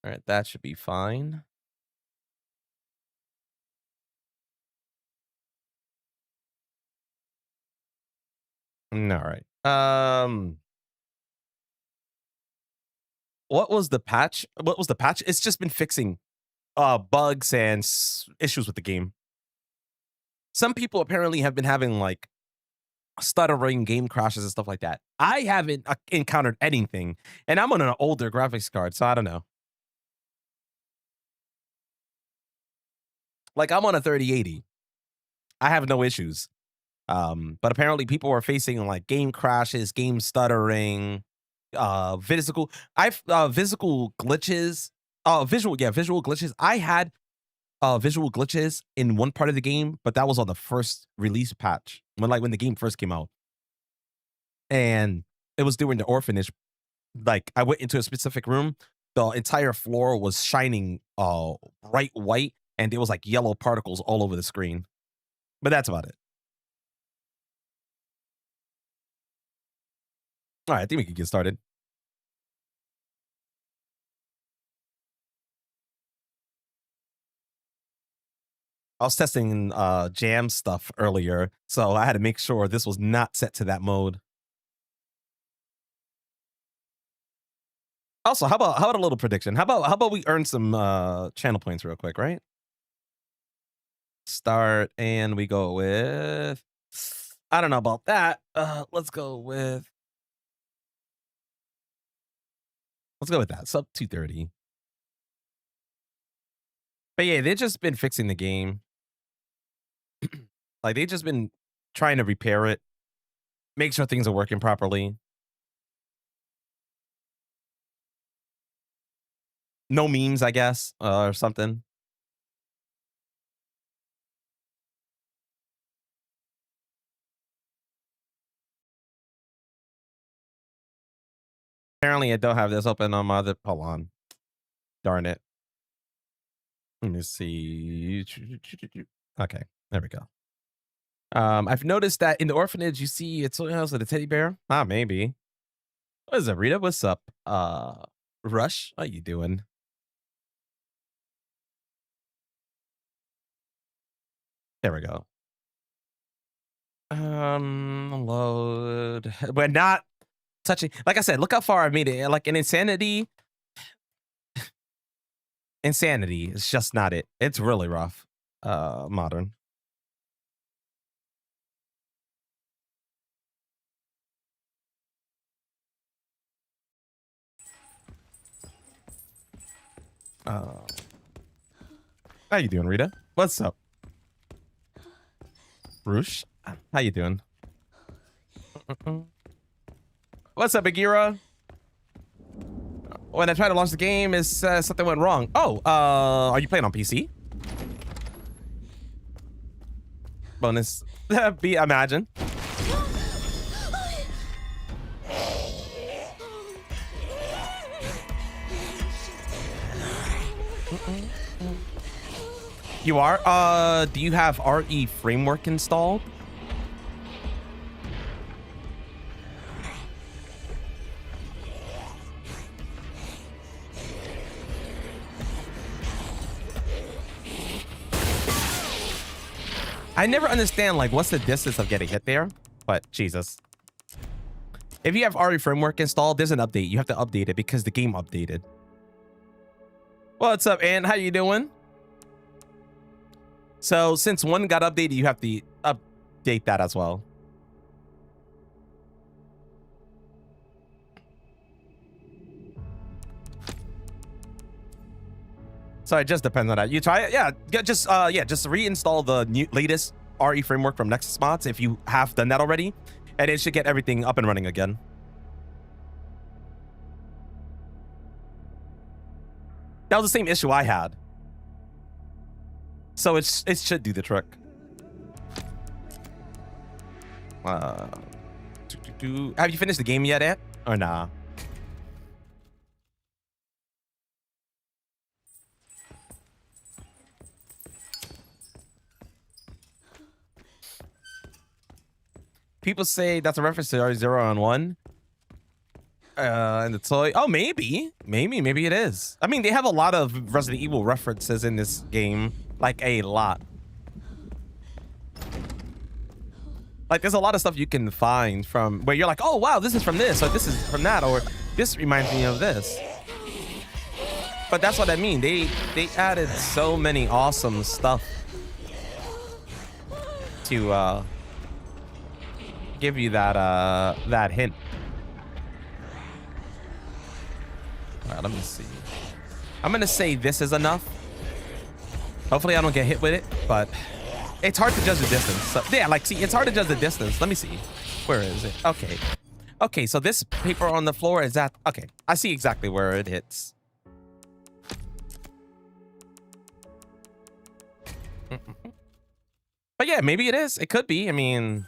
All right, that should be fine. All right. What was the patch? What was the patch? It's just been fixing bugs and issues with the game. Some people apparently have been having like stuttering game crashes and stuff like that. I haven't encountered anything, and I'm on an older graphics card, so I don't know. Like I'm on a 3080. I have no issues. But apparently people are facing like game crashes, game stuttering, physical glitches, visual glitches. I had visual glitches in one part of the game, but that was on the first release patch when the game first came out. And it was during the orphanage. Like I went into a specific room, the entire floor was shining bright white, and there was like yellow particles all over the screen. But that's about it. All right, I think we can get started. I was testing jam stuff earlier, so I had to make sure this was not set to that mode. Also, how about a little prediction? How about we earn some channel points real quick, right? Start and we go with I don't know about that. Let's go with that. Sub 230. But yeah, they've just been fixing the game. Like they've just been trying to repair it, make sure things are working properly. No memes, I guess, or something. Apparently, I don't have this open on my other. Hold on. Darn it. Let me see. Okay, there we go. I've noticed that in the orphanage, you see it's also the teddy bear. Ah, maybe. What is it, Rita? What's up? Rush, how you doing? There we go. Load. We're not touching. Like I said, look how far I made it. Like an insanity. Insanity is just not it. It's really rough. Modern. How you doing, Rita? What's up? Roosh, how you doing? What's up, Agira? When I tried to launch the game, is something went wrong. Oh, are you playing on PC? Bonus. Be imagine. You are? Do you have RE framework installed? I never understand, like, what's the distance of getting hit there? But, Jesus. If you have RE framework installed, there's an update. You have to update it because the game updated. What's up, Ann? How you doing? So, since one got updated, you have to update that as well. So it just depends on that. You try it, yeah. Just reinstall the latest RE framework from Nexus Mods if you have done that already, and it should get everything up and running again. That was the same issue I had, so it should do the trick. Have you finished the game yet, Ant? Or nah? People say that's a reference to R0 on 1. And the toy. Oh, maybe it is. I mean, they have a lot of Resident Evil references in this game, like a lot. Like, there's a lot of stuff you can find from where you're like, oh wow, this is from this, or this is from that, or this reminds me of this. But that's what I mean. They added so many awesome stuff to give you that hint. All right, let me see. I'm gonna say this is enough. Hopefully I don't get hit with it, but it's hard to judge the distance. So, yeah, like, see, it's hard to judge the distance. Let me see. Where is it? Okay. Okay, so this paper on the floor is that. Okay, I see exactly where it hits. But yeah, maybe it is. It could be. I mean,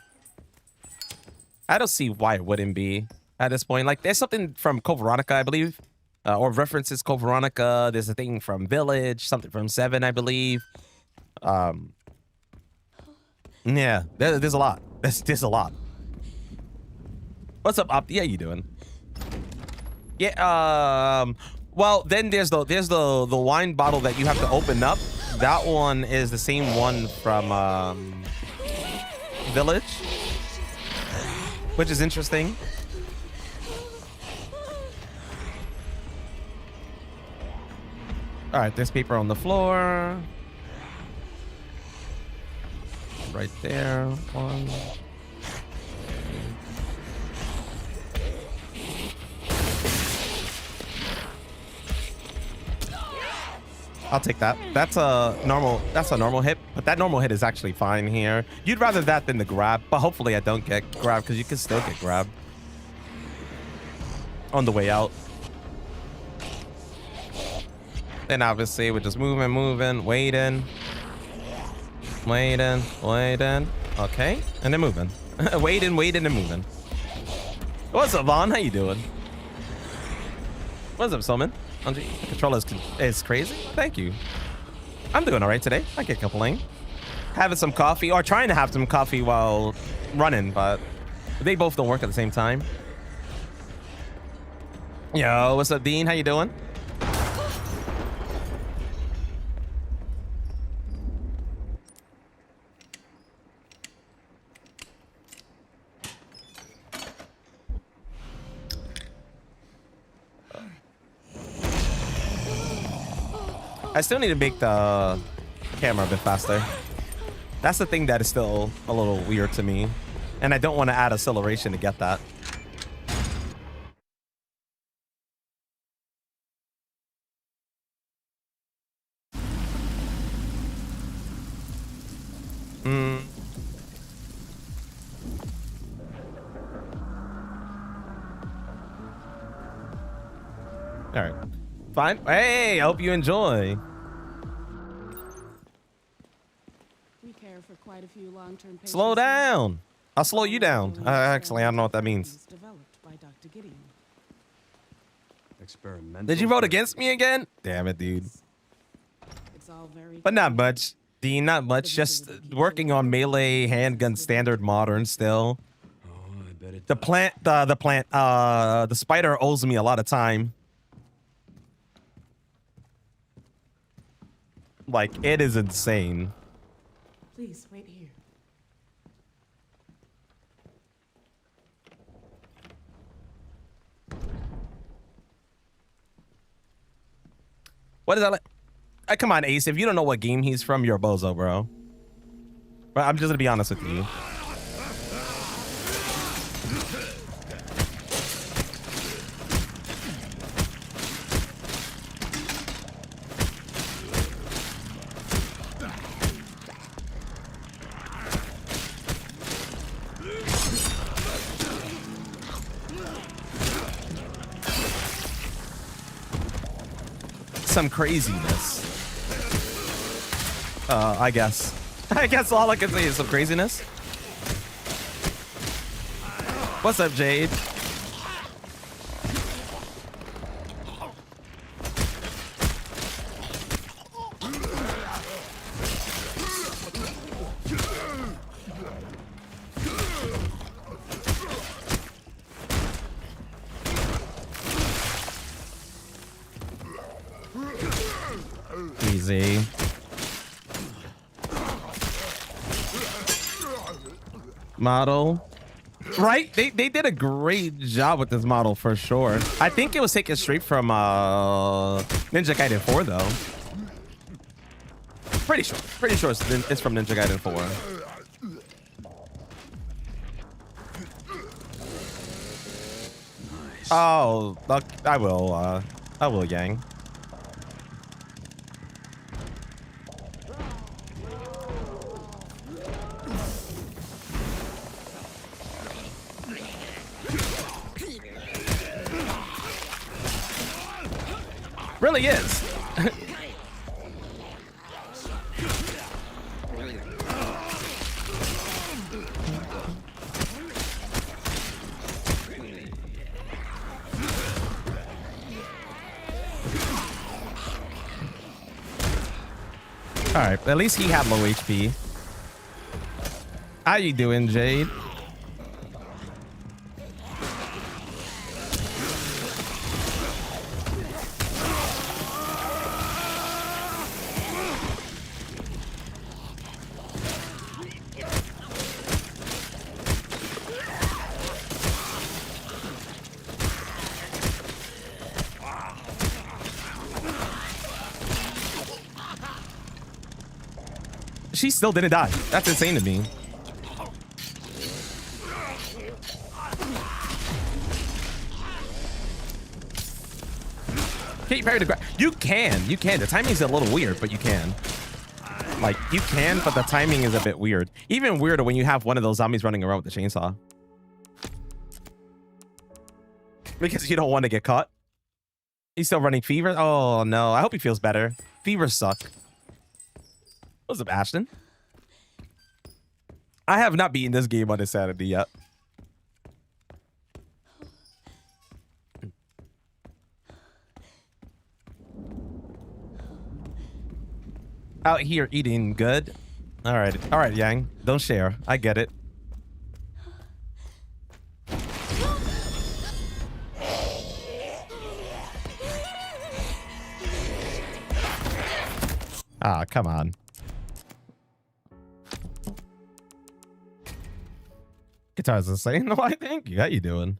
I don't see why it wouldn't be at this point. Like, there's something from Code Veronica, I believe. Or references Code Veronica. There's a thing from Village, something from 7, I believe. Yeah, there's a lot. There's a lot. What's up, Opti? How you doing? Yeah. Well, then there's the wine bottle that you have to open up. That one is the same one from Village, which is interesting. All right, there's paper on the floor. Right there. One. I'll take that. That's a normal hit, but that normal hit is actually fine here. You'd rather that than the grab, but hopefully I don't get grabbed because you can still get grabbed on the way out. Then obviously we're just moving, waiting. Okay, and then moving. waiting, and moving. What's up, Vaughn? How you doing? What's up, Soman? The controller is crazy. Thank you. I'm doing all right today. I can't complain. Having some coffee, or trying to have some coffee while running, but they both don't work at the same time. Yo, what's up, Dean? How you doing? I still need to make the camera a bit faster. That's the thing that is still a little weird to me. And I don't want to add acceleration to get that. All right. Fine. Hey, I hope you enjoy. We care for quite a few long-term patients. Slow down. I'll slow you down. Actually, I don't know what that means. Developed by Dr. Gideon. Did you vote against me again? Damn it, dude. It's all very But not much. Dean, not much. Just working on melee handgun standard modern still. The spider owes me a lot of time. Like, it is insane. Please wait here. What is that like? Come on, Ace. If you don't know what game he's from, you're a bozo, bro. But I'm just gonna be honest with you. Some craziness. I guess. I guess all I can say is some craziness. What's up, Jade? Easy. Model. Right? They did a great job with this model for sure. I think it was taken straight from Ninja Gaiden 4 though. Pretty sure. Pretty sure it's from Ninja Gaiden 4. Nice. Oh, look, I will, Yang. Really is. All right, at least he had low HP. How you doing, Jade? She still didn't die. That's insane to me. Can you parry the grab? You can. You can. The timing's a little weird, but you can. Like, you can, but the timing is a bit weird. Even weirder when you have one of those zombies running around with the chainsaw. Because you don't want to get caught. He's still running fever. Oh, no. I hope he feels better. Fevers suck. What's up, Ashton? I have not beaten this game on Insanity yet. Out here eating good. All right, Yang. Don't share. I get it. Ah, come on. Guitar's insane. No, I think. How you doing?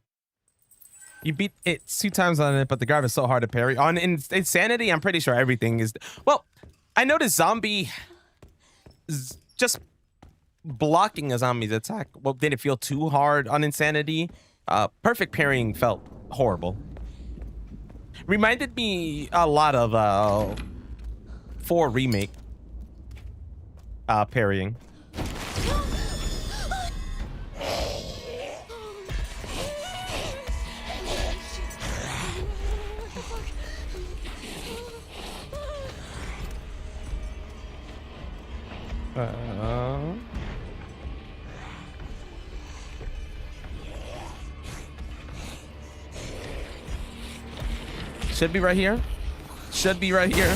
You beat it 2 times on it, but the grab is so hard to parry. On Insanity, I'm pretty sure everything is... Well, I noticed zombie... Just blocking a zombie's attack. Well, didn't feel too hard on Insanity. Perfect parrying felt horrible. Reminded me a lot of 4 Remake parrying. Should be right here. Should be right here.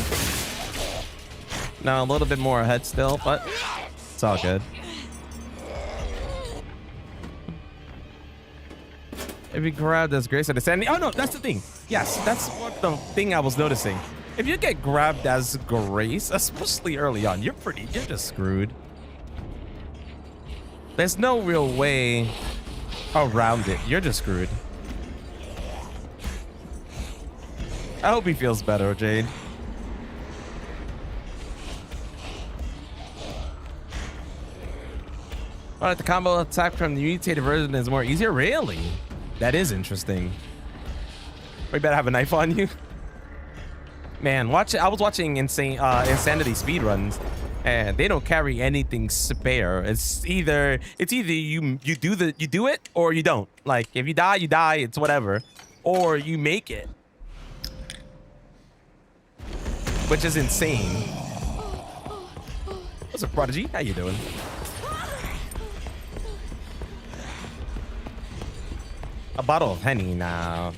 Now a little bit more ahead still, but it's all good. If you grab this Grace Understanding. Oh no, that's the thing. Yes, that's what the thing I was noticing. If you get grabbed as Grace, especially early on, you're just screwed. There's no real way around it. You're just screwed. I hope he feels better, Jade. All right, the combo attack from the mutated version is more easier. Really? That is interesting. We better have a knife on you. Man, watch it. I was watching Insanity speedruns, and they don't carry anything spare. It's either you do it or you don't. Like if you die, you die. It's whatever, or you make it, which is insane. What's up, Prodigy? How you doing? A bottle of Henny now.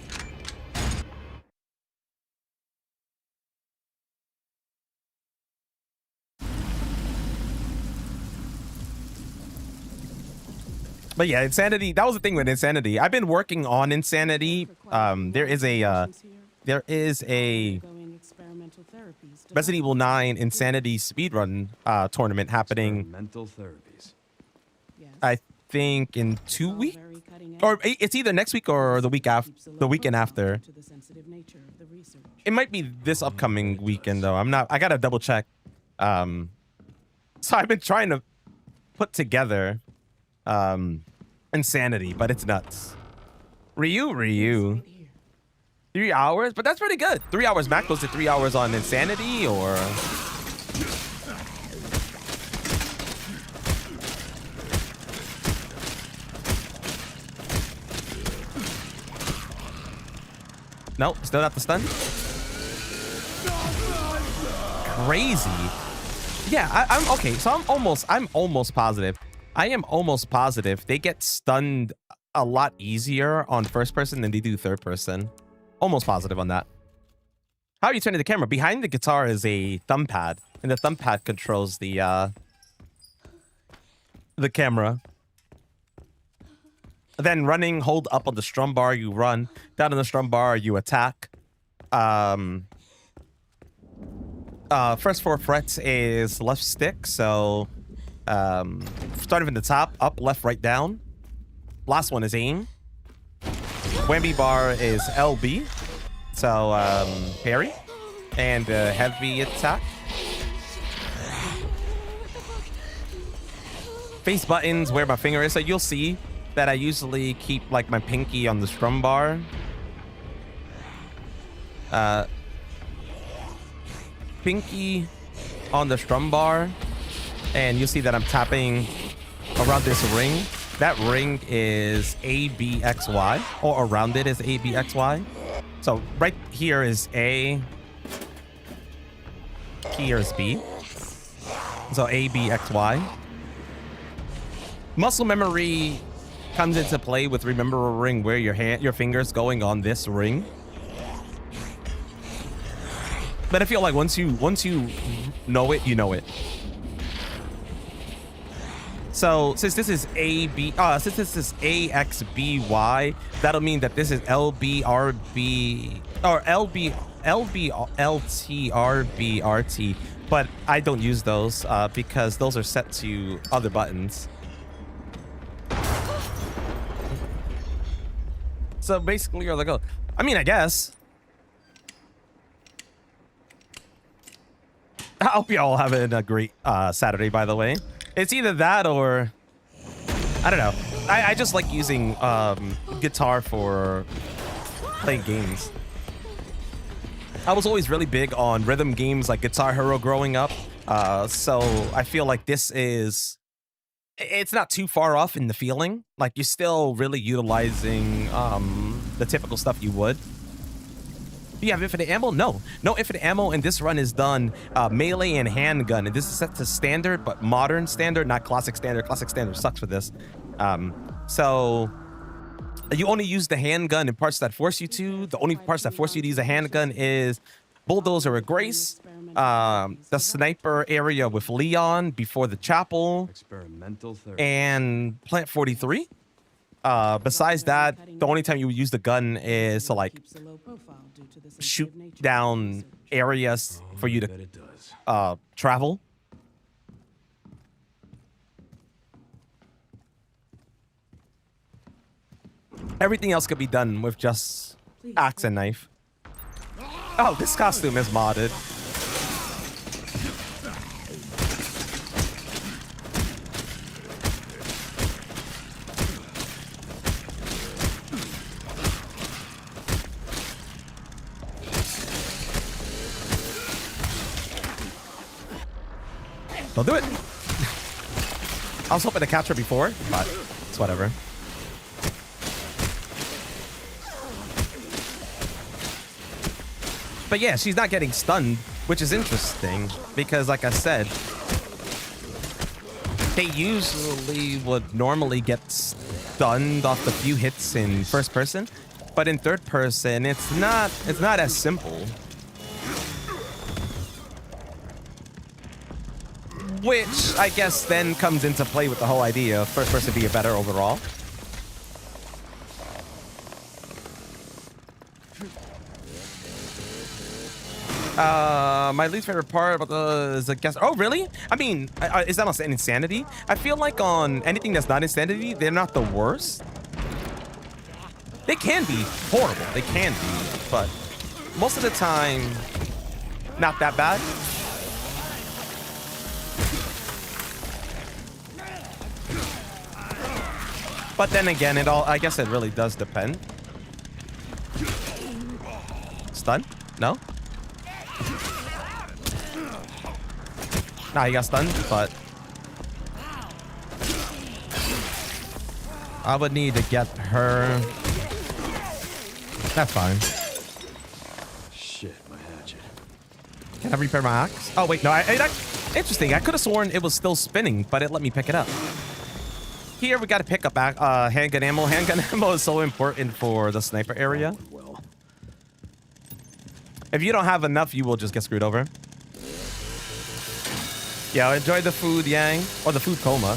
But yeah, Insanity, that was the thing with Insanity. I've been working on Insanity. There is a experimental therapies. Resident Evil 9 Insanity speedrun tournament happening. Experimental therapies. Yes. I think in 2 All weeks, very cutting edge. or it's either next week or the week after, Keeps a low the weekend profile after. due to the sensitive nature of the research. It might be this upcoming weekend though. I'm not. I gotta double check. So I've been trying to put together Insanity, but it's nuts. Ryu. Right here. 3 hours, but that's pretty good. 3 hours max. Goes to 3 hours on Insanity, or no, still not the stun. Crazy. Yeah, I'm okay. So I'm almost positive. I am almost positive they get stunned a lot easier on first person than they do third person. Almost positive on that. How are you turning the camera? Behind the guitar is a thumb pad, and the thumb pad controls the camera. Then running, hold up on the strum bar, you run. Down on the strum bar, you attack. First 4 frets is left stick, so starting from the top, up, left, right, down. Last one is aim. Whammy bar is LB, so parry. And heavy attack. Face buttons where my finger is, so you'll see that I usually keep like my pinky on the strum bar. Pinky on the strum bar, and you'll see that I'm tapping around this ring. That ring is ABXY, or around it is ABXY. So right here is A, here is B. So ABXY. Muscle memory comes into play with remembering where your finger's going on this ring. But I feel like once you know it, you know it. So since this is since this is AXBY, that'll mean that this is LBRB or LTRBRT. But I don't use those because those are set to other buttons. So basically, you're like, oh, I mean, I guess. I hope y'all having a great Saturday, by the way. It's either that or I don't know. I just like using guitar for playing games. I was always really big on rhythm games like Guitar Hero growing up. So I feel like it's not too far off in the feeling. Like you're still really utilizing the typical stuff you would. Do you have infinite ammo? No infinite ammo, and this run is done melee and handgun, and this is set to standard, but modern standard, not classic standard. Classic standard sucks for this. So you only use the handgun in parts that force you to. The only parts that force you to use a handgun is Bulldozer with Grace, the sniper area with Leon before the chapel, Experimental therapy. and Plant 43. Besides that, the only time you would use the gun is to like Keeps a low profile due to the sensitive shoot nature of the down research. areas for you Bet to it does. travel. Everything else could be done with just axe and knife. Oh, this costume is modded. Don't do it. I was hoping to capture before, but it's whatever. But yeah, she's not getting stunned, which is interesting because, like I said, they usually would normally get stunned off the few hits in first person, but in third person, it's not as simple. Which I guess then comes into play with the whole idea of first person being better overall. My least favorite part about the is the guess. Oh, really? I mean, is that on Insanity? I feel like on anything that's not Insanity, they're not the worst. They can be horrible. They can be, but most of the time, not that bad. But then again, I guess it really does depend. Stun? No? Nah, he got stunned, but I would need to get her. That's fine. Shit, my hatchet. Can I repair my axe? Oh, wait, no. Interesting. I could have sworn it was still spinning, but it let me pick it up. Here, we got to pick up handgun ammo. Handgun ammo is so important for the sniper area. Well, If you don't have enough, you will just get screwed over. Yeah, enjoy the food, Yang. Or the food coma.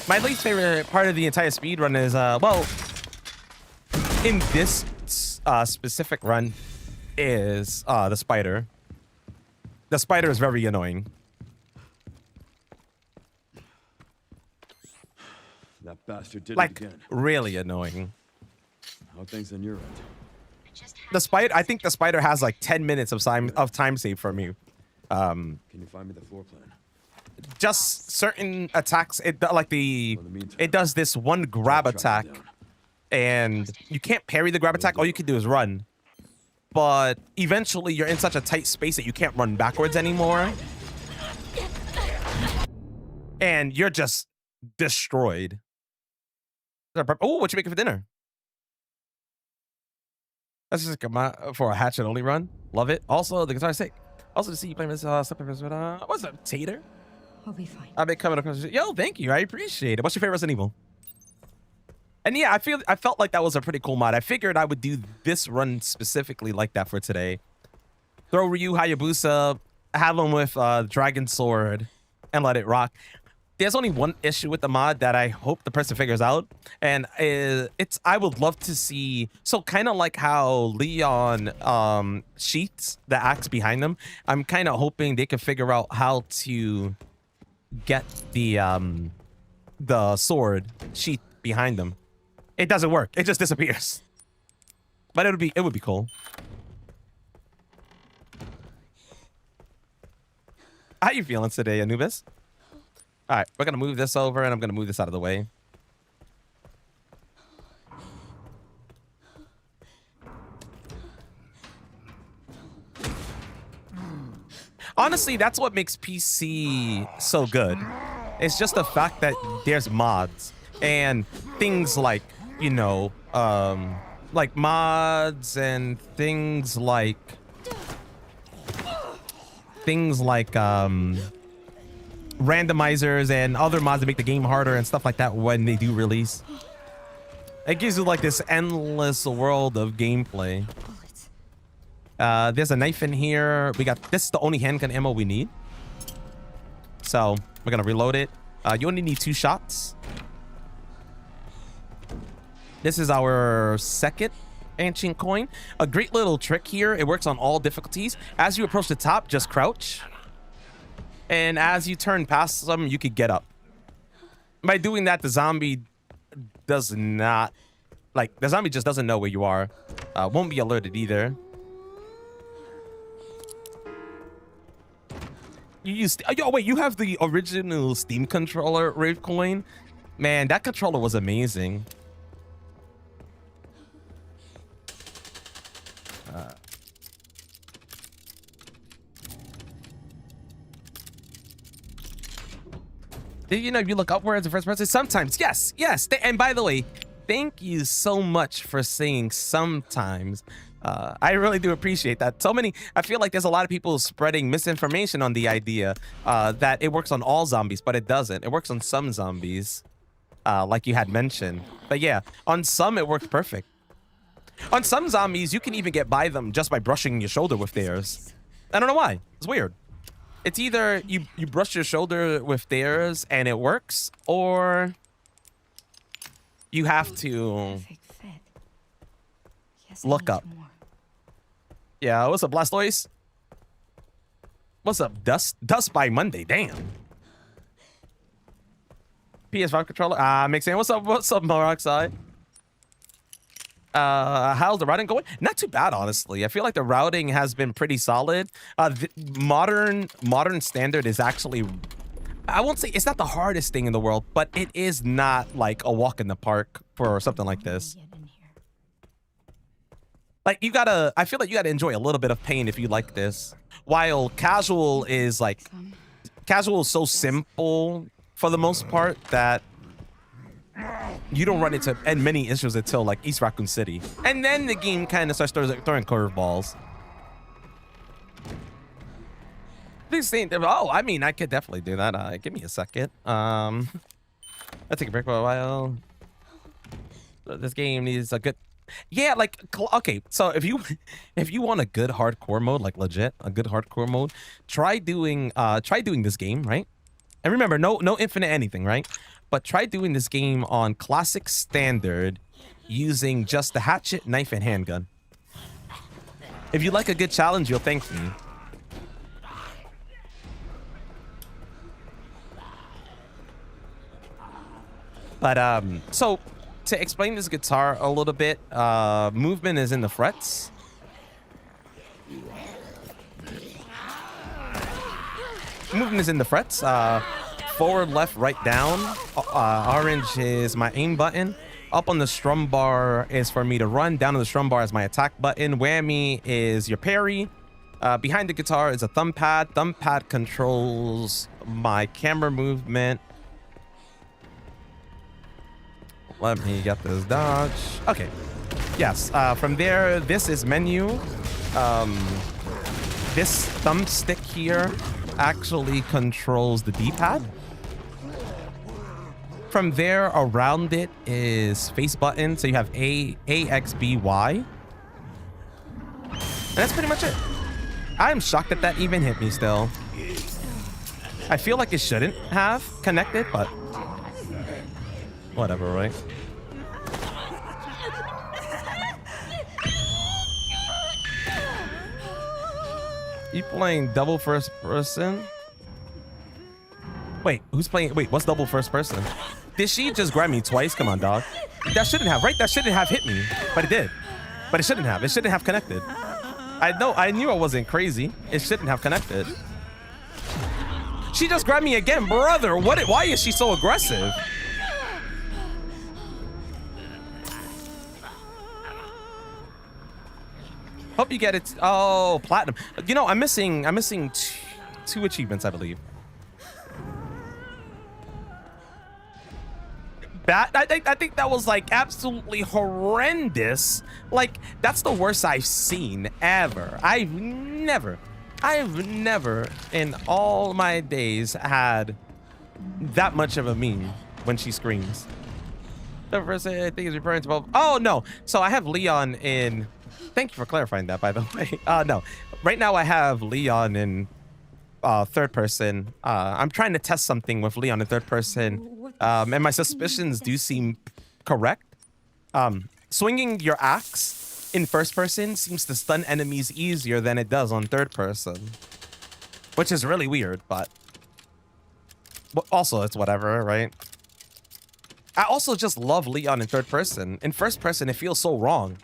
My least favorite part of the entire speed run is, well, in this specific run is the spider. The spider is very annoying. that bastard did it Like, again. really annoying. How are things on your end? The spider, I think the spider has like 10 minutes of time save from you. Can you find me the floor plan? Just certain attacks, it does this one grab I'll track attack, it down. and you can't parry the grab attack. All you can do is run. But eventually, you're in such a tight space that you can't run backwards anymore, and you're just destroyed. Oh, what you making for dinner? That's just for a hatchet only run. Love it. Also, the guitar is sick. Also, to see you playing this what's up, Tater? I'll be fine. I've been coming across. Yo, thank you. I appreciate it. What's your favorite Resident Evil? And yeah, I felt like that was a pretty cool mod. I figured I would do this run specifically like that for today. Throw Ryu Hayabusa, have him with Dragon Sword, and let it rock. There's only one issue with the mod that I hope the person figures out, and I would love to see, so kind of like how Leon sheaths the axe behind him. I'm kind of hoping they can figure out how to get the sword sheath behind them. It doesn't work. It just disappears. But it would be cool. How you feeling today, Anubis? All right, we're gonna move this over, and I'm gonna move this out of the way. Honestly, that's what makes PC so good. It's just the fact that there's mods and things like, you know, like mods and things like randomizers and other mods that make the game harder and stuff like that when they do release. It gives you like this endless world of gameplay. There's a knife in here. This is the only handgun ammo we need. So we're gonna reload it. You only need 2 shots. This is our second ancient coin. A great little trick here. It works on all difficulties. As you approach the top, just crouch. And as you turn past them, you could get up. By doing that, the zombie just doesn't know where you are. Won't be alerted either. Yo, wait, you have the original Steam controller, Rave Coin? Man, that controller was amazing. You know, you look upwards in first person. Sometimes, yes. And by the way, thank you so much for saying sometimes. I really do appreciate that. I feel like there's a lot of people spreading misinformation on the idea that it works on all zombies, but it doesn't. It works on some zombies, like you had mentioned. But yeah, on some it works perfect. On some zombies, you can even get by them just by brushing your shoulder with theirs. I don't know why. It's weird. It's either you brush your shoulder with theirs and it works, or you have to look up. Yeah, what's up, Blastoise? What's up, Dust? Dust by Monday, damn. PS5 controller. Makes sense. What's up, Moroxide? How's the routing going? Not too bad, honestly. I feel like the routing has been pretty solid. The modern standard is actually, I won't say it's not the hardest thing in the world, but it is not like a walk in the park for something like this. Like I feel like you gotta enjoy a little bit of pain if you like this. While casual is like, casual is so simple for the most part that you don't run into many issues until like East Raccoon City. And then the game kind of starts throwing curveballs. Oh, I mean, I could definitely do that. Give me a second. I'll take a break for a while. This game needs a good... Yeah, like, okay, so if you want a good hardcore mode, like legit, a good hardcore mode, try doing this game, right? And remember, no infinite anything, right? But try doing this game on classic standard using just the hatchet, knife, and handgun. If you like a good challenge, you'll thank me. But so to explain this guitar a little bit, movement is in the frets. Movement is in the frets. Forward, left, right, down. Orange is my aim button. Up on the strum bar is for me to run. Down on the strum bar is my attack button. Whammy is your parry. Behind the guitar is a thumb pad. Thumb pad controls my camera movement. Let me get this dodge. Okay. Yes. From there, this is menu. This thumbstick here actually controls the D-pad. From there, around it is face button. So you have A, X, B, Y. And that's pretty much it. I'm shocked that that even hit me still. I feel like it shouldn't have connected, but whatever, right? You playing double first person? Wait, who's playing? Wait, what's double first person? Did she just grab me twice? Come on, dog. That shouldn't have, right? That shouldn't have hit me, but it did. But it shouldn't have. It shouldn't have connected. I knew I wasn't crazy. It shouldn't have connected. She just grabbed me again, brother. Why is she so aggressive? Hope you get it. Oh, platinum. You know, I'm missing two achievements, I believe. I think that was like absolutely horrendous. Like, that's the worst I've seen ever. I've never in all my days had that much of a meme when she screams. The first thing I think is referring to both. Oh no. So I have Leon in. Thank you for clarifying that, by the way. No. Right now I have Leon in third person. I'm trying to test something with Leon in third person. And my suspicions do seem correct. Swinging your axe in first person seems to stun enemies easier than it does on third person. Which is really weird, but also it's whatever, right? I also just love Leon in third person. In first person, it feels so wrong.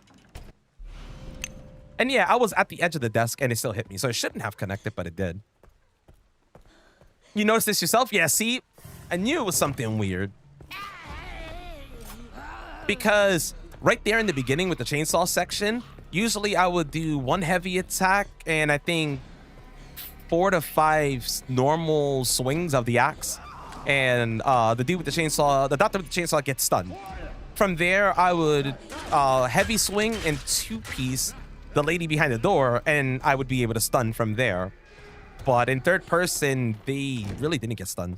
And yeah, I was at the edge of the desk and it still hit me. So it shouldn't have connected, but it did. You noticed this yourself? Yeah, see? I knew it was something weird. Because right there in the beginning with the chainsaw section, usually I would do one heavy attack and I think 4 to 5 normal swings of the axe. And the dude with the chainsaw, the doctor with the chainsaw gets stunned. From there, I would heavy swing and 2-piece the lady behind the door, and I would be able to stun from there. But in third person, they really didn't get stunned.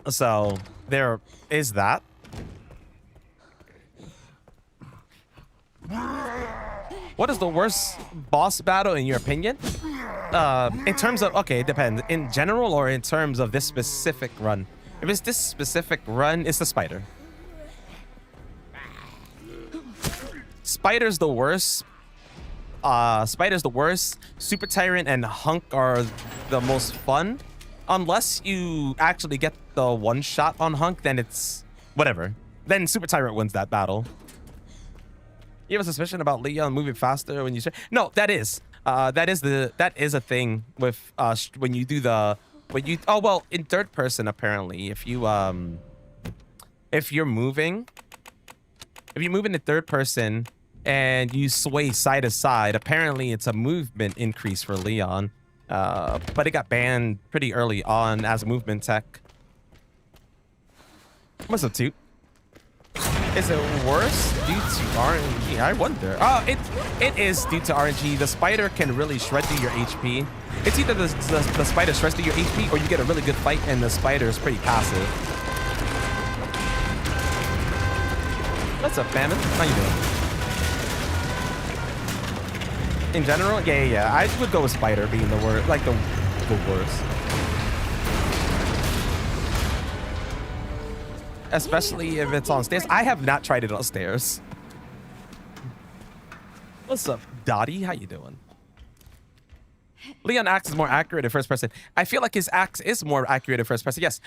So there is that. What is the worst boss battle in your opinion? In terms of, okay, it depends. In general or in terms of this specific run? If it's this specific run, it's the spider. Spider's the worst Spider's the worst. Super Tyrant and Hunk are the most fun. Unless you actually get the one shot on Hunk, then it's whatever. Then Super Tyrant wins that battle. You have a suspicion about Leon moving faster when you say no? That is a thing with when you do the oh well, in third person apparently if you're moving in third person and you sway side to side, apparently it's a movement increase for Leon. But it got banned pretty early on as a movement tech. What's up, Toot? Is it worse due to RNG? I wonder. Oh, it is due to RNG. The spider can really shred through your HP. It's either the spider shreds through your HP or you get a really good fight and the spider is pretty passive. What's up, Famine? How you doing? In general, yeah. I would go with spider being the worst, like the worst. Especially if it's on stairs. I have not tried it on stairs. What's up, Dottie? How you doing? Leon axe is more accurate in first person. I feel like his axe is more accurate in first person. Yes.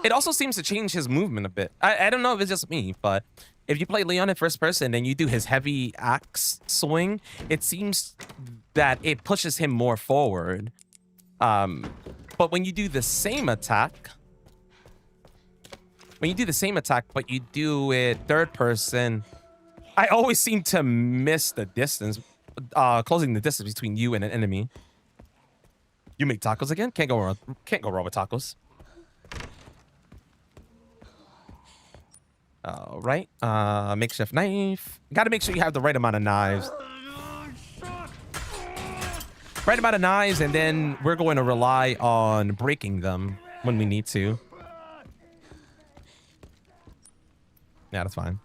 It also seems to change his movement a bit. I don't know if it's just me, but if you play Leon in first person and you do his heavy axe swing, it seems that it pushes him more forward. But when you do the same attack, but you do it third person, I always seem to miss the distance, closing the distance between you and an enemy. You make tacos again? Can't go wrong with tacos. All right, makeshift knife. Got to make sure you have the right amount of knives. Right amount of knives, and then we're going to rely on breaking them when we need to. Yeah, that's fine.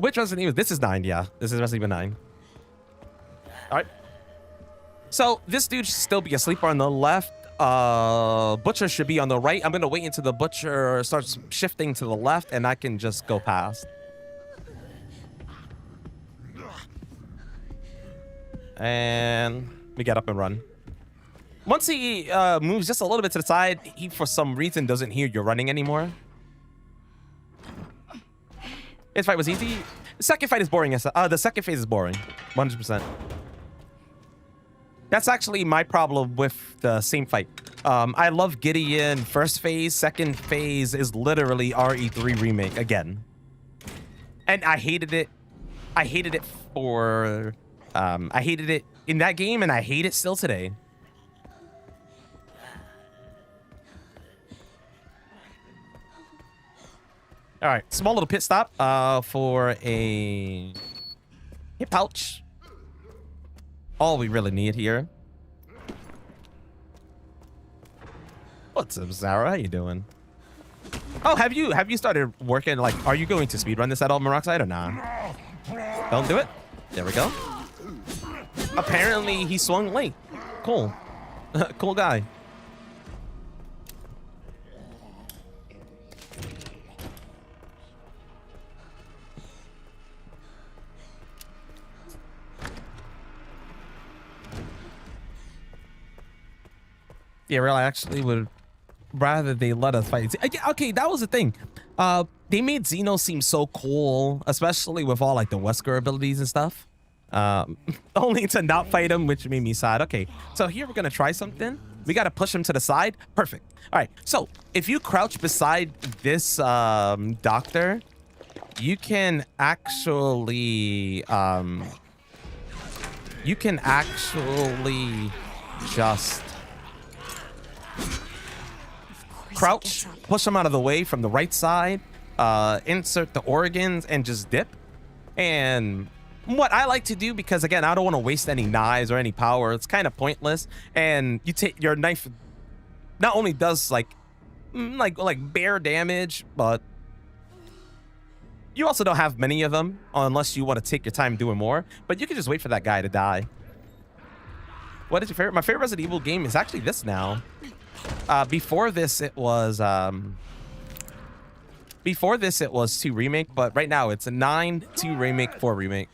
Which Resident Evil? This is 9, yeah. This is Resident Evil 9. All right. So this dude should still be a sleeper on the left. Butcher should be on the right. I'm gonna wait until the Butcher starts shifting to the left, and I can just go past. And we get up and run. Once he moves just a little bit to the side, he for some reason doesn't hear you're running anymore. His fight was easy. The second fight is boring. The second phase is boring, 100%. That's actually my problem with the same fight. I love Gideon first phase. Second phase is literally RE3 remake again. And I hated it. I hated it for... I hated it in that game, and I hate it still today. All right, small little pit stop for a hip pouch. All we really need here. What's up, Zara? How you doing? Oh, have you started working? Like, are you going to speedrun this at all, Moroxide, or nah? Don't do it. There we go. Apparently, he swung late. Cool. Cool guy. Yeah, really, I actually would rather they let us fight. Okay, that was the thing. They made Xeno seem so cool, especially with all like the Wesker abilities and stuff. Only to not fight him, which made me sad. Okay, so here we're gonna try something. We gotta push him to the side. Perfect. All right, so if you crouch beside this doctor, you can actually just crouch, push him out of the way from the right side, insert the organs, and just dip. And what I like to do, because again, I don't want to waste any knives or any power, it's kind of pointless. And you take your knife, not only does like bare damage, but you also don't have many of them unless you want to take your time doing more. But you can just wait for that guy to die. What is your favorite? My favorite Resident Evil game is actually this now. Before this, it was Before this, it was 2 remake, but right now it's a 9, 2 remake, 4 remake.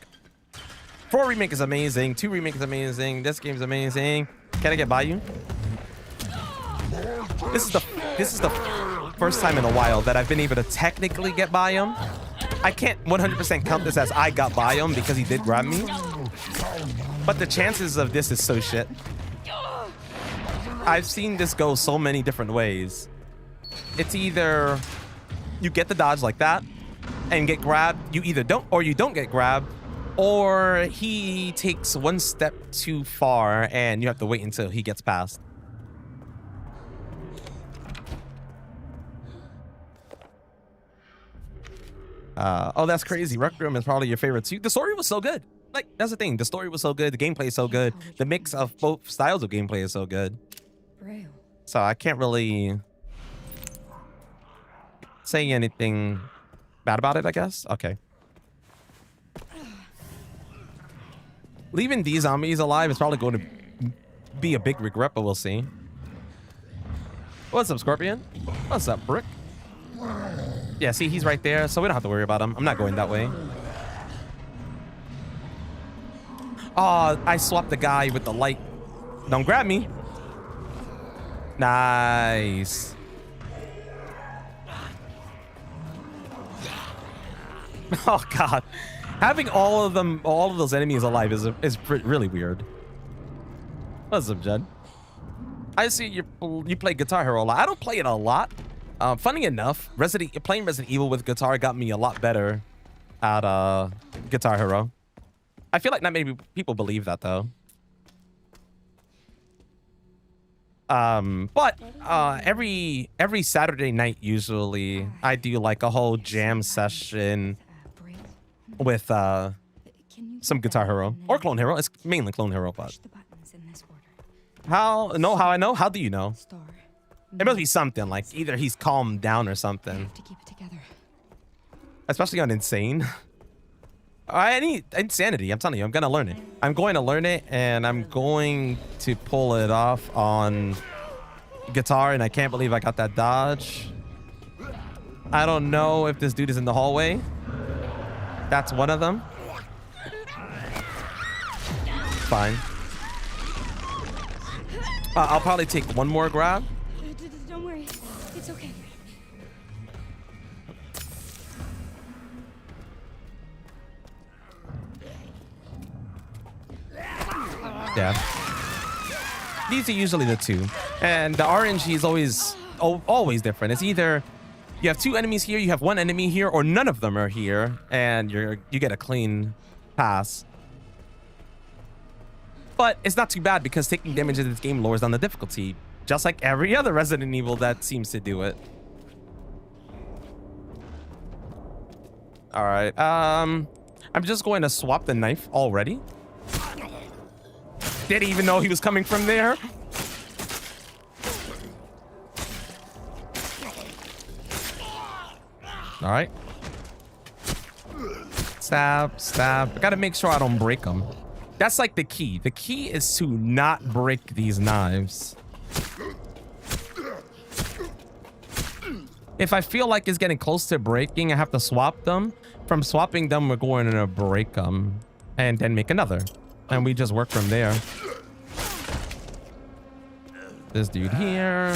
4 remake is amazing. 2 remake is amazing. This game's amazing. Can I get by you? This is the first time in a while that I've been able to technically get by him. I can't 100% count this as I got by him because he did grab me. But the chances of this is so shit. I've seen this go so many different ways. It's either you get the dodge like that and get grabbed, you either don't, or you don't get grabbed, or he takes one step too far and you have to wait until he gets past. Oh, that's crazy. Requiem is probably your favorite too. The story was so good. Like, that's the thing. The story was so good. The gameplay is so good. The mix of both styles of gameplay is so good. So I can't really say anything bad about it, I guess. Okay. Leaving these zombies alive is probably going to be a big regret, but we'll see. What's up, Scorpion? What's up, Brick? Yeah, see, he's right there, so we don't have to worry about him. I'm not going that way. Oh, I swapped the guy with the light. Don't grab me. Nice. Oh, God. Having all of those enemies alive is really weird. What's up, Judd? I see you play Guitar Hero a lot. I don't play it a lot. Funny enough, playing Resident Evil with guitar got me a lot better at Guitar Hero. I feel like not many people believe that though. But every Saturday night usually I do like a whole jam session with some Guitar Hero or Clone Hero. It's mainly Clone Hero, but how I know? How do you know? It must be something like either he's calmed down or something. To keep it together. Especially on Insane. I need Insanity. I'm telling you, I'm gonna learn it. I'm going to learn it, and I'm going to pull it off on guitar. And I can't believe I got that dodge. I don't know if this dude is in the hallway. That's one of them. Fine. I'll probably take one more grab. Don't worry, it's okay. Yeah. These are usually the two. And the RNG is always different. It's either you have 2 enemies here, you have 1 enemy here, or none of them are here, and you get a clean pass. But it's not too bad because taking damage in this game lowers down the difficulty, just like every other Resident Evil that seems to do it. All right. I'm just going to swap the knife already. Didn't even know he was coming from there. All right. Stab, stab. I gotta make sure I don't break them. That's like the key. The key is to not break these knives. If I feel like it's getting close to breaking, I have to swap them. From swapping them, we're going to break them and then make another. And we just work from there. This dude here.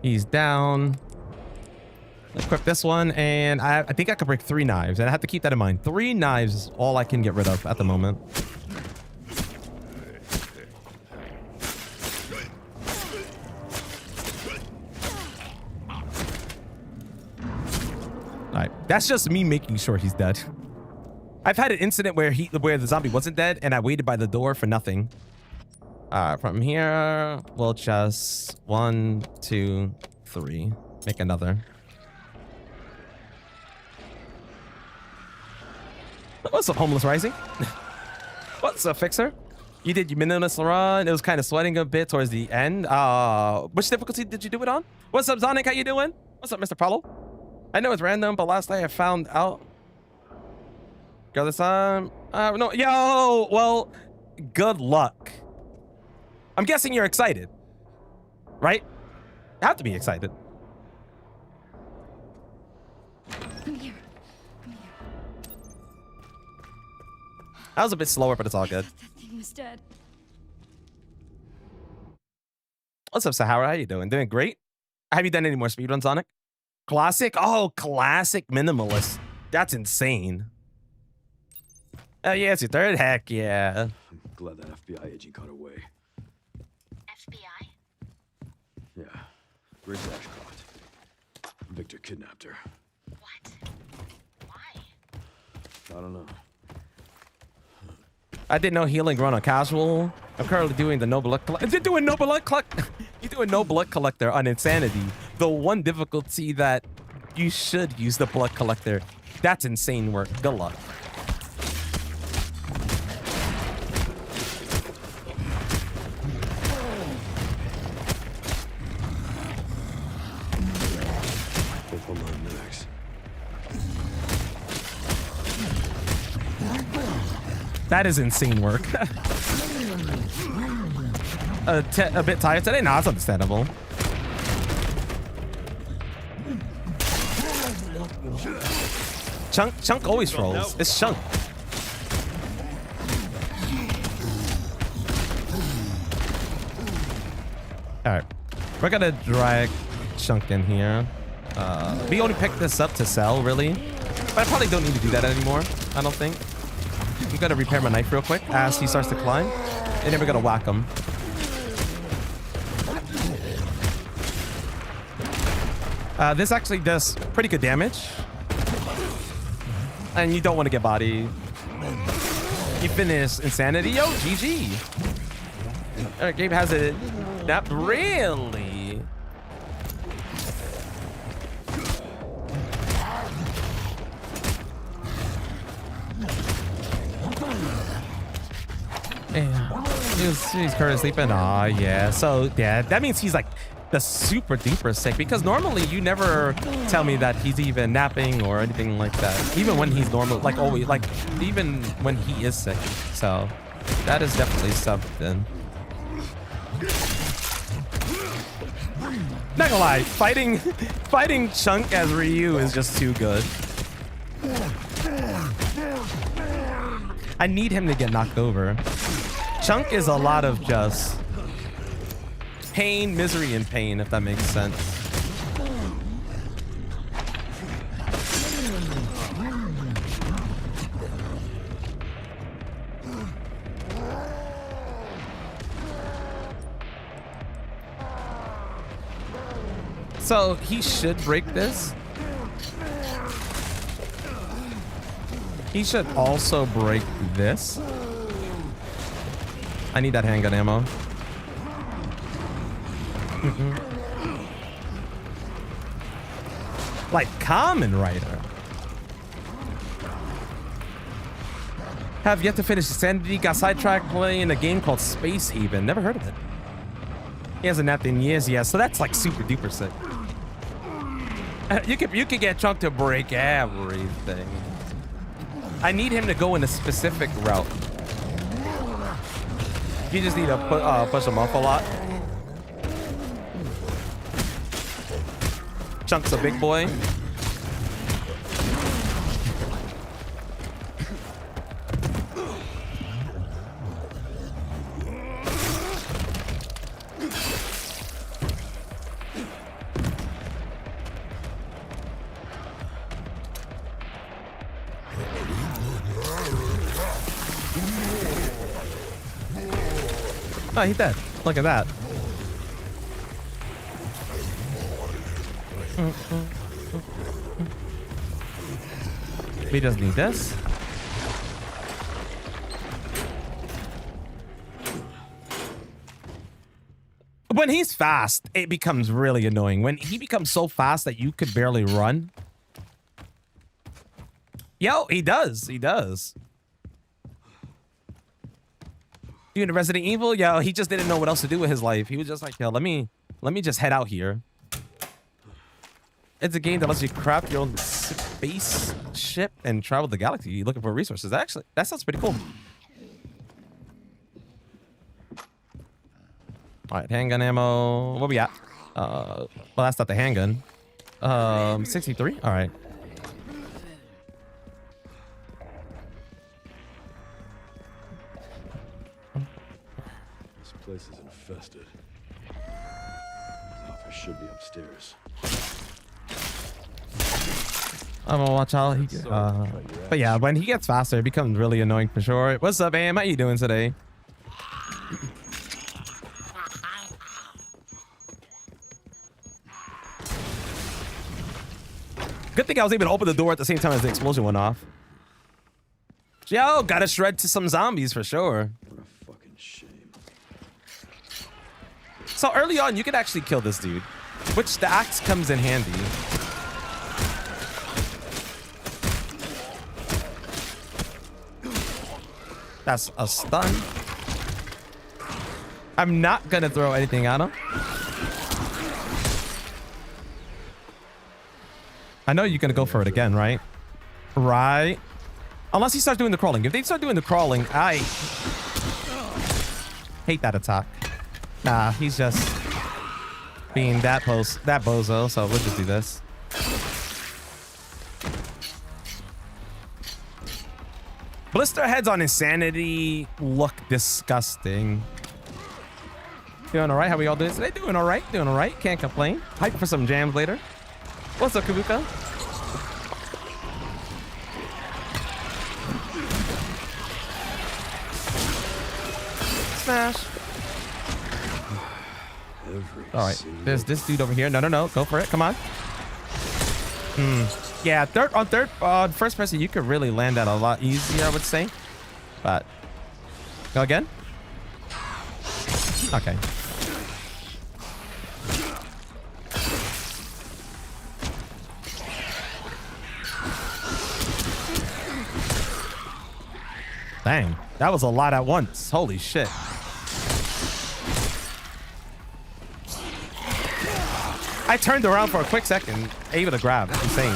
He's down. Equip this one, and I think I could break 3 knives, and I have to keep that in mind. 3 knives is all I can get rid of at the moment. All right, that's just me making sure he's dead. I've had an incident where the zombie wasn't dead, and I waited by the door for nothing. From here, we'll just 1, 2, 3. Make another. What's up, Homeless Rising? What's up, Fixer? You did your minimalist run. It was kind of sweating a bit towards the end. Which difficulty did you do it on? What's up, Zonic? How you doing? What's up, Mr. Paulo? I know it's random, but last night I found out. Girl, this time No, yo, well, good luck. I'm guessing you're excited, right? You have to be excited. Come here. Come here. That was a bit slower, but it's all good. That thing was dead. What's up, Sahara? How you doing? Doing great? Have you done any more speedruns, Sonic? Classic? Oh, classic minimalist. That's insane. Oh, yeah, it's your third? Heck yeah. I'm glad that FBI agent got away. FBI? Yeah. Grace Ashcroft. Victor kidnapped her. What? Why? I don't know. I didn't know healing run on casual. I'm currently doing the no blood collector. You're doing no blood collector. You're doing no blood collector on Insanity. The one difficulty that you should use the blood collector. That's insane work. Good luck. Both on my necks. That is insane work. A bit tired today? No, that's understandable. Chunk always trolls. It's Chunk. Alright. We're gonna drag Chunk in here. We only picked this up to sell, really. But I probably don't need to do that anymore, I don't think. I'm gonna repair my knife real quick as he starts to climb. And then we're gonna whack him. This actually does pretty good damage. And you don't want to get body. You finish Insanity. Yo, GG. Alright, Gabe has it. Not really. Yeah. He's currently sleeping. Aw, yeah. So, yeah, that means he's like the super duper sick, because normally you never tell me that he's even napping or anything like that. Even when he's normal, like always, like even when he is sick. So that is definitely something. Not gonna lie, fighting Chunk as Ryu is just too good. I need him to get knocked over. Chunk is a lot of just pain, misery, and pain, if that makes sense. So he should break this. He should also break this. I need that handgun ammo. Like Kamen Rider. Have yet to finish Insanity. Got sidetracked playing a game called Space Haven. Never heard of it. He hasn't napped in years. Yeah, so that's like super duper sick. You could get Chunk to break everything. I need him to go in a specific route. You just need to push him off a lot. Chunk's a big boy. Oh, he's dead. Look at that. We just need this. When he's fast, it becomes really annoying. When he becomes so fast that you could barely run. Yo, he does. He does. Doing Resident Evil, yo, he just didn't know what else to do with his life. He was just like, yo, let me just head out here. It's a game that lets you craft your own spaceship and travel the galaxy looking for resources. Actually, that sounds pretty cool. All right, handgun ammo. What we got? Well, that's not the handgun. 63. All right. This place is infested. His office should be upstairs. I'm gonna watch out. But yeah, when he gets faster, it becomes really annoying for sure. What's up, Am? How you doing today? Good thing I was able to open the door at the same time as the explosion went off. Yo, gotta shred to some zombies for sure. What a fucking shame. So early on, you could actually kill this dude, which the axe comes in handy. That's a stun. I'm not gonna throw anything at him. I know you're gonna go for it again, right? Right. Unless he starts doing the crawling. If they start doing the crawling, I hate that attack. Nah, he's just being that bozo, so we'll just do this. Blister heads on insanity look disgusting. Doing all right? How we all doing today? Doing all right. Doing all right. Can't complain. Hype for some jams later. What's up, Kabuka? Smash. All right. There's this dude over here. No, no, no. Go for it. Come on. Yeah, first person, you could really land that a lot easier, I would say. But go again. Okay. Dang, that was a lot at once. Holy shit. I turned around for a quick second, able to grab. Insane.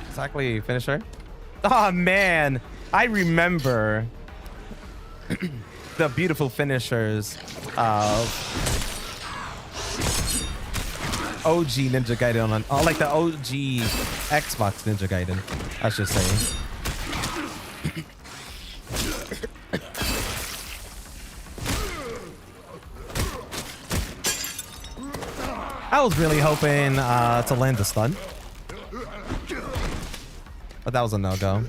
Exactly, finisher. Oh man, I remember the beautiful finishers of OG Ninja Gaiden on, like the OG Xbox Ninja Gaiden, I should say. I was really hoping to land the stun, but that was a no-go.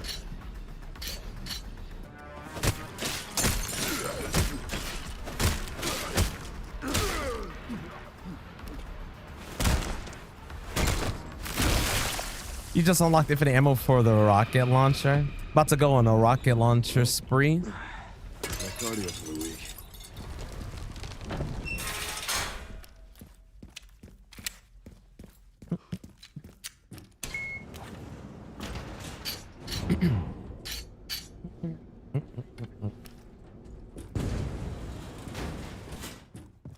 You just unlocked infinite ammo for the rocket launcher. About to go on a rocket launcher spree. My cardio for the week.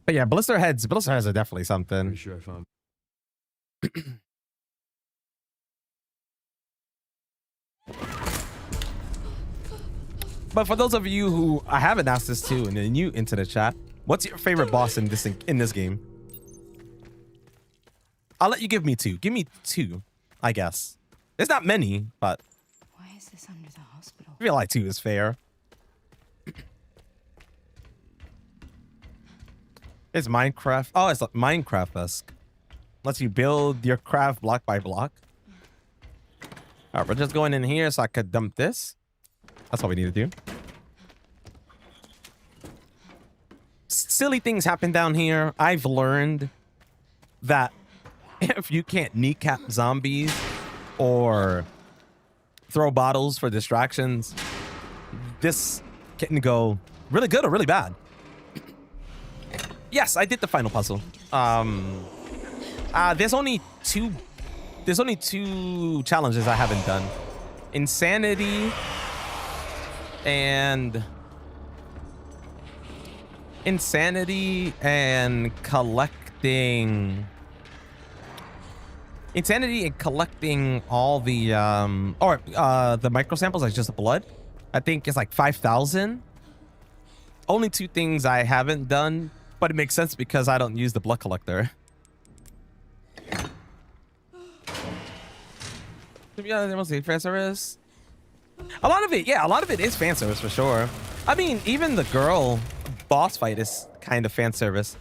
But yeah, blister heads are definitely something. Pretty sure I found. But for those of you who I haven't asked this to and are new into the chat, what's your favorite boss in this game? I'll let you give me two. Give me two, I guess. There's not many, but Why is this under the hospital? I feel like two is fair. It's Minecraft. Oh, it's like Minecraft-esque. Lets you build your craft block by block. All right, we're just going in here so I could dump this. That's all we need to do. Silly things happen down here. I've learned that if you can't kneecap zombies or throw bottles for distractions, this can go really good or really bad. Yes, I did the final puzzle. There's only two challenges I haven't done. Insanity and collecting Insanity in collecting all the the micro samples, like just the blood. I think it's like 5,000. Only 2 things I haven't done, but it makes sense because I don't use the blood collector. To be honest, mostly fan service. A lot of it, yeah, a lot of it is fan service for sure. I mean, even the girl boss fight is kind of fan service.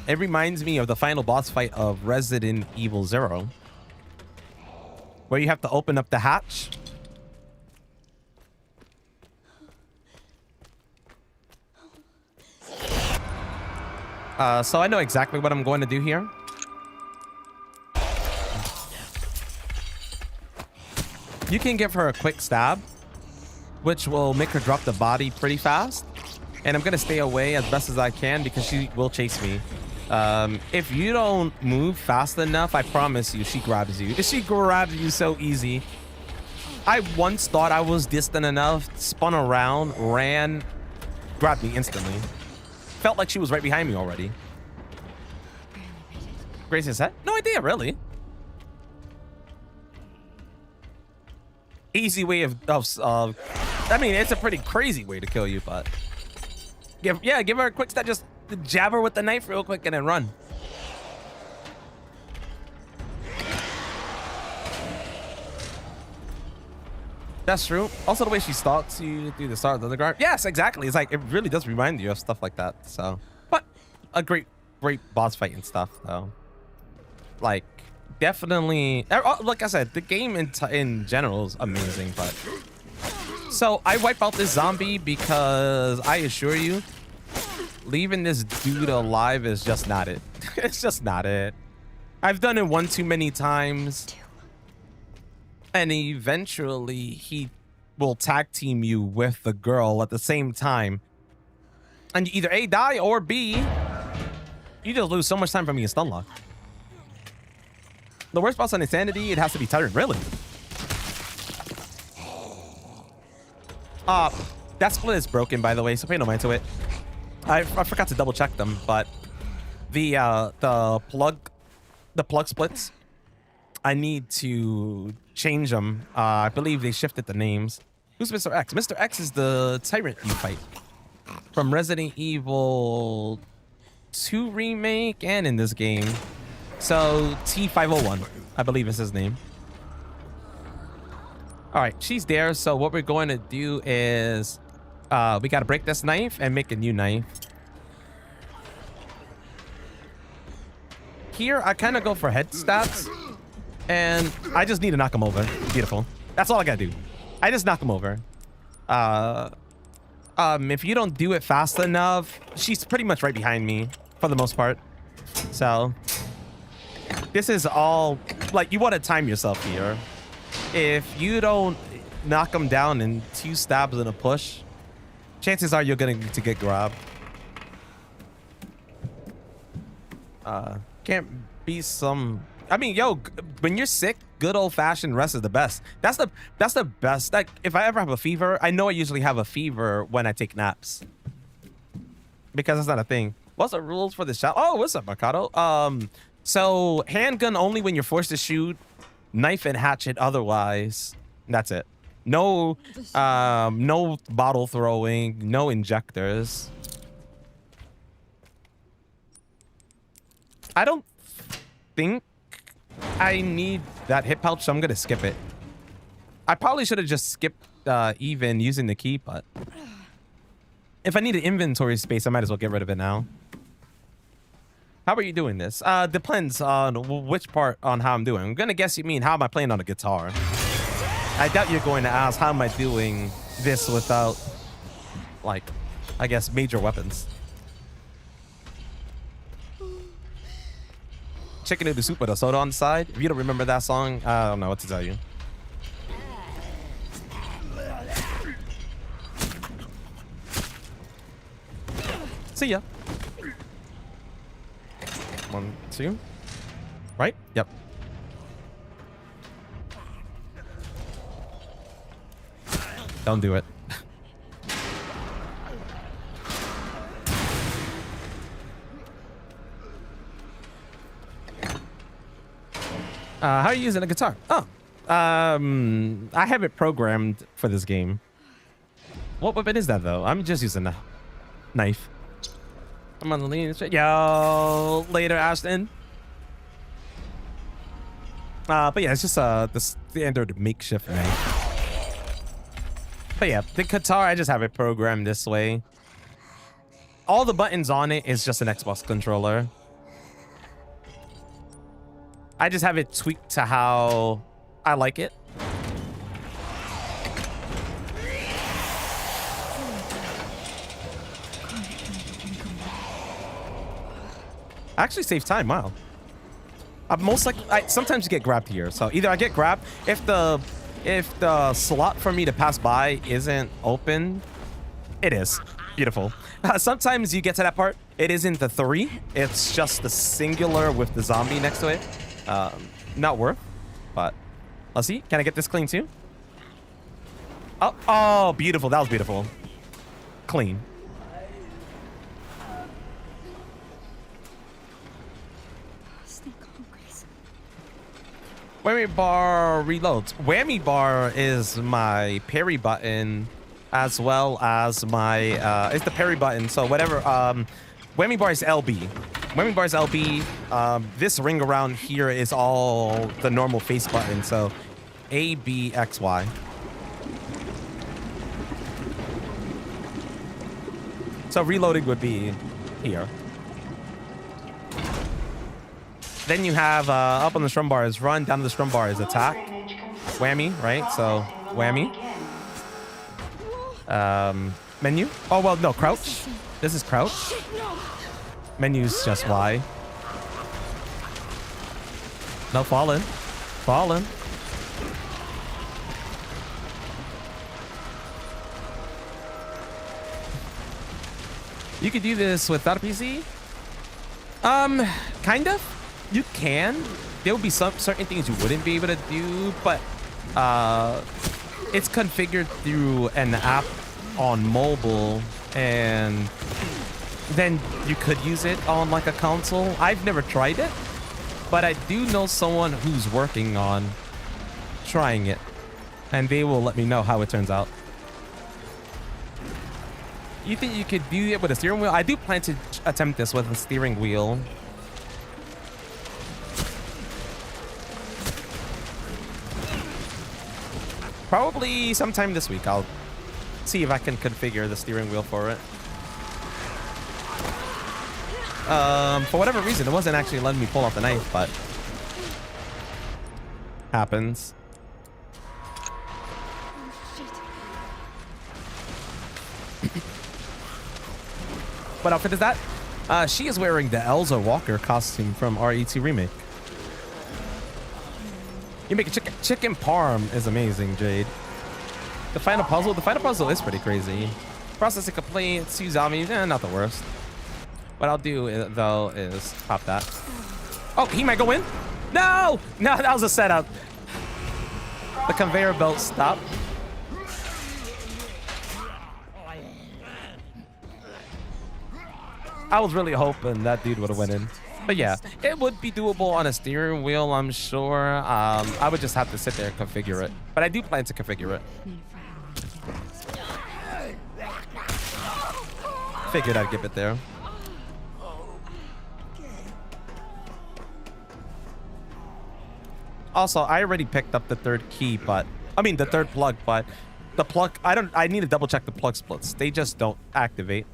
It reminds me of the final boss fight of Resident Evil 0, where you have to open up the hatch. So I know exactly what I'm going to do here. You can give her a quick stab, which will make her drop the body pretty fast. And I'm going to stay away as best as I can because she will chase me. If you don't move fast enough, I promise you, she grabs you. She grabs you so easy. I once thought I was distant enough, spun around, ran, grabbed me instantly. Felt like she was right behind me already. Grace's head? No idea, really. Easy way of I mean, it's a pretty crazy way to kill you, but give her a quick stab, just jab her with the knife real quick and then run. That's true. Also, the way she stalks you through the start of the ground. Yes, exactly. It's like, it really does remind you of stuff like that. So, but a great boss fight and stuff, though. Like, definitely, like I said, the game in general is amazing, but so I wipe out this zombie because I assure you, leaving this dude alive is just not it. It's just not it. I've done it one too many times, and eventually he will tag team you with the girl at the same time, and you either A, die, or B, you just lose so much time from being stun locked. The worst boss on Insanity, it has to be Tyrant, really. That split is broken, by the way, so pay no mind to it. I forgot to double check them, but the plug splits, I need to change them. I believe they shifted the names. Who's Mr. X? Mr. X is the Tyrant you fight from Resident Evil 2 remake and in this game. So T501, I believe is his name. All right, she's there. So what we're going to do is we got to break this knife and make a new knife. Here, I kind of go for head stats, and I just need to knock him over. Beautiful. That's all I got to do. I just knock him over. If you don't do it fast enough, she's pretty much right behind me for the most part. So this is all, like, you want to time yourself here. If you don't knock them down in 2 stabs and a push, chances are you're going to get grabbed. Can't be some... I mean, yo, when you're sick, good old-fashioned rest is the best. That's the best. Like, if I ever have a fever, I know I usually have a fever when I take naps, because that's not a thing. What's the rules for this shot? Oh, what's up, Mercado? So handgun only when you're forced to shoot, knife and hatchet otherwise. That's it. No no bottle throwing, no injectors. I don't think I need that hip pouch, so I'm gonna skip it. I probably should have just skipped even using the key, but if I need an inventory space, I might as well get rid of it now. How are you doing this? Depends on which part on how I'm doing. I'm gonna guess you mean how am I playing on a guitar. I doubt you're going to ask how am I doing this without, like, I guess major weapons. Chicken noodle soup with a soda on the side. If you don't remember that song, I don't know what to tell you. See ya. 1, 2. Right? Yep. Don't do it. How are you using a guitar? Oh, I have it programmed for this game. What weapon is that though? I'm just using a knife. I'm on the lean. Yo, later, Ashton. But yeah, it's just the standard makeshift knife. But yeah, the guitar, I just have it programmed this way. All the buttons on it is just an Xbox controller. I just have it tweaked to how I like it. I actually save time. Wow. Most like sometimes you get grabbed here, so either I get grabbed if the slot for me to pass by isn't open. It is beautiful. Sometimes you get to that part, it isn't the 3, it's just the singular with the zombie next to it. Not worth, but let's see. Can I get this clean too? Oh, beautiful. That was beautiful. Clean. Whammy bar reloads. Whammy bar is my parry button, as well as my it's the parry button. So whatever. Whammy bar is LB. Whammy bar is LB. This ring around here is all the normal face button. So A, B, X, Y. So reloading would be here. Then you have up on the strum bar is run, down to the strum bar is attack. Whammy, right? So whammy. Menu. Oh, well, no, crouch. This is crouch. Menu's just Y. No, fallen. Fallen. You could do this without a PC? Kind of. You can. There would be some certain things you wouldn't be able to do, but it's configured through an app on mobile, and then you could use it on like a console. I've never tried it, but I do know someone who's working on trying it, and they will let me know how it turns out. You think you could do it with a steering wheel? I do plan to attempt this with a steering wheel. Probably sometime this week. I'll see if I can configure the steering wheel for it. For whatever reason, it wasn't actually letting me pull off the knife, but happens. What outfit is that? She is wearing the Elsa Walker costume from RE2 Remake. You make a chicken parm is amazing, Jade. The final puzzle is pretty crazy. Processing complaints, 2 zombies, not the worst. What I'll do though is pop that. Oh, he might go in. No, that was a setup. The conveyor belt stopped. I was really hoping that dude would have went in. But yeah, it would be doable on a steering wheel, I'm sure. I would just have to sit there and configure it. But I do plan to configure it. Figured I'd give it there. Also, I already picked up the third key, but I mean the third plug, but the plug, I need to double check the plug splits. They just don't activate.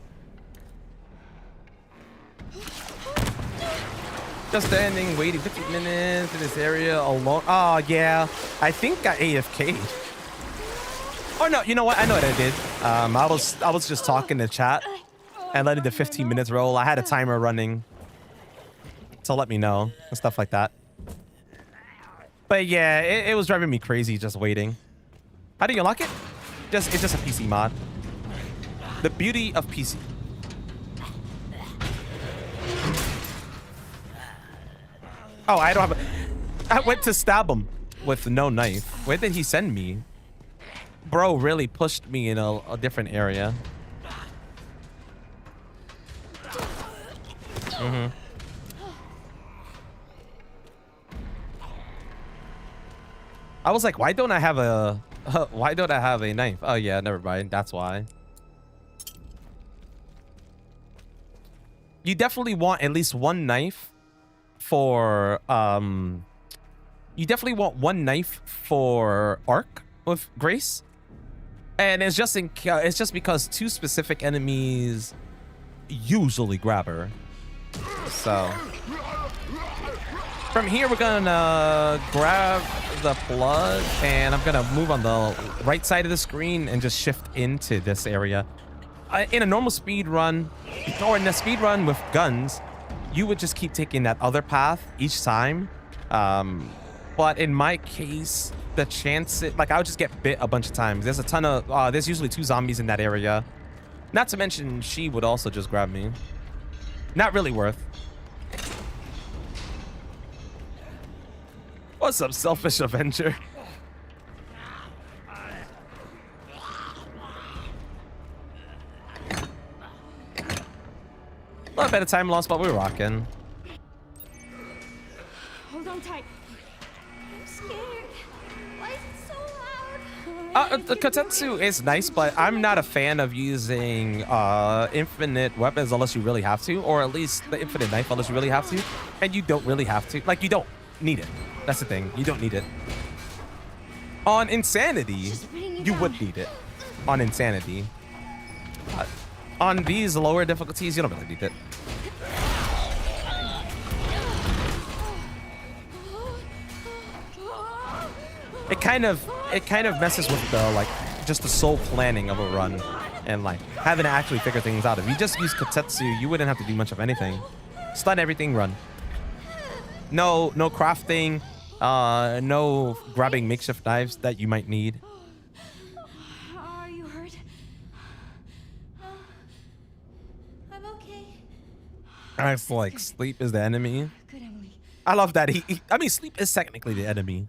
Just standing, waiting 15 minutes in this area alone. Oh, yeah. I think I AFK'd. Oh, no. You know what? I know what I did. I was just talking to chat and letting the 15 minutes roll. I had a timer running to let me know and stuff like that. But yeah, it was driving me crazy just waiting. How do you unlock it? It's just a PC mod. The beauty of PC. Oh, I don't have a... I went to stab him with no knife. Where did he send me? Bro really pushed me in a different area. I was like, why don't I have a why don't I have a knife? Oh yeah, never mind. That's why. You definitely want at least one knife for you definitely want one knife for arc with Grace. And it's just because two specific enemies usually grab her. So from here we're gonna grab the plug and I'm gonna move on the right side of the screen and just shift into this area. In a normal speed run, or in a speed run with guns, you would just keep taking that other path each time. But in my case, the chance like I would just get bit a bunch of times. There's a ton of there's usually 2 zombies in that area. Not to mention she would also just grab me. Not really worth. What's up, selfish Avenger? A little bit of time lost, but we're rocking. Hold on tight. I'm scared. Why is it so loud? The Kotetsu is nice, but I'm not a fan of using infinite weapons unless you really have to, or at least the infinite knife unless you really have to. And you don't really have to. Like, you don't need it. That's the thing. You don't need it. On Insanity, you would need it. On Insanity. On these lower difficulties, you don't really need it. It kind of messes with the like just the soul planning of a run and like having to actually figure things out. If you just use Kotetsu, you wouldn't have to do much of anything. Stun everything, run. No crafting, no grabbing makeshift knives that you might need. Are you hurt? I'm okay. It's like sleep is the enemy. Good, Emily. I love that I mean, sleep is technically the enemy.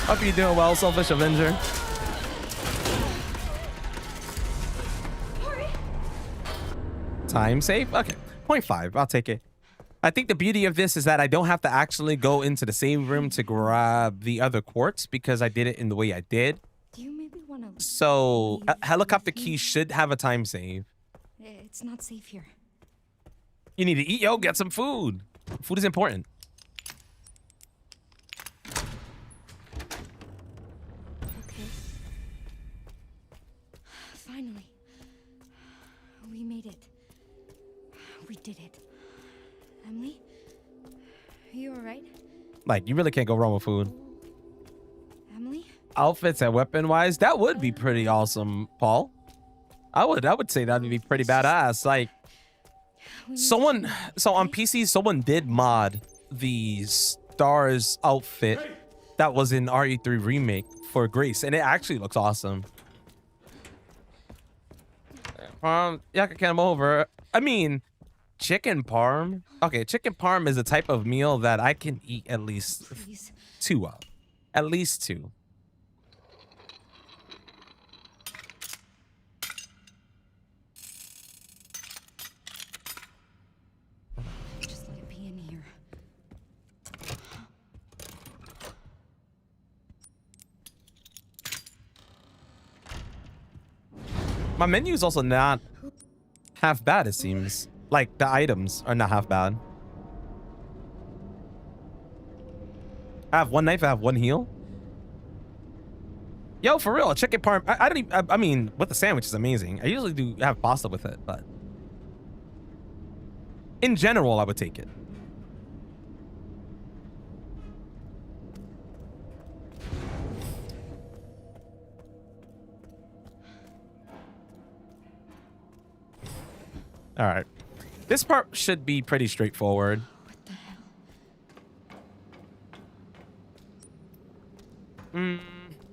Hope you're doing well, Selfish Avenger. Time save? Okay. 0.5. I'll take it. I think the beauty of this is that I don't have to actually go into the same room to grab the other quartz because I did it in the way I did. Do you maybe want to... So, a helicopter key should have a time save. It's not safe here. You need to eat, yo. Get some food. Food is important. Okay. Finally. We made it. We did it. Emily? Are you alright? Like, you really can't go wrong with food. Emily? Outfits and weapon-wise, that would be pretty awesome, Paul. I would say that would be pretty badass. Like, so on PC, someone did mod the Stars outfit that was in RE3 Remake for Grace, and it actually looks awesome. Yeah, I can come over. I mean, chicken parm. Okay, chicken parm is a type of meal that I can eat at least Please. 2 of. At least 2. Just let it be in here. My menu is also not half bad, it seems. Like, the items are not half bad. I have 1 knife, I have 1 heal. Yo, for real, a chicken parm. I don't even, I mean, with the sandwich is amazing. I usually do have pasta with it, but in general, I would take it. All right. This part should be pretty straightforward. What the hell?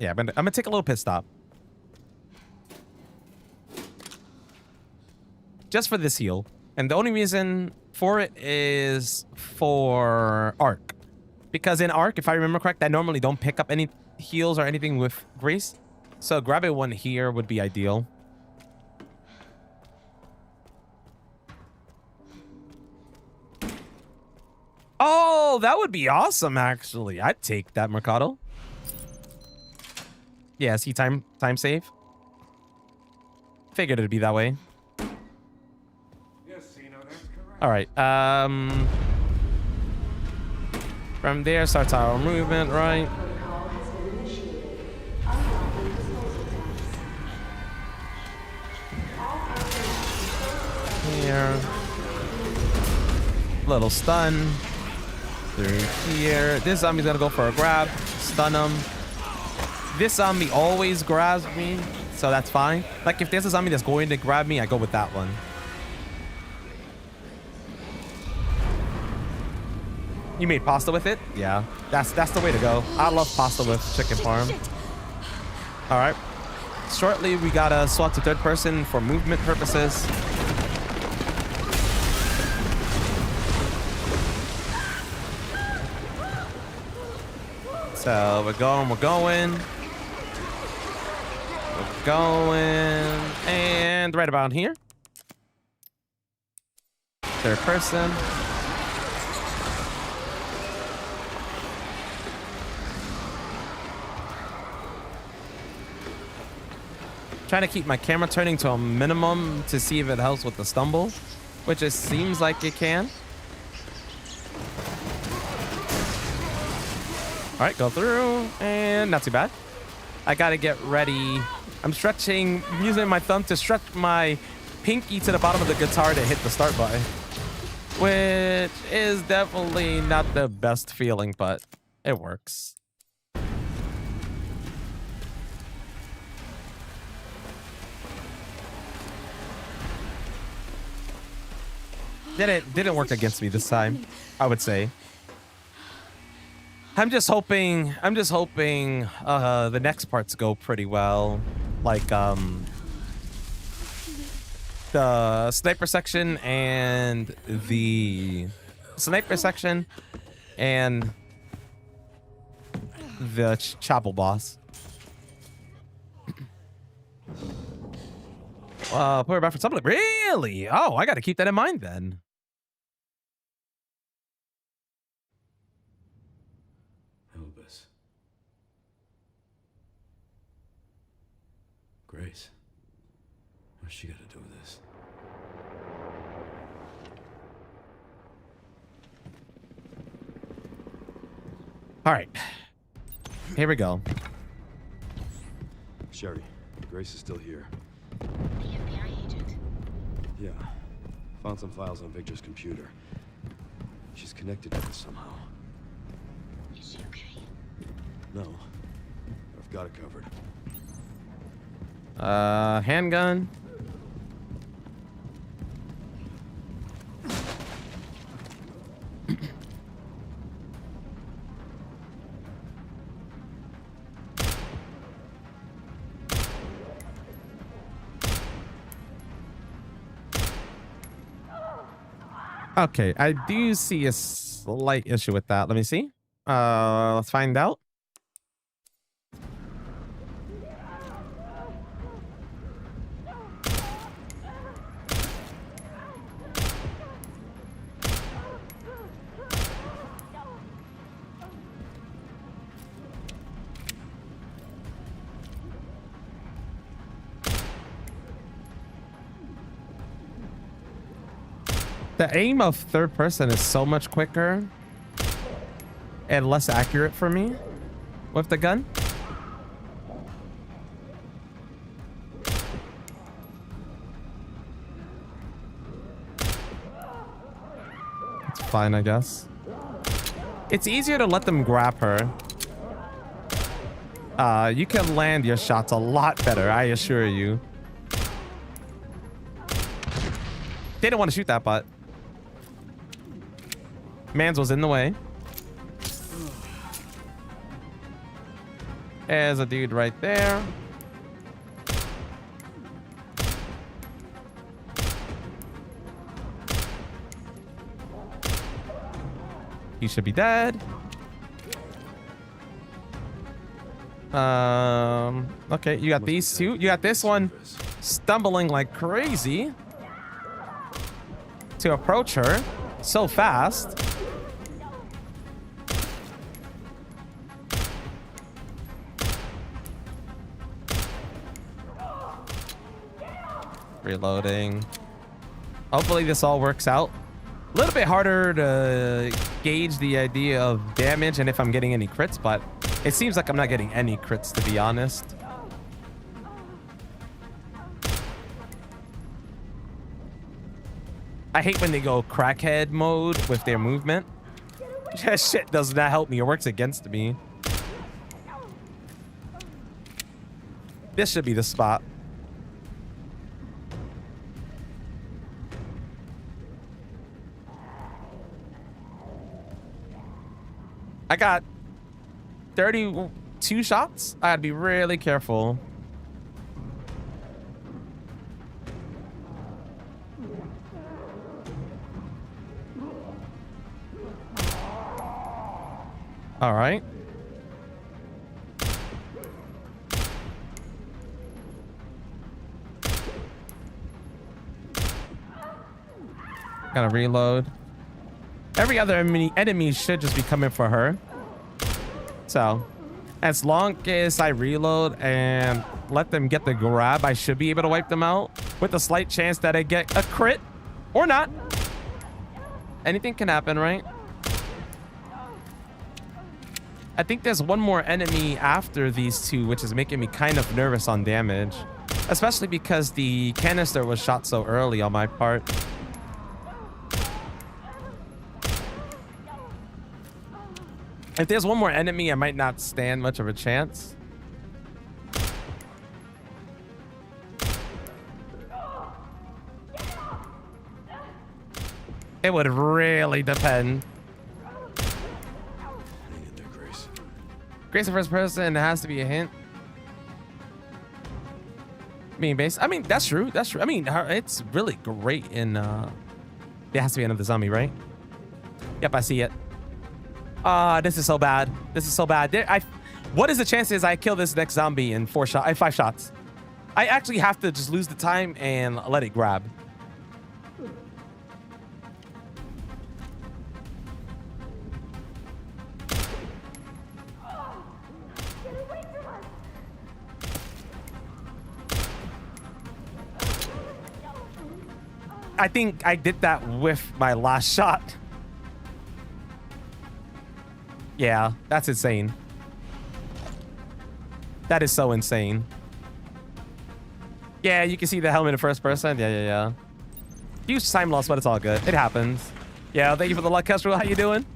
Yeah, I'm gonna take a little pit stop. just for this heal. And the only reason for it is for Arc. Because in Arc, if I remember correct, I normally don't pick up any heals or anything with Grace. So grabbing one here would be ideal. Oh, that would be awesome, actually. I'd take that, Mercado. Yeah, see, time save. Figured it'd be that way. All right. From there starts our movement, right? Here. Little stun. Through here. This zombie's gonna go for a grab. Stun him. This zombie always grabs me, so that's fine. Like, if there's a zombie that's going to grab me, I go with that one. You made pasta with it? Yeah, that's the way to go. I love pasta with chicken parm. All right. Shortly, we gotta swap to third person for movement purposes. So we're going, and right about here. Third person. Trying to keep my camera turning to a minimum to see if it helps with the stumble, which it seems like it can. All right, go through, and not too bad. I gotta get ready. I'm stretching, using my thumb to stretch my pinky to the bottom of the guitar to hit the start button, which is definitely not the best feeling, but it works. Didn't work against me this time, I would say. I'm just hoping the next parts go pretty well. Like the sniper section and the chapel boss. Put her back for something. Really? Oh, I gotta keep that in mind then. Grace, what's she got to do with this? All right, here we go. Sherry, Grace is still here. The FBI agent. Yeah, found some files on Victor's computer. She's connected to this somehow. Is she okay? No, I've got it covered. Handgun. Okay, I do see a slight issue with that. Let me see. Let's find out. The aim of third person is so much quicker and less accurate for me with the gun. It's fine, I guess. It's easier to let them grab her. You can land your shots a lot better, I assure you. They didn't want to shoot that, but Mans was in the way. There's a dude right there. He should be dead. Okay, you got these two. You got this one stumbling like crazy to approach her so fast. Reloading. Hopefully this all works out. A little bit harder to gauge the idea of damage and if I'm getting any crits, but it seems like I'm not getting any crits, to be honest. I hate when they go crackhead mode with their movement. That shit does not help me. It works against me. This should be the spot. I got 32 shots. I gotta be really careful. All right. Gotta reload. Every other enemy should just be coming for her. So, as long as I reload and let them get the grab, I should be able to wipe them out with a slight chance that I get a crit or not. Anything can happen, right? I think there's one more enemy after these two, which is making me kind of nervous on damage, especially because the canister was shot so early on my part. If there's one more enemy, I might not stand much of a chance. It would really depend. Grace the first person, it has to be a hint. I mean, that's true. That's true. I mean, it's really great in, it has to be another zombie, right? Yep, I see it. This is so bad. This is so bad. What is the chances I kill this next zombie in 5 shots? I actually have to just lose the time and let it grab. I think I did that with my last shot. Yeah, that's insane. That is so insane. Yeah, you can see the helmet in first person. Yeah. Huge time loss, but it's all good. It happens. Yeah, thank you for the luck, Kestrel. How you doing?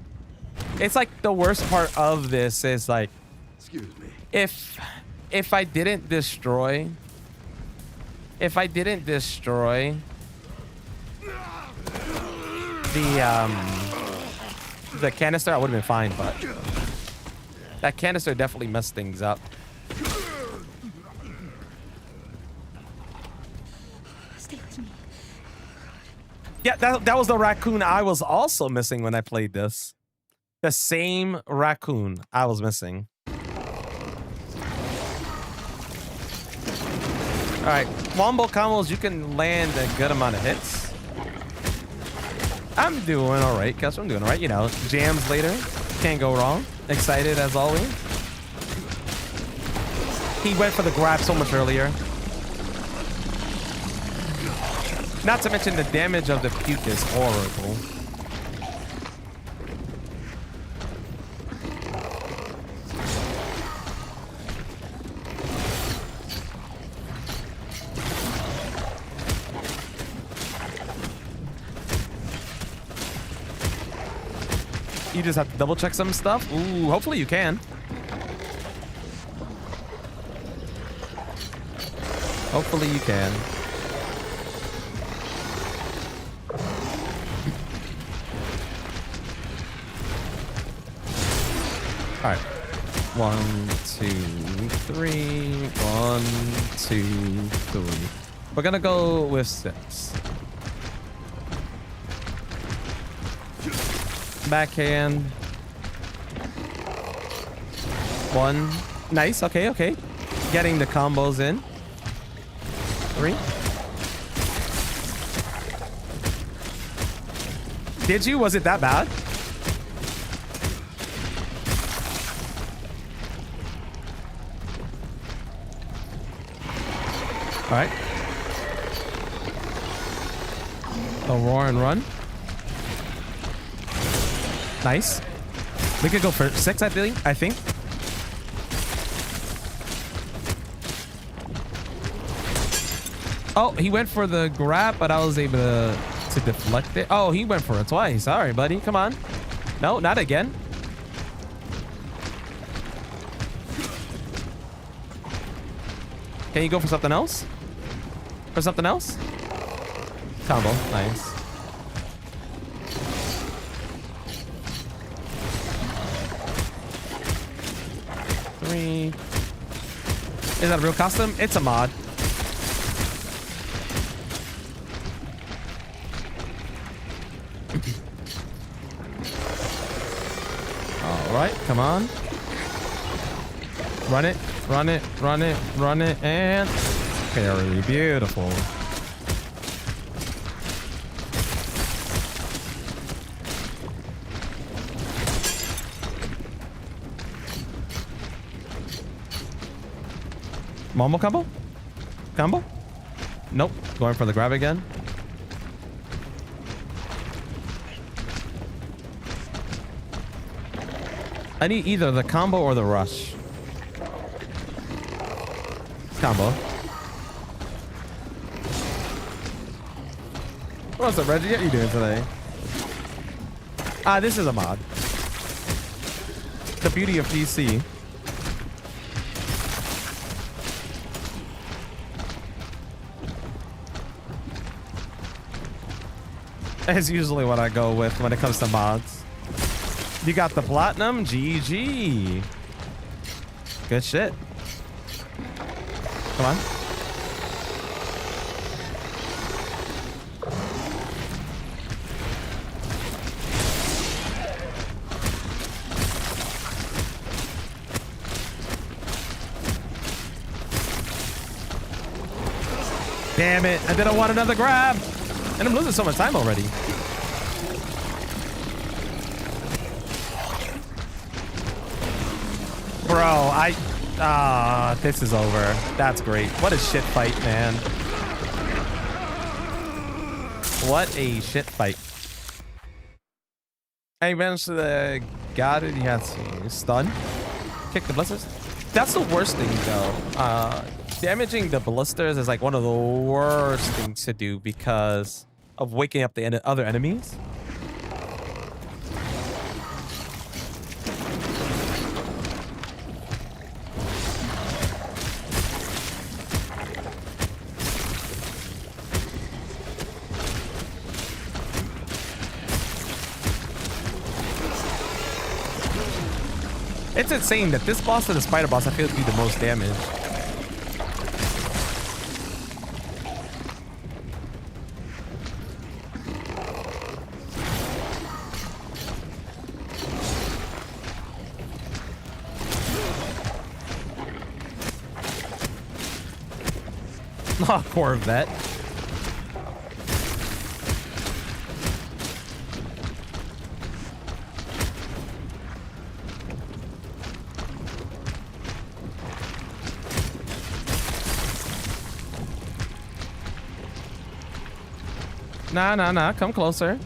It's like the worst part of this is like, excuse me. If I didn't destroy the canister, I would have been fine, but that canister definitely messed things up. Stay with me. Yeah, that was the raccoon I was also missing when I played this. The same raccoon I was missing. All right, wombo combos, you can land a good amount of hits. I'm doing all right, Kessler. I'm doing all right. You know, jams later. Can't go wrong. Excited as always. He went for the grab so much earlier. Not to mention the damage of the puke is horrible. You just have to double check some stuff. Ooh, hopefully you can. Hopefully you can. All right. 1, 2, 3. 1, 2, 3. We're gonna go with 6. backhand. One. Nice. Okay, okay. Getting the combos in. 3. Did you? Was it that bad? All right. A roar and run. Nice. We could go for 6, I think. Oh, he went for the grab, but I was able to deflect it. Oh, he went for it twice. Sorry, buddy. Come on. No, not again. Can you go for something else? For something else? Combo. Nice. Three. Is that a real costume? It's a mod. All right, come on. Run it, run it, run it, run it, and very beautiful. Momo combo? Combo? Nope. Going for the grab again. I need either the combo or the rush. Combo. What's up, Reggie? How you doing today? Ah, this is a mod. The beauty of PC. Is usually what I go with when it comes to mods. You got the platinum? GG. Good shit. Come on. Damn it. I didn't want another grab. And I'm losing so much time already. Bro, this is over. That's great. What a shit fight, man. What a shit fight. I managed to got it. He had to stun. Kick the blisters. That's the worst thing, though. Damaging the blisters is like one of the worst things to do because of waking up the other enemies. It's insane that this boss and the spider boss I feel do the most damage. Oh, poor vet. Nah. Come closer.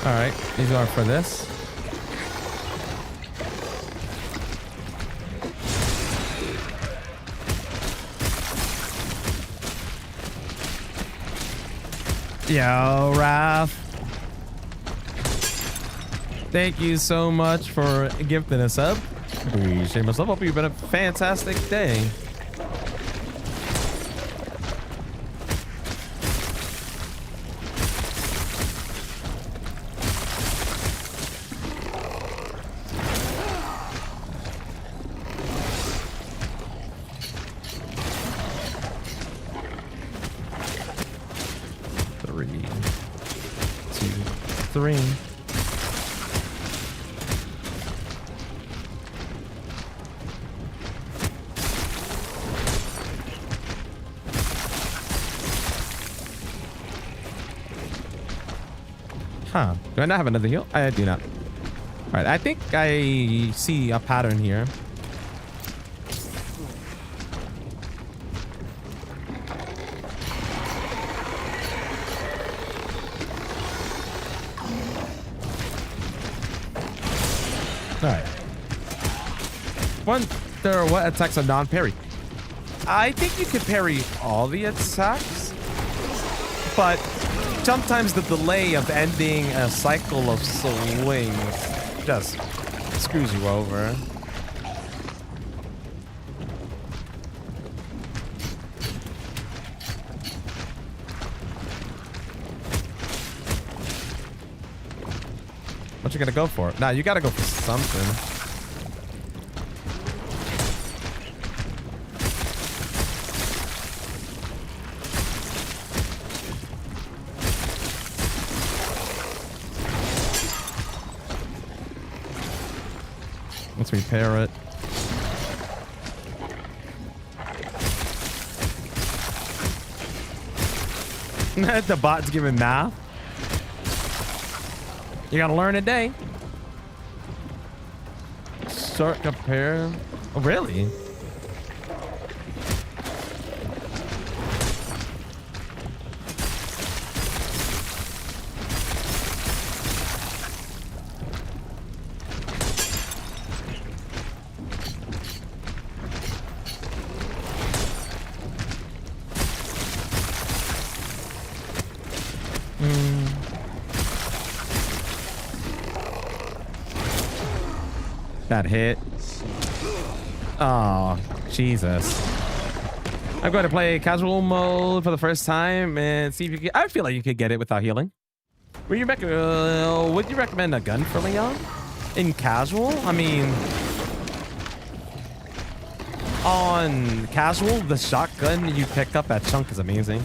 All right, he's going for this. Yo, Raph. Thank you so much for gifting us up. Appreciate myself. Hope you've been a fantastic day. 3. Huh. Do I not have another heal? I do not. All right. I think I see a pattern here. All right. Wonder what attacks are non-parry. I think you can parry all the attacks, but sometimes the delay of ending a cycle of swings just screws you over. What you gonna go for? Nah, you gotta go for something. Let's repair it. The bot's giving math. You gotta learn a day. Start compare. Oh, really? That hit. Oh, Jesus. I'm going to play casual mode for the first time and see if you can. I feel like you could get it without healing. Would you recommend a gun for Leon in casual? I mean, on casual, the shotgun you pick up at Chunk is amazing.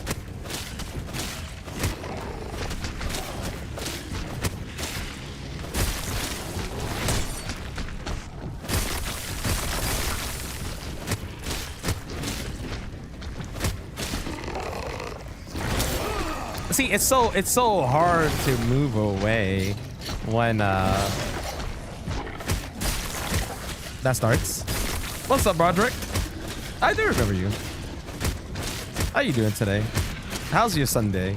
See, it's so hard to move away when that starts. What's up, Broderick? I do remember you. How you doing today? How's your Sunday?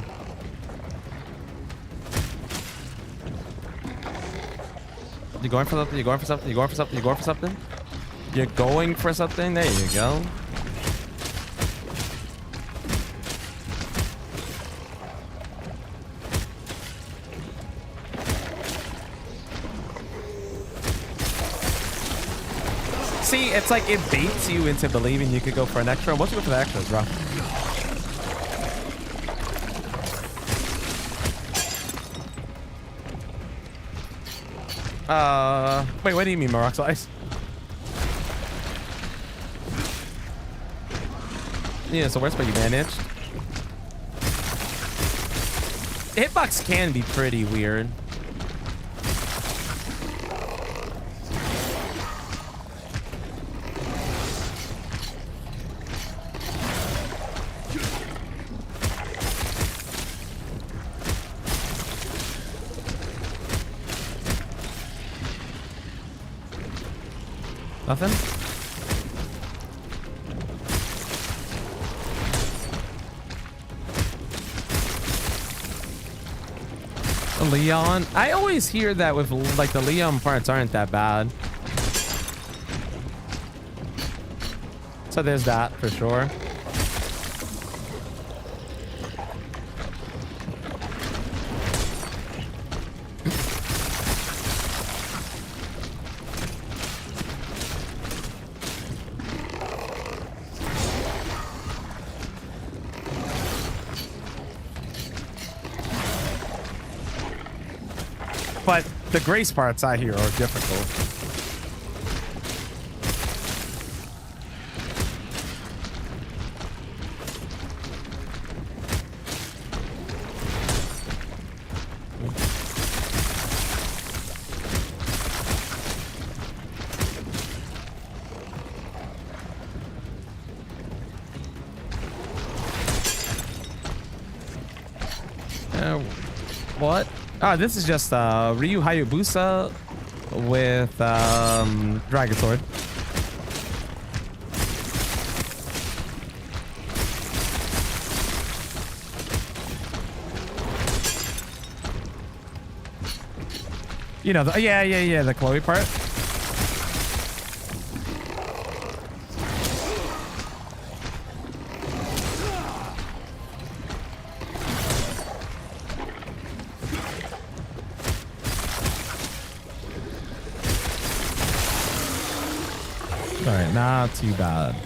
You going for something? You going for something? You going for something? You going for something? You're going for something? There you go. See, it's like it baits you into believing you could go for an extra. Once you go for the extras, bro. Wait, what do you mean, Marox Ice? Yeah, so where's what you managed? The hitbox can be pretty weird. Nothing? Leon? I always hear that with like the Leon parts aren't that bad. So there's that for sure. But the grace parts I hear are difficult. What? Oh, this is just Ryu Hayabusa with Dragon Sword. You know, yeah, the Chloe part. All right, not too bad.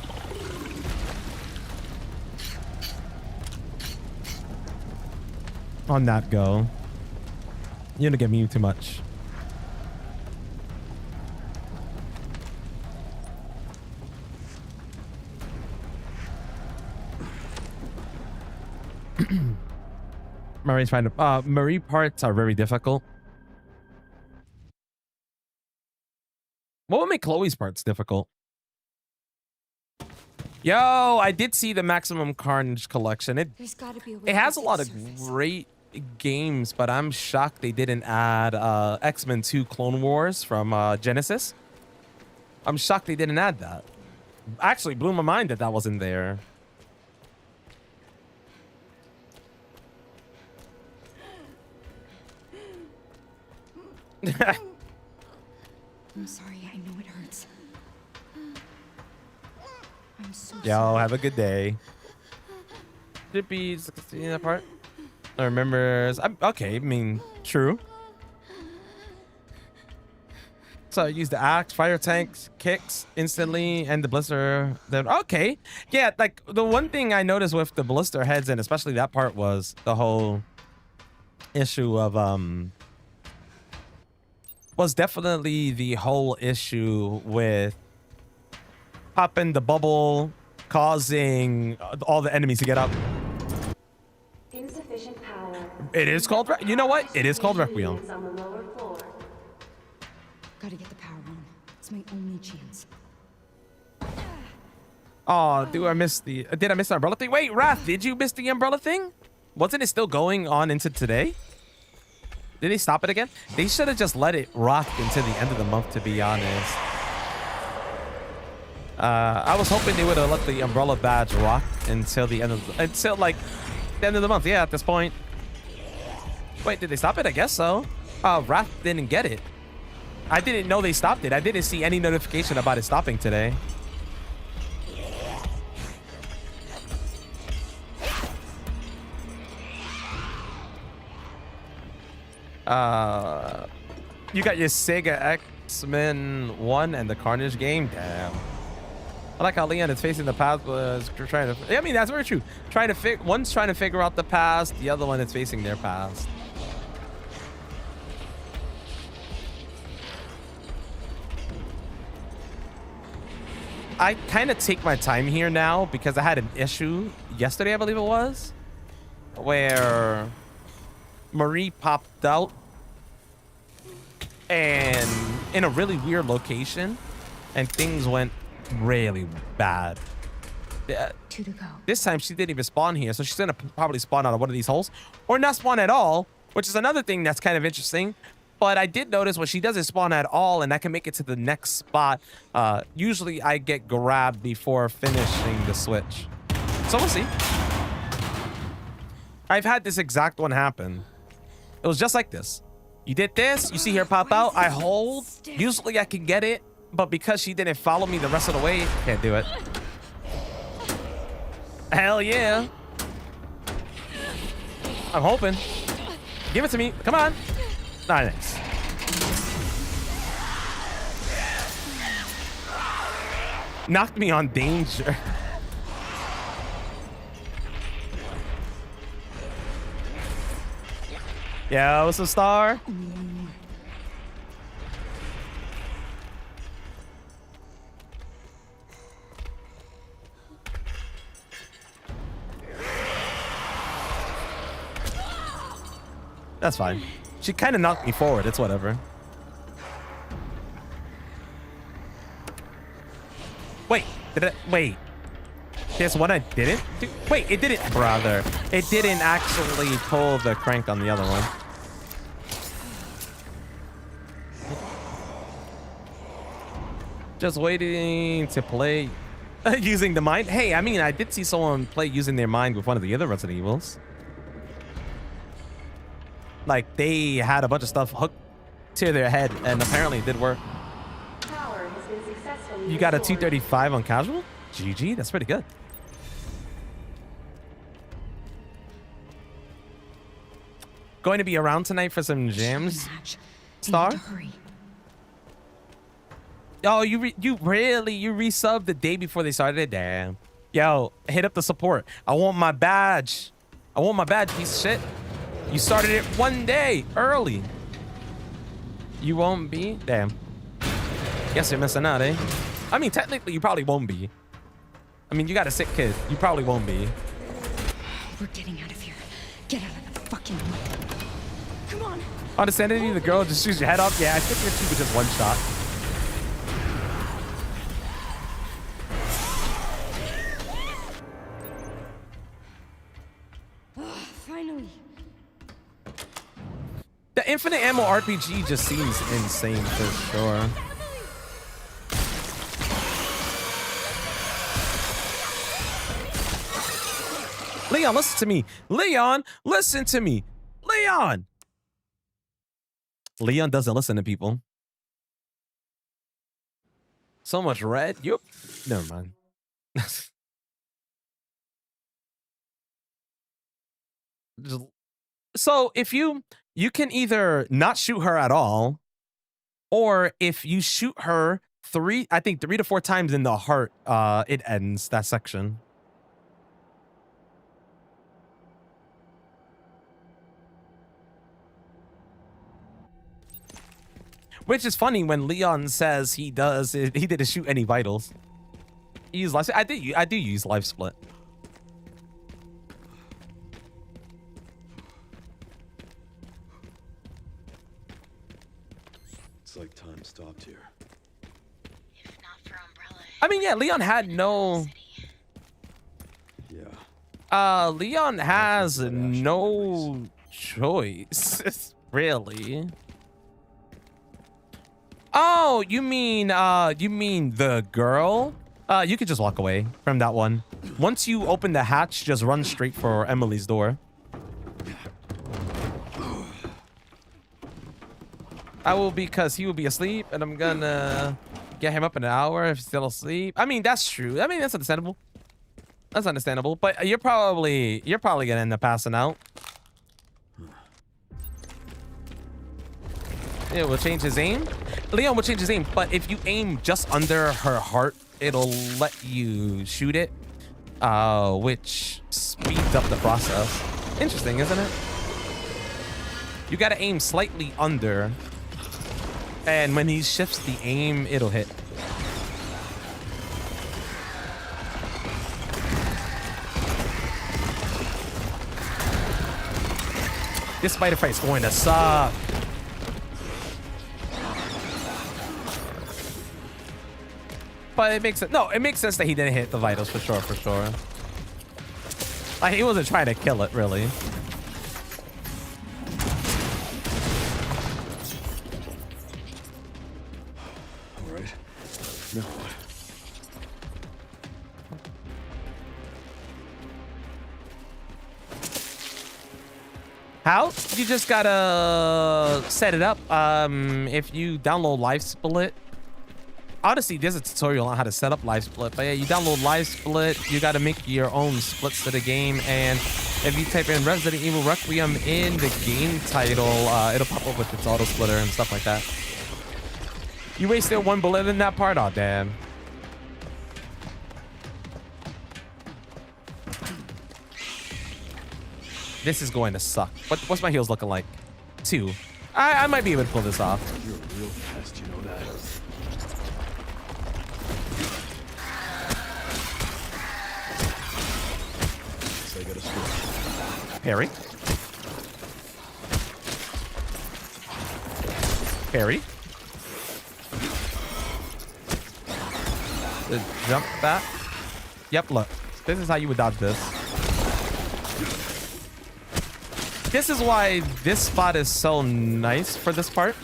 On that go. You're gonna get me too much. Marie's trying to Marie parts are very difficult. What would make Chloe's parts difficult? Yo, I did see the Maximum Carnage collection. There's gotta be a way It has to a lot get of surface. great games, but I'm shocked they didn't add X-Men 2 Clone Wars from Genesis. I'm shocked they didn't add that. Actually blew my mind that that wasn't there. I'm sorry, I know it hurts. I'm so Yo, sorry. have a good day. Jippy's seeing that part. I remembers. Okay, I mean, true. So I use the axe, fire tanks, kicks instantly, and the blister. Then okay, yeah. Like the one thing I noticed with the blister heads, and especially that part, was the whole issue of was definitely the whole issue with popping the bubble, causing all the enemies to get up. Insufficient power. It is called. You know what? It is called Requiem. On the lower floor. Gotta get the power on. It's my only chance. Oh, do I miss the? Did I miss the umbrella thing? Wait, Wrath, did you miss the umbrella thing? Wasn't it still going on into today? Did they stop it again? They should have just let it rock until the end of the month, to be honest. I was hoping they would have let the umbrella badge rock until the end of like the end of the month. Yeah, at this point. Wait, did they stop it? I guess so. Wrath didn't get it. I didn't know they stopped it. I didn't see any notification about it stopping today. You got your Sega X-Men 1 and the Carnage game? Damn. I like how Leon is facing the past, was trying to... I mean, that's very true. One's trying to figure out the past, the other one is facing their past. I kind of take my time here now because I had an issue yesterday, I believe it was, where Marie popped out and in a really weird location and things went really bad. Two to go. This time she didn't even spawn here, so she's gonna probably spawn out of one of these holes or not spawn at all, which is another thing that's kind of interesting. But I did notice when she doesn't spawn at all and I can make it to the next spot, usually I get grabbed before finishing the switch. So we'll see. I've had this exact one happen. It was just like this. You did this, you see her pop out, I hold. Usually I can get it, but because she didn't follow me the rest of the way, can't do it. Hell yeah. I'm hoping. Give it to me. Come on. Nice. Knocked me on danger. Yeah, what's a star? Only one more. That's fine. She kind of knocked me forward. It's whatever. Wait, wait. There's one I didn't do. Wait, it didn't, brother. It didn't actually pull the crank on the other one. Just waiting to play using the mind. Hey, I mean, I did see someone play using their mind with one of the other Resident Evils. Like, they had a bunch of stuff hooked to their head, and apparently it did work. Power has been successfully You got a restored. 235 on casual? GG, that's pretty good. Going to be around tonight for some jams, Star? Oh, you resubbed the day before they started it? Damn. Yo, hit up the support. I want my badge. I want my badge, piece of shit. You started it one day early. You won't be? Damn. Guess you're missing out, eh? I mean, technically, you probably won't be. I mean, you got a sick kid. You probably won't be. We're getting out of here. Get out of the fucking way. Come on. Understanding the girl just shoots your head off. Yeah, I think you're cheap with just one shot. Finally. The infinite ammo RPG just seems insane for sure. Leon, listen to me. Leon, listen to me. Leon. Leon doesn't listen to people. So much red. Yup. Never mind. So if you can either not shoot her at all, or if you shoot her three to four times in the heart, it ends that section. Which is funny when Leon says he didn't shoot any vitals. He used life. I do use life split. It's like time stopped here. If not for Umbrella. I mean, yeah, Leon had no. Yeah. Leon has no choice, really. Oh, you mean the girl? You could just walk away from that one. Once you open the hatch, just run straight for Emily's door. I will, because he will be asleep, and I'm gonna get him up in an hour if he's still asleep. I mean, that's true. I mean, that's understandable. That's understandable. But you're probably gonna end up passing out. It will change his aim. Leon will change his aim, but if you aim just under her heart, it'll let you shoot it, which speeds up the process. Interesting, isn't it? You gotta aim slightly under, and when he shifts the aim, it'll hit. This spider fight's going to suck. But it makes it makes sense that he didn't hit the vitals for sure. Like, he wasn't trying to kill it, really. All right. Now what? How? You just gotta set it up. If you download Live Split, honestly, there's a tutorial on how to set up Live Split. But yeah, you download Live Split, you gotta make your own splits to the game, and if you type in Resident Evil Requiem in the game title, it'll pop up with its auto splitter and stuff like that. You wasted one bullet in that part? Oh, damn. This is going to suck. What's my heals looking like? 2. I might be able to pull this off. You're a real pest, you know that. So I gotta switch. Parry. Parry. The jump back. Yep, look. This is how you would dodge this. This is why this spot is so nice for this part.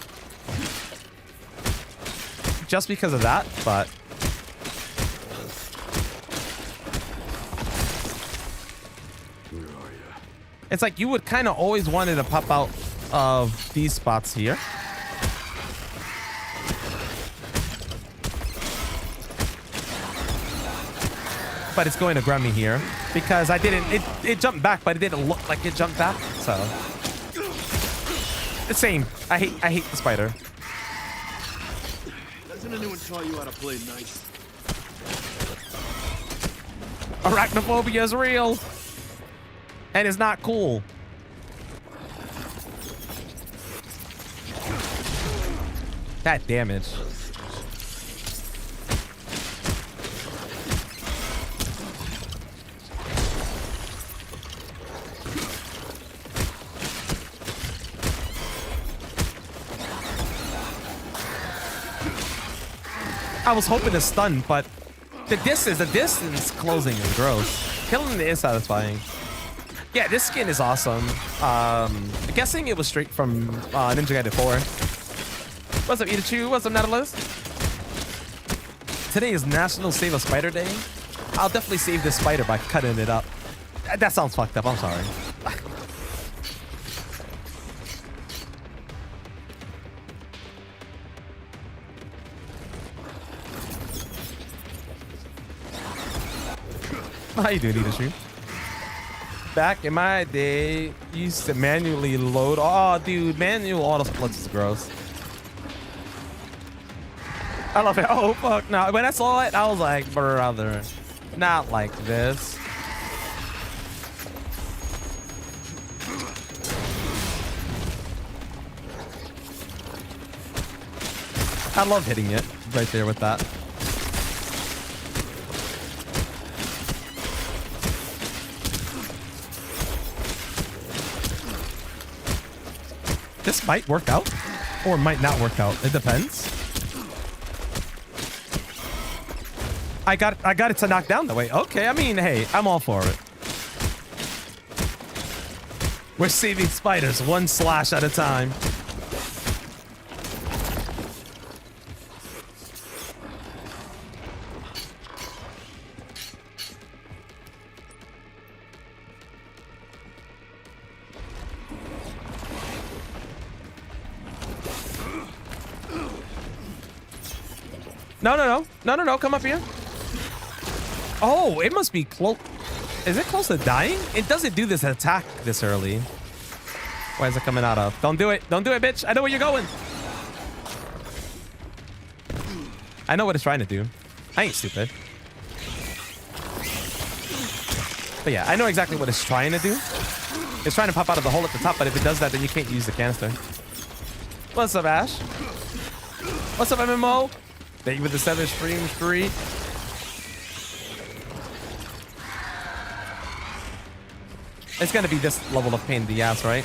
just because of that, but Where are you? it's like you would kind of always wanted to pop out of these spots here. But it's going to grab me here because I didn't, it jumped back, but it didn't look like it jumped back. So the same. I hate the spider. Doesn't anyone taught you how to play nice? Arachnophobia is real. And it's not cool. That damage. I was hoping to stun, but the distance closing is gross. Killing it is satisfying. Yeah, this skin is awesome. I'm guessing it was straight from Ninja Gaiden 4. What's up, Itachu? What's up, Nautilus? Today is National Save a Spider Day. I'll definitely save this spider by cutting it up. That sounds fucked up. I'm sorry. How you doing, Itachu? Back in my day, you used to manually load. Oh, dude, manual auto splits is gross. I love it. Oh, fuck. No, when I saw it, I was like, brother, not like this. I love hitting it right there with that. This might work out or might not work out. It depends. I got it to knock down the way. Okay, I mean, hey, I'm all for it. We're saving spiders one slash at a time. No, come up here. Oh, it must be close. Is it close to dying? It doesn't do this attack this early. Why is it coming out of? Don't do it. Don't do it, bitch. I know where you're going. I know what it's trying to do. I ain't stupid. But yeah, I know exactly what it's trying to do. It's trying to pop out of the hole at the top, but if it does that, then you can't use the canister. What's up, Ash? What's up, MMO? Thank you for the 7 streams free. It's gonna be this level of pain in the ass, right?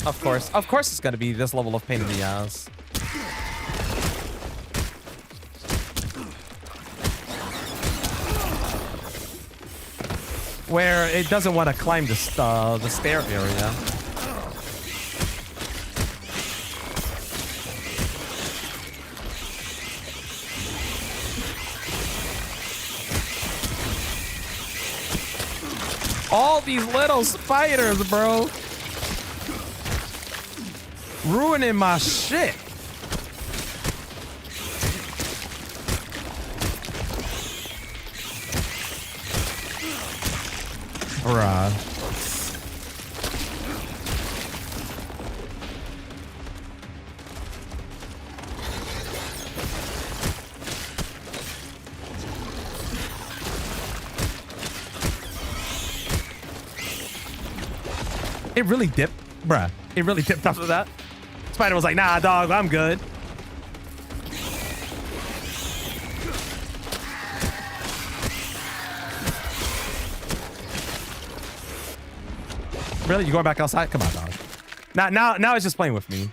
Of course it's gonna be this level of pain in the ass. Where it doesn't want to climb the stair area. All these little spiders, bro. Ruining my shit. Bruh. It really dipped, bruh. It really dipped after that. Spider was like, nah, dog, I'm good. Really? You going back outside? Come on, dog. Now it's just playing with me.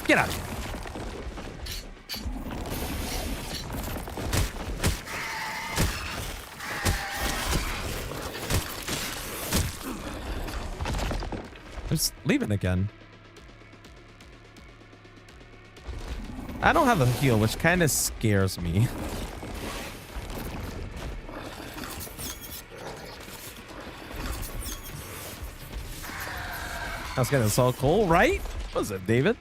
Get out of here. Just leaving again. I don't have a heal, which kind of scares me. That's getting so cool, right? What's up, David?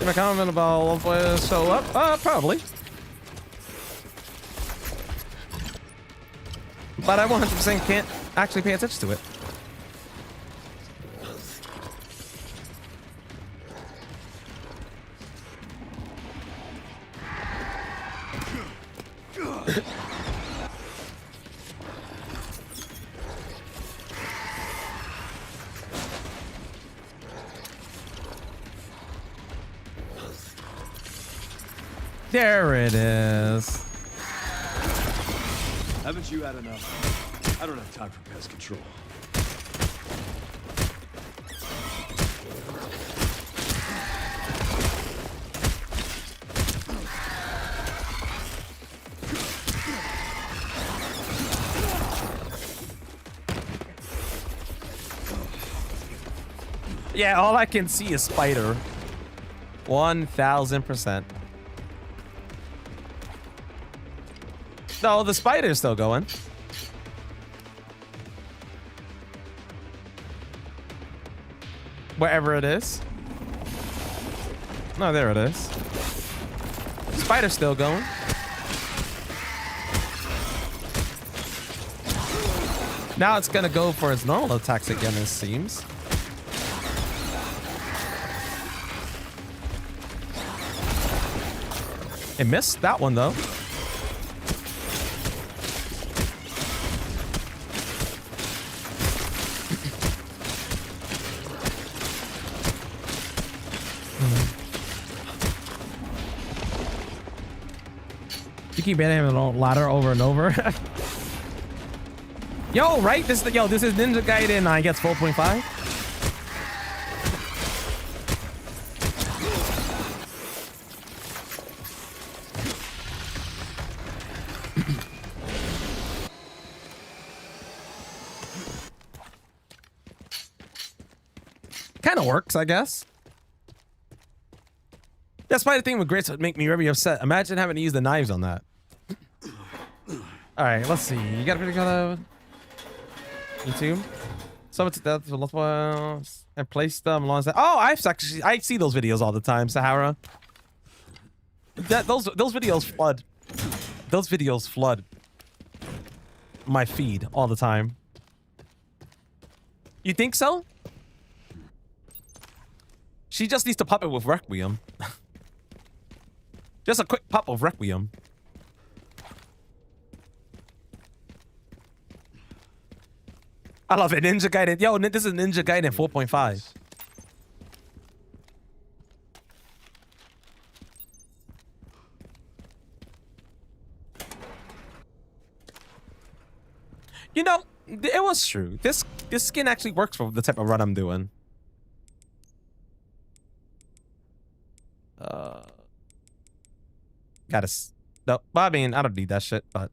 Did my comment about what show up? Probably. But I 100% can't actually pay attention to it. There it is. Haven't you had enough? I don't have time for pest control. Yeah, all I can see is spider. 1000%. No, the spider's still going. Wherever it is. No, there it is. Spider's still going. Now it's gonna go for its normal attacks again, it seems. It missed that one though. You keep hitting him a ladder over and over. Yo, right? This is Ninja Gaiden. I guess 4.5. Kind of works, I guess. That spider thing with grits would make me very upset. Imagine having to use the knives on that. All right, let's see. You got a pretty good YouTube. So it's that and place them alongside. Oh, I see those videos all the time, Sahara. Those videos flood. Those videos flood my feed all the time. You think so? She just needs to pop it with Requiem. Just a quick pop of Requiem. I love it. Ninja Gaiden. Yo, this is Ninja Gaiden 4.5. You know, it was true. This skin actually works for the type of run I'm doing. No, I mean, I don't need that shit, but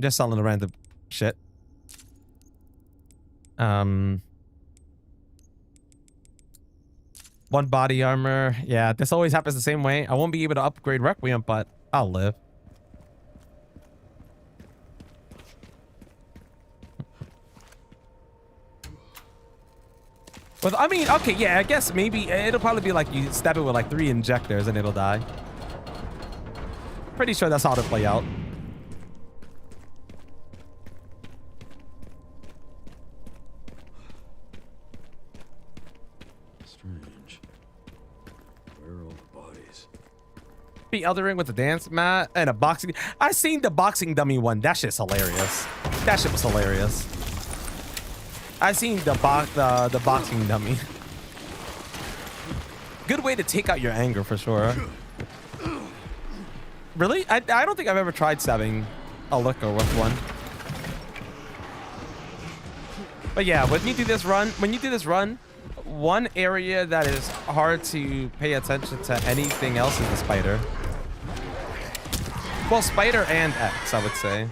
just selling the random shit. One body armor. Yeah, this always happens the same way. I won't be able to upgrade Requiem, but I'll live. Well, I mean, okay, yeah, I guess maybe it'll probably be like you stab it with like 3 injectors and it'll die. Pretty sure that's how to play out. Strange. Where are all the bodies? Be Eldering with the dance mat and a boxing. I seen the boxing dummy one. That shit's hilarious. That shit was hilarious. I seen the boxing dummy. Good way to take out your anger for sure. Really? I don't think I've ever tried stabbing a liquor with one. But yeah, when you do this run, one area that is hard to pay attention to anything else is the spider. Well, spider and X, I would say.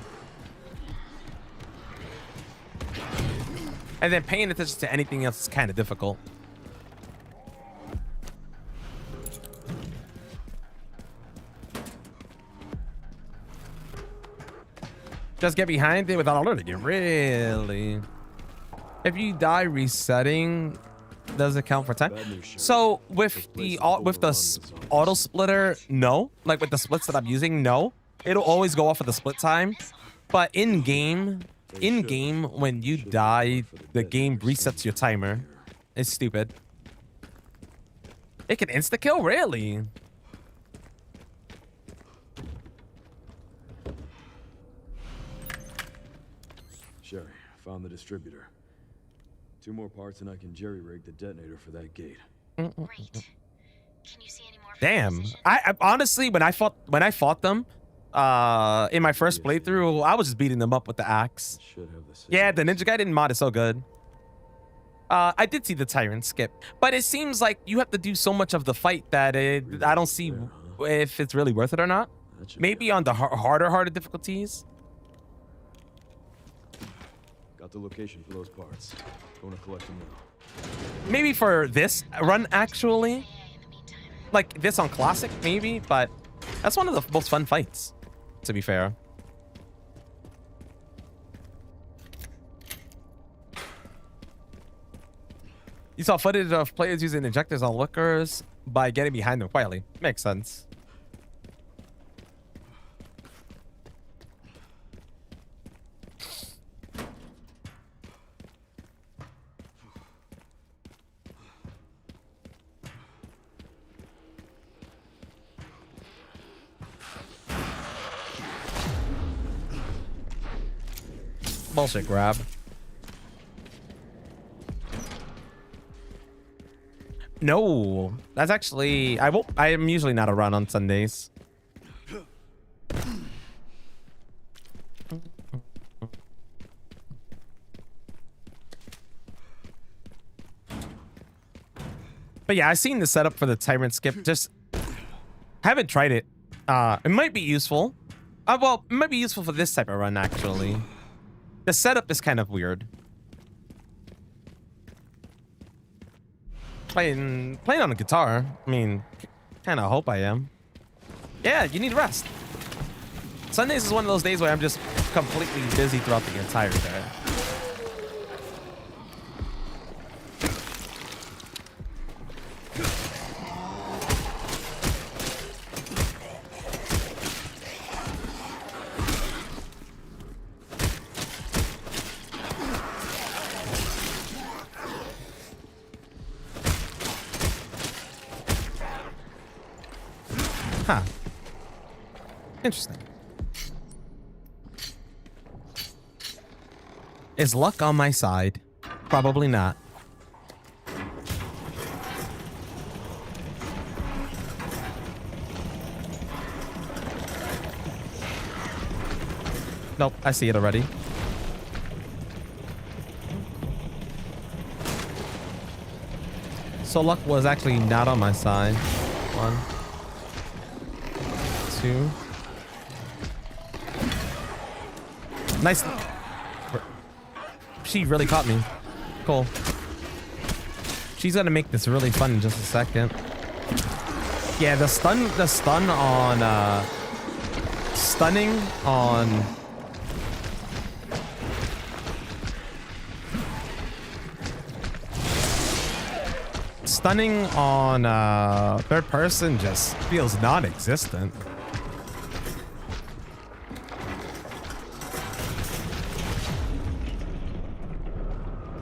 And then paying attention to anything else is kind of difficult. Just get behind it without alerting you. Really? If you die resetting, does it count for time? So with the auto splitter, no. Like with the splits that I'm using, no. It'll always go off of the split time. But in game, when you die, the game resets your timer. It's stupid. It can insta kill, really? Sherry, found the distributor. 2 more parts and I can jerry-rig the detonator for that gate. Great. Can you see any more? Damn. I honestly, when I fought them, in my first playthrough, I was just beating them up with the axe. Should have the Yeah, the Ninja Gaiden mod is so good. I did see the Tyrant skip, but it seems like you have to do so much of the fight that I don't see if it's really worth it or not. Maybe on the harder difficulties. Got the location for those parts. Going to collect them now. Maybe for this run, actually. Like this on Classic, maybe, but that's one of the most fun fights, to be fair. You saw footage of players using injectors on lookers by getting behind them quietly. Makes sense. Bullshit grab. No, that's actually I am usually not around on Sundays. But yeah, I've seen the setup for the Tyrant skip. Just haven't tried it. It might be useful. Well, it might be useful for this type of run, actually. The setup is kind of weird. Playing on a guitar. I mean, kind of hope I am. Yeah, you need rest. Sundays is one of those days where I'm just completely busy throughout the entire day. Huh. Interesting. Is luck on my side? Probably not. Nope, I see it already. So luck was actually not on my side. 1, 2. Nice. She really caught me. Cool. She's gonna make this really fun in just a second. Yeah, the stun on stunning on third person just feels non-existent.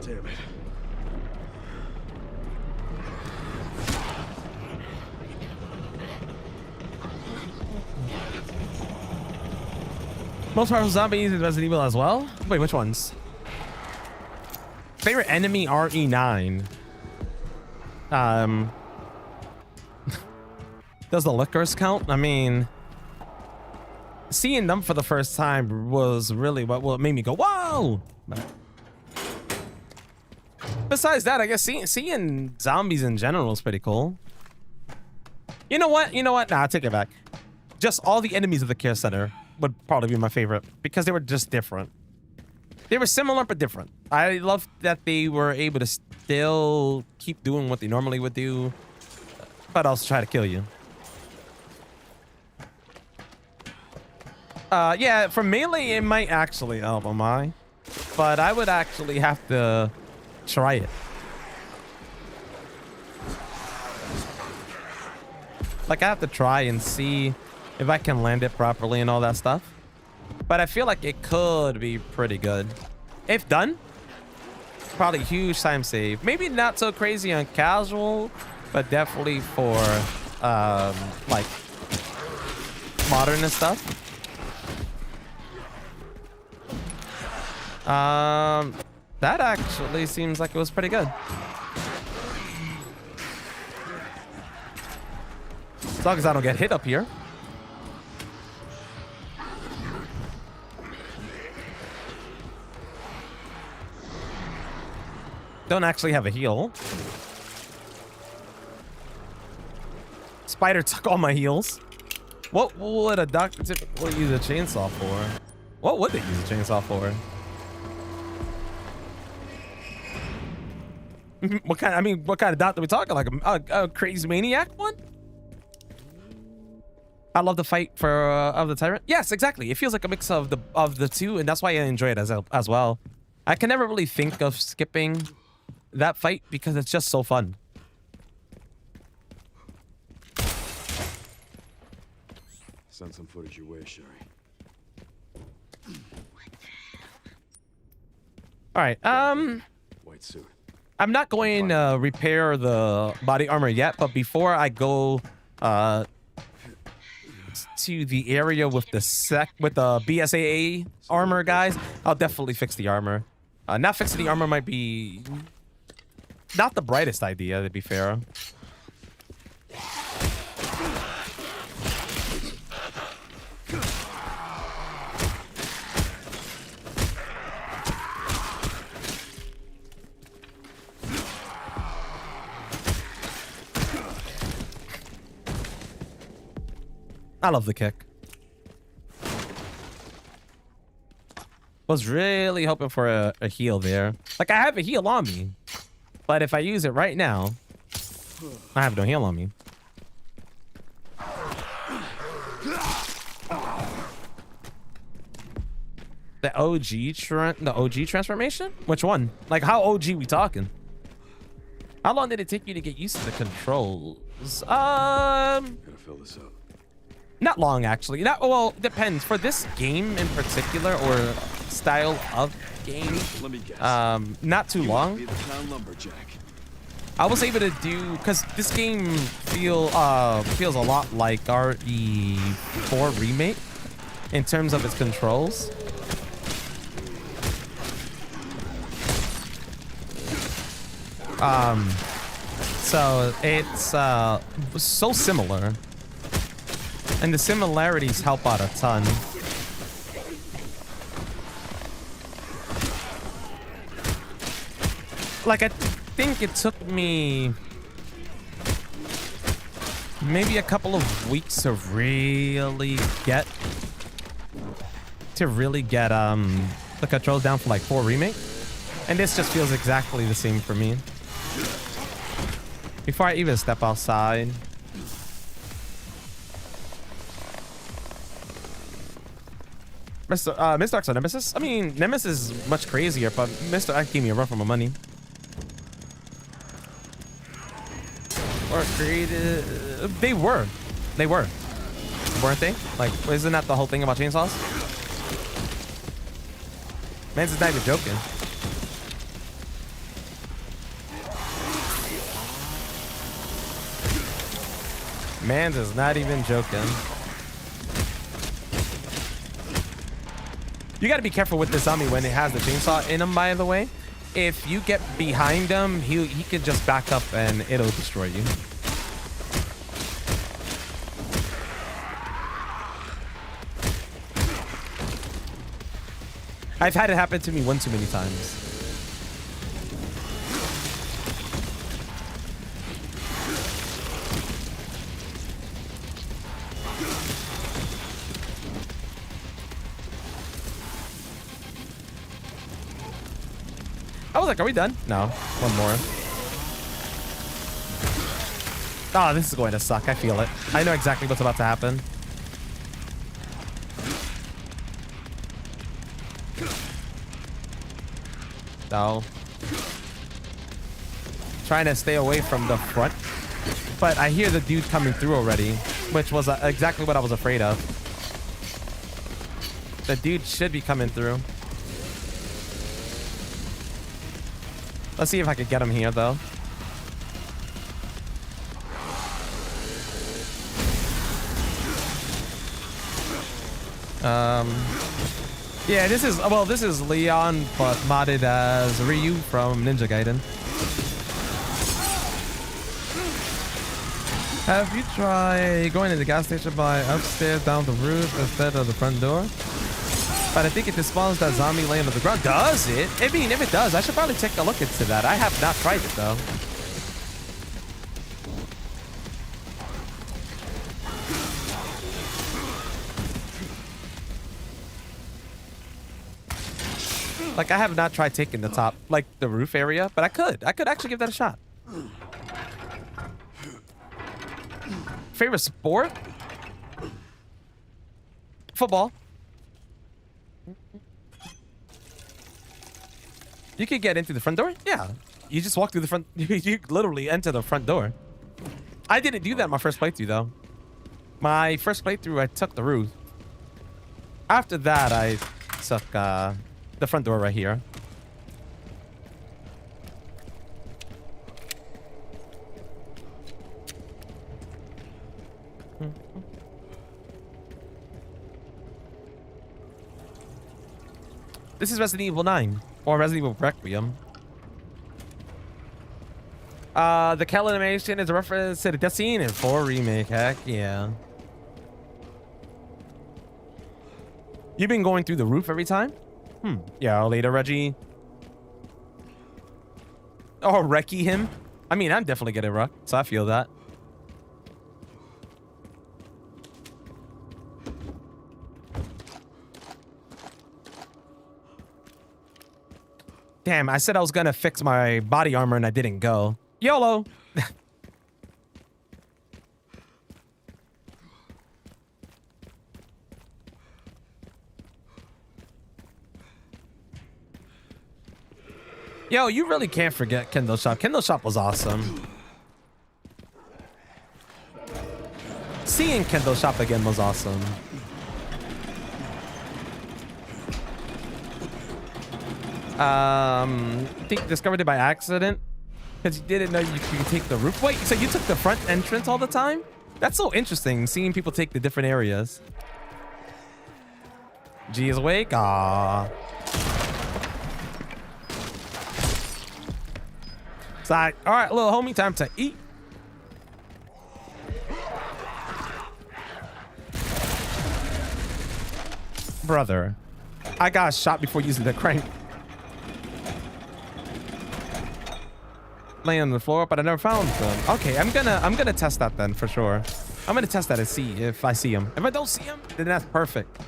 Damn it. Most powerful zombies in Resident Evil as well? Wait, which ones? Favorite enemy RE9. Does the liquors count? I mean, seeing them for the first time was really what made me go, whoa! But besides that, I guess seeing zombies in general is pretty cool. You know what? Nah, I take it back. Just all the enemies of the care center would probably be my favorite because they were just different. They were similar but different. I love that they were able to still keep doing what they normally would do, but also try to kill you. Yeah, for melee, it might actually help, but I would actually have to try it. Like, I have to try and see if I can land it properly and all that stuff. But I feel like it could be pretty good. If done, probably huge time save. Maybe not so crazy on casual, but definitely for, like, modern and stuff. That actually seems like it was pretty good. As long as I don't get hit up here. Don't actually have a heal. Spider took all my heals. What would a doctor typically use a chainsaw for? What would they use a chainsaw for? What kind? I mean, what kind of doctor are we talking? Like a crazy maniac one? I love the fight for of the tyrant. Yes, exactly. It feels like a mix of the two, and that's why I enjoy it as well. I can never really think of skipping that fight because it's just so fun. Send some footage your way, Sherry. All right. White suit. I'm not going to repair the body armor yet, but before I go to the area with the BSAA armor, guys, I'll definitely fix the armor. Not fixing the armor might be not the brightest idea, to be fair. I love the kick. Was really hoping for a heal there. Like, I have a heal on me, but if I use it right now, I have no heal on me. The OG transformation? Which one? Like, how OG we talking? How long did it take you to get used to the controls? Gotta fill this up. Not long, actually. Well, depends. For this game in particular, or style of game, Let me guess. not too long. Be the town lumberjack. I was able to do, because this game feels a lot like RE4 Remake in terms of its controls. So it's so similar. And the similarities help out a ton. Like, I think it took me maybe a couple of weeks to really get the controls down for like 4 Remake. And this just feels exactly the same for me. Before I even step outside. Mr. X on Nemesis? I mean, Nemesis is much crazier, but Mr. X gave me a run for my money. Or created... They were. Weren't they? Like, isn't that the whole thing about chainsaws? Man's is not even joking. Man's is not even joking. You got to be careful with the zombie when it has the chainsaw in him, by the way. If you get behind him, he could just back up and it'll destroy you. I've had it happen to me one too many times. was like, are we done? No, one more. Oh, this is going to suck. I feel it. I know exactly what's about to happen. No. Trying to stay away from the front. But I hear the dude coming through already, which was exactly what I was afraid of. The dude should be coming through. Let's see if I could get him here, though. Yeah, this is Leon, but modded as Ryu from Ninja Gaiden. Have you tried going to the gas station by upstairs down the roof instead of the front door? But I think it spawns that zombie laying on the ground. Does it? I mean, if it does, I should probably take a look into that. I have not tried it, though. Like, I have not tried taking the top, like, the roof area, but I could. I could actually give that a shot. Favorite sport? Football. You could get into the front door? Yeah. You just walk through the front. You literally enter the front door. I didn't do that in my first playthrough, though. My first playthrough, I took the roof. After that, I took the front door right here. This is Resident Evil 9 or Resident Evil Requiem. The Kel animation is a reference to the death scene in 4 remake. Heck yeah. You've been going through the roof every time? Yeah, later, Reggie. Oh, Recce him? I mean, I'm definitely getting wrecked, so I feel that. Damn, I said I was gonna fix my body armor and I didn't go. YOLO! Yo, you really can't forget Kindle Shop. Kindle Shop was awesome. Seeing Kindle Shop again was awesome. I think discovered it by accident because you didn't know you could take the roof. Wait, so you took the front entrance all the time? That's so interesting, seeing people take the different areas. G is awake. Aww. Side. All right, little homie, time to eat. Brother, I got shot before using the crank. Laying on the floor, but I never found them. Okay, I'm gonna test that then for sure. I'm gonna test that and see if I see him. If I don't see him, then that's perfect.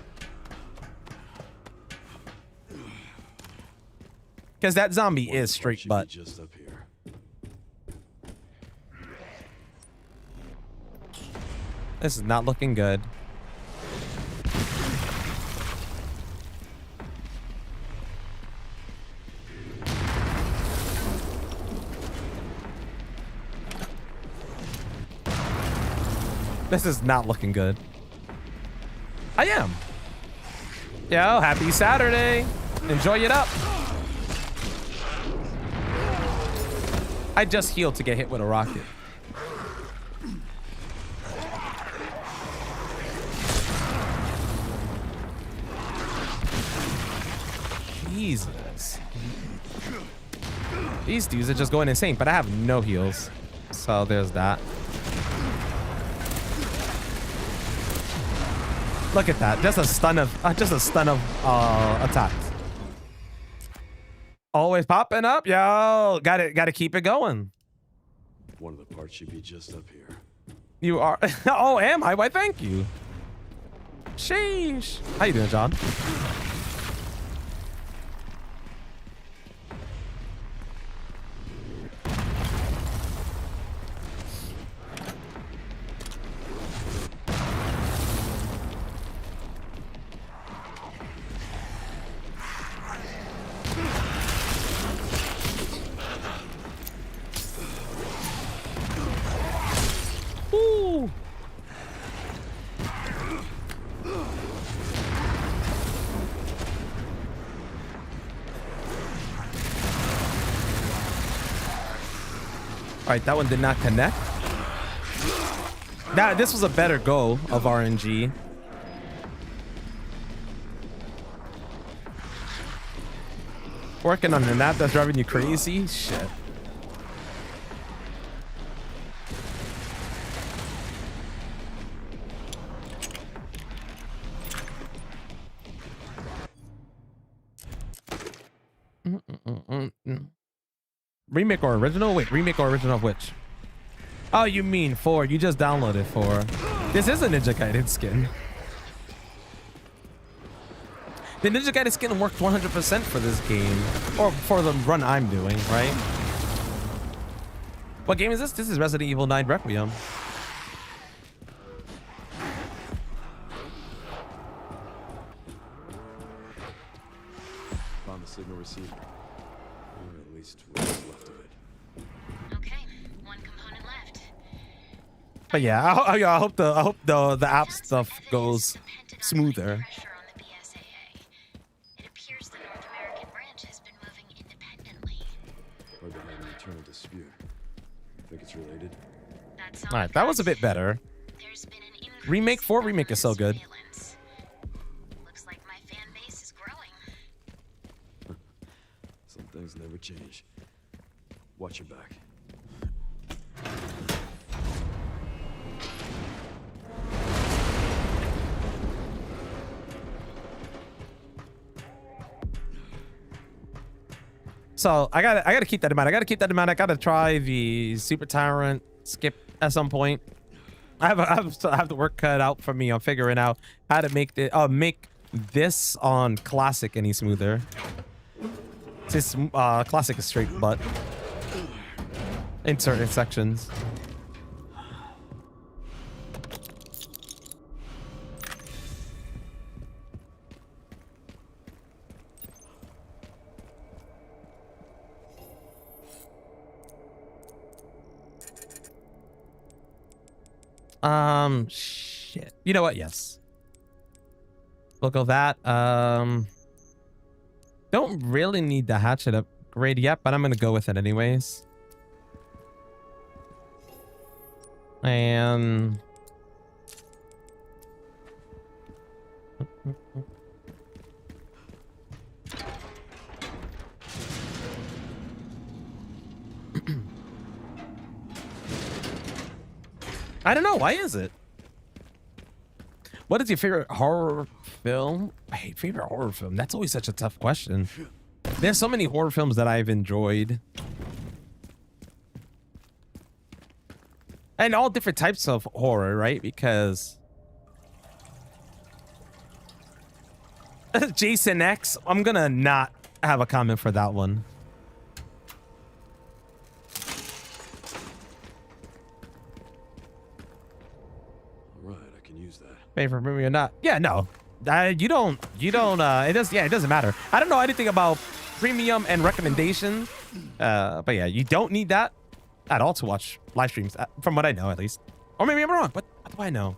Because that zombie is straight butt. Just up here. This is not looking good. This is not looking good. I am. Yo, happy Saturday. Enjoy it up. I just healed to get hit with a rocket. Jesus. These dudes are just going insane, but I have no heals. So there's that. Look at that. Just a stun of attacks. Always popping up, yo. Gotta keep it going. One of the parts should be just up here. You are. Oh, am I? Why, thank you. Sheesh. How you doing, John? right, that one did not connect. This was a better go of RNG. Working on an app that's driving you crazy? Shit. Remake or original? Wait, remake or original of which? Oh, you mean 4. You just downloaded 4. This is a Ninja Gaiden skin. The Ninja Gaiden skin worked 100% for this game. Or for the run I'm doing, right? What game is this? This is Resident Evil 9 Requiem. Found the signal receiver. Or at least what's left of it. Okay, one component left. But yeah, I hope the app stuff goes smoother. Pressure on the BSAA. It appears the North American branch has been moving independently. Hard to have an internal dispute. Think it's related? That's All right, that was a bit better. There's been an increase Remake 4 in remake is so good. surveillance. Looks like my fan base is growing. Some things never change. Watch your back. So I gotta keep that in mind. I gotta try the Super Tyrant skip at some point. I have the work cut out for me on figuring out how to make this on classic any smoother. This classic is straight butt in certain sections. Shit. You know what? Yes. We'll go that. Don't really need the hatchet upgrade yet, but I'm gonna go with it anyways. And I don't know. Why is it? What is your favorite horror film? Hey, favorite horror film? That's always such a tough question. There's so many horror films that I've enjoyed. And all different types of horror, right? Because Jason X, I'm gonna not have a comment for that one. Favorite movie or not? Yeah, no. You don't, it doesn't matter. I don't know anything about premium and recommendation. But yeah, you don't need that at all to watch live streams, from what I know, at least. Or maybe I'm wrong. What do I know?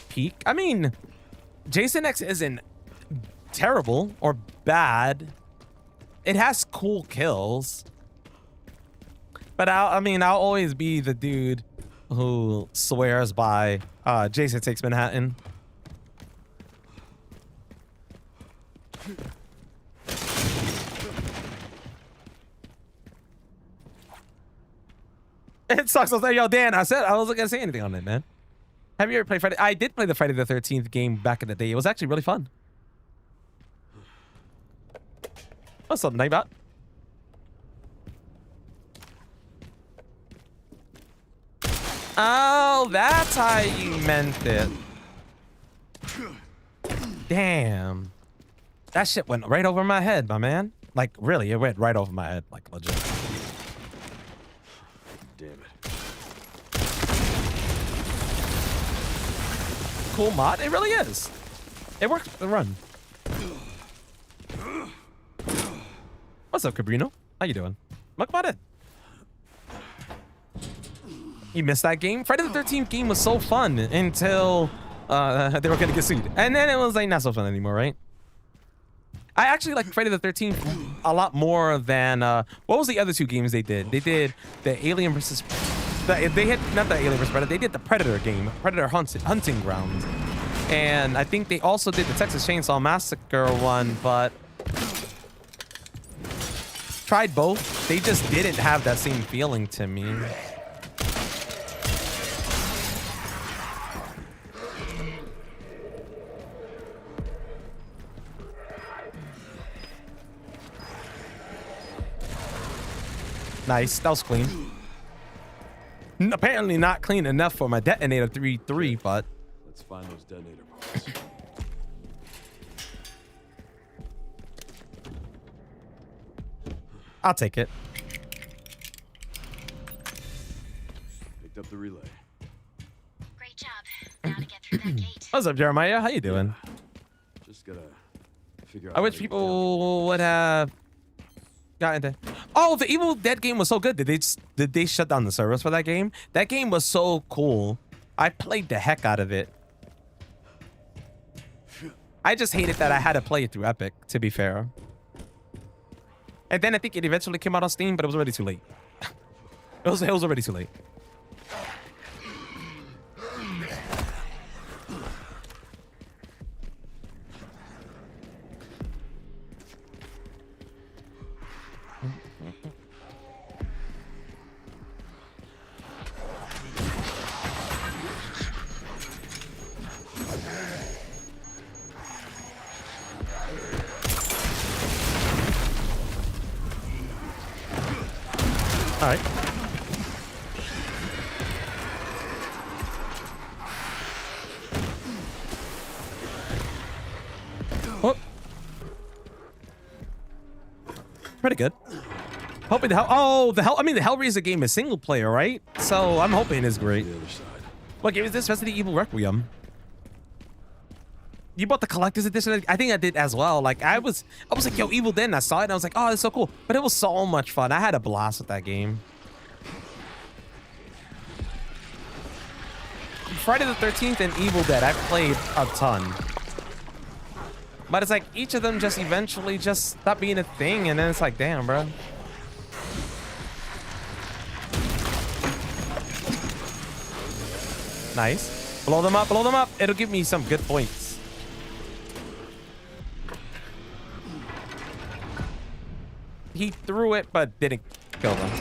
Peak? I mean, Jason X isn't terrible or bad. It has cool kills. But I'll always be the dude who swears by Jason Takes Manhattan. It sucks. I was like, yo, Dan, I wasn't gonna say anything on it, man. Have you ever played Friday? I did play the Friday the 13th game back in the day. It was actually really fun. What's up, Nightbot? Oh, that's how you meant it. Damn. That shit went right over my head, my man. Like, really, it went right over my head. Like, legit. Damn it. Cool mod. It really is. It works the run. What's up, Cabrino? How you doing? Look about it. You missed that game? Friday the 13th game was so fun until they were gonna get sued. And then it was like not so fun anymore, right? I actually like Friday the 13th a lot more than what was the other 2 games they did? They did the Alien versus they hit not the Alien versus Predator. They did the Predator game, Predator Hunting Grounds, and I think they also did the Texas Chainsaw Massacre one, but tried both. They just didn't have that same feeling to me. Nice, that was clean. Apparently not clean enough for my detonator 3-3, but Let's find those detonator parts. I'll take it. Picked up the relay. Great job. Now to get through that gate. What's up, Jeremiah? How you doing? Just gotta figure out. I wish people would have gotten there. Oh, the Evil Dead game was so good. Did they shut down the servers for that game? That game was so cool. I played the heck out of it. I just hated that I had to play it through Epic, to be fair. And then I think it eventually came out on Steam, but it was already too late. it was already too late. All right. Oh. Pretty good. Hoping the Hellraiser game is single player, right? So I'm hoping it's great. The other side. What game is this? Resident Evil Requiem. You bought the collector's edition? I think I did as well. Like I was like, yo, Evil Dead, and I saw it and I was like, oh, it's so cool. But it was so much fun. I had a blast with that game. Friday the 13th and Evil Dead, I played a ton. But it's like each of them just eventually just stopped being a thing, and then it's like, damn, bro. Nice. Blow them up, blow them up. It'll give me some good points. He threw it, but didn't kill them.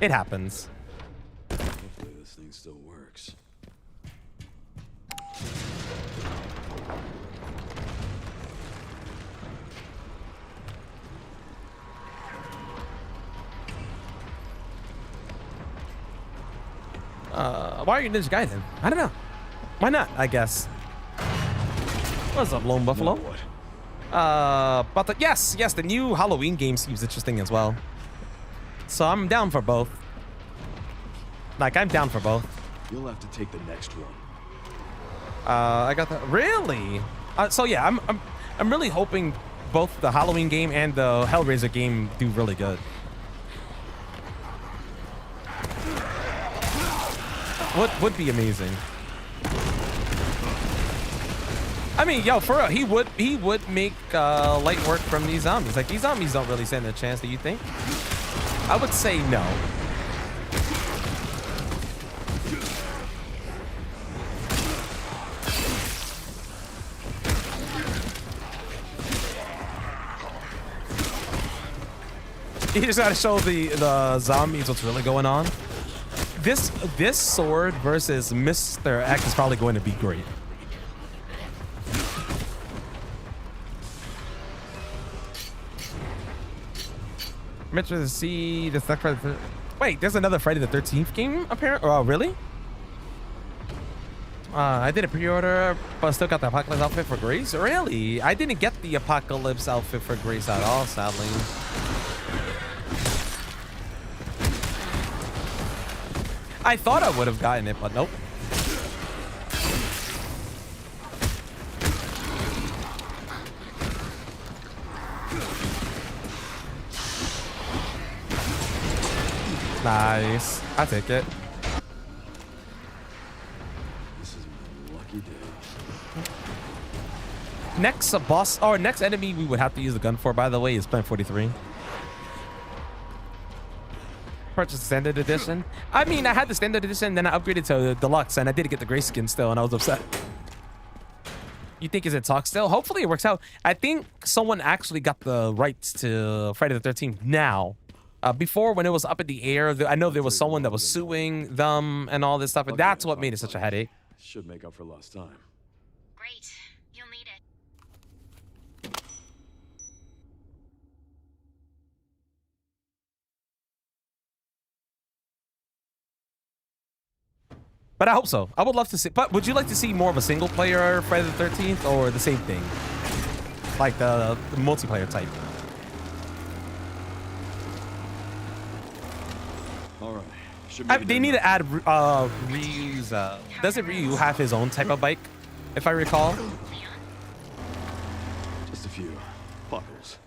It happens. Hopefully this thing still works. Why are you Ninja Gaiden? I don't know. Why not, I guess. What's up, Lone Buffalo? Now what? But yes, the new Halloween game seems interesting as well. So I'm down for both. Like, I'm down for both. You'll have to take the next one. I got that. Really? So yeah, I'm really hoping both the Halloween game and the Hellraiser game do really good. Would be amazing. I mean, yo, for real, he would make light work from these zombies. Like, these zombies don't really stand a chance, do you think? I would say no. You just gotta show the zombies what's really going on. This sword versus Mr. X is probably going to be great. Metro to see the Friday. Wait, there's another Friday the 13th game apparently. Oh, really? I did a pre-order, but still got the Apocalypse outfit for Grace. Really? I didn't get the Apocalypse outfit for Grace at all, sadly. I thought I would have gotten it, but nope. Nice. I take it. This is my lucky day. next boss or next enemy we would have to use the gun for, by the way, is Plan 43. Purchase standard edition. I mean, I had the standard edition, then I upgraded to the deluxe, and I did get the gray skin still, and I was upset. You think is it talk still? Hopefully it works out. I think someone actually got the rights to Friday the 13th now. Before, when it was up in the air, I know there was someone that was suing them and all this stuff, and that's what made it such a headache. Should make up for lost time. Great. You'll need it. But I hope so. I would love to see. But would you like to see more of a single player Friday the 13th or the same thing? Like the multiplayer type? Alright. They need to add Ryu's. Doesn't Ryu have his own type of bike, if I recall? Just a few buckles.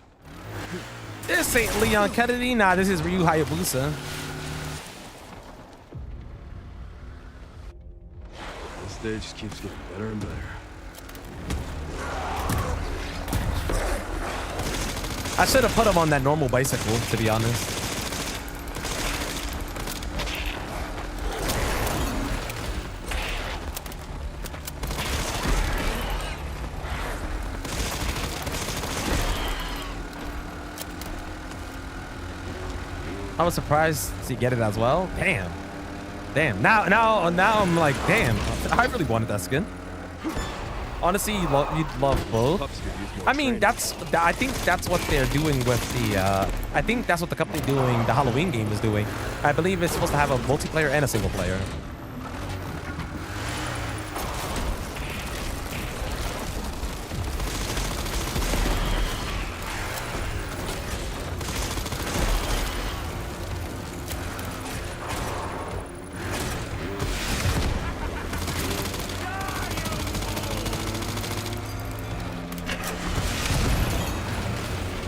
This ain't Leon Kennedy. Nah, this is Ryu Hayabusa. This stage just keeps getting better and better. I should have put him on that normal bicycle, to be honest. I was surprised to get it as well. Damn. Now I'm like, damn. I really wanted that skin. Honestly, you'd love both. I mean, I think that's what they're doing with the. I think that's what the company doing. The Halloween game is doing. I believe it's supposed to have a multiplayer and a single player.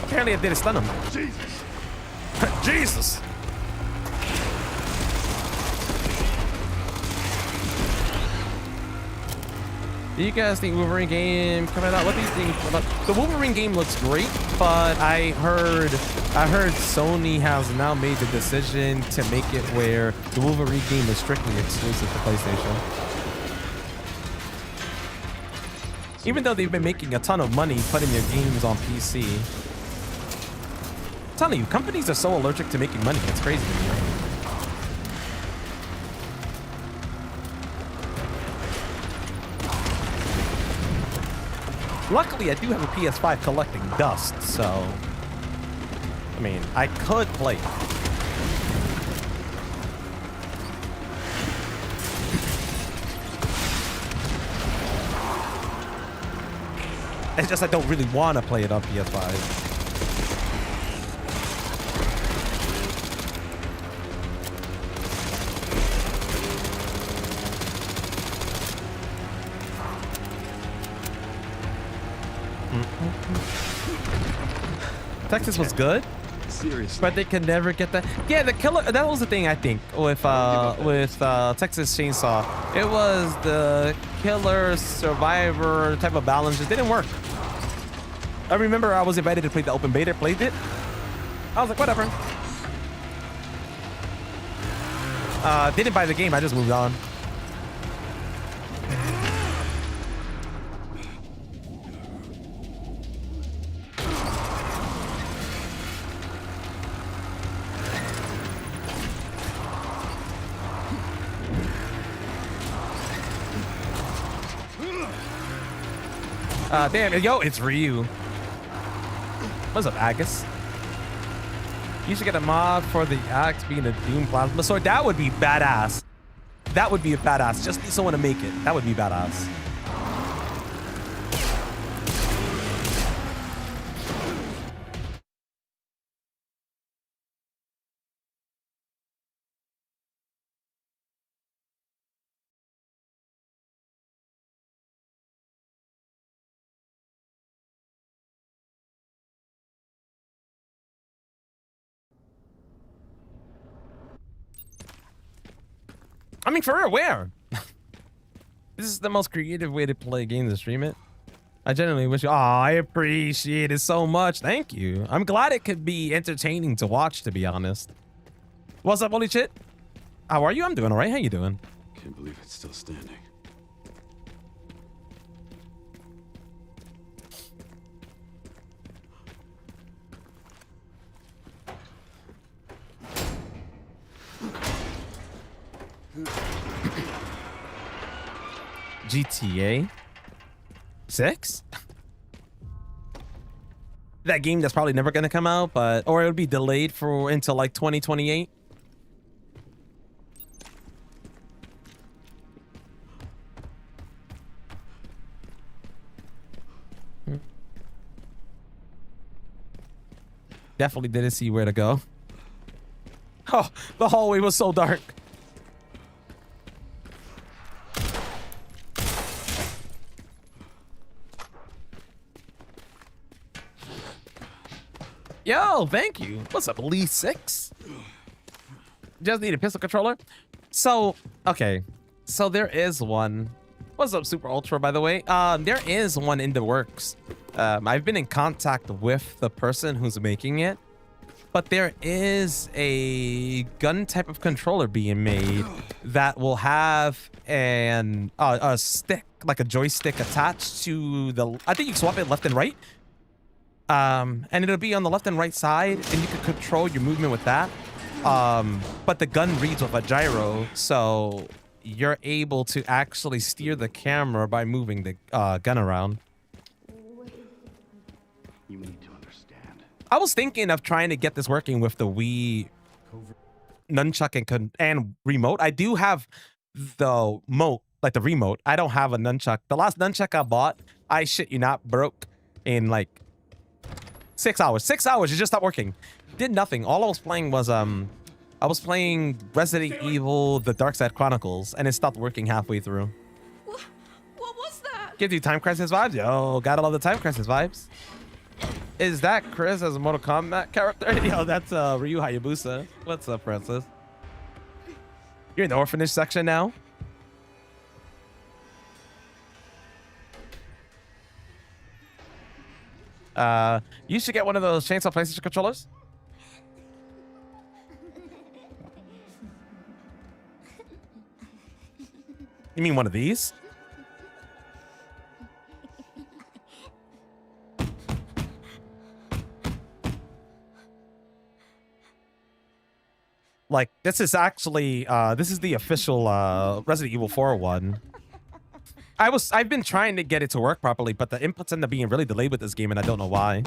Apparently it didn't stun him. Jesus! Jesus! Do you guys think Wolverine game coming out? What do you think about the Wolverine game? Looks great, but I heard Sony has now made the decision to make it where the Wolverine game is strictly exclusive to PlayStation. Even though they've been making a ton of money putting their games on PC. I'm telling you, companies are so allergic to making money. It's crazy to me. Luckily, I do have a PS5 collecting dust, so I mean, I could play it. It's just I don't really want to play it on PS5. Texas was good, Seriously. but they could never get that. Yeah, the killer. That was the thing I think with Texas Chainsaw. It was the killer survivor type of balance just didn't work. I remember I was invited to play the open beta, played it. I was like, whatever. Didn't buy the game. I just moved on. Damn, yo, it's Ryu. What's up, Agus? You should get a mod for the axe being a Doom plasma sword. That would be badass. That would be a badass. Just need someone to make it. That would be badass. I mean, for real, where? This is the most creative way to play games and stream it. I genuinely wish. Oh, I appreciate it so much. Thank you. I'm glad it could be entertaining to watch, to be honest. What's up, holy shit? How are you? I'm doing all right. How you doing? Can't believe it's still standing. GTA 6? That game that's probably never going to come out, but or it would be delayed for until like 2028. Definitely didn't see where to go. Oh, the hallway was so dark. Yo, thank you. What's up, Lee 6? Just need a pistol controller. So, okay. So there is one. What's up, Super Ultra, by the way? There is one in the works. I've been in contact with the person who's making it. But there is a gun type of controller being made that will have a stick, like a joystick attached to the... I think you can swap it left and right. And it'll be on the left and right side, and you can control your movement with that. But the gun reads with a gyro, so you're able to actually steer the camera by moving the gun around. You need to understand. I was thinking of trying to get this working with the Wii nunchuck and remote. I do have the the remote. I don't have a nunchuck. The last nunchuck I bought, I shit you not, broke in like 6 hours. 6 hours, it just stopped working. Did nothing. All I was playing was I was playing Resident Evil: The Dark Side Chronicles, and it stopped working halfway through. What was that? Gives you Time Crisis vibes. Yo, gotta love the Time Crisis vibes. Is that Chris as a Mortal Kombat character? Yo, that's Ryu Hayabusa. What's up, Princess? You're in the orphanage section now? You should get one of those Chainsaw PlayStation controllers. You mean one of these? Like, this is actually, this is the official Resident Evil 4 one. I've been trying to get it to work properly, but the inputs end up being really delayed with this game, and I don't know why.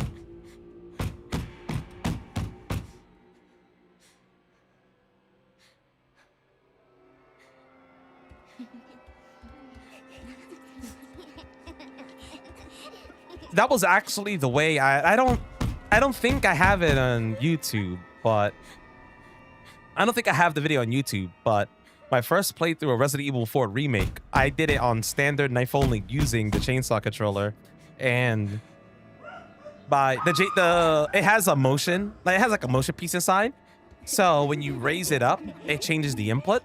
That was actually the way I don't think I have it on YouTube, but I don't think I have the video on YouTube, but my first playthrough of Resident Evil 4 Remake, I did it on standard knife only using the chainsaw controller, and by it has a motion, like it has like a motion piece inside. So when you raise it up, it changes the input.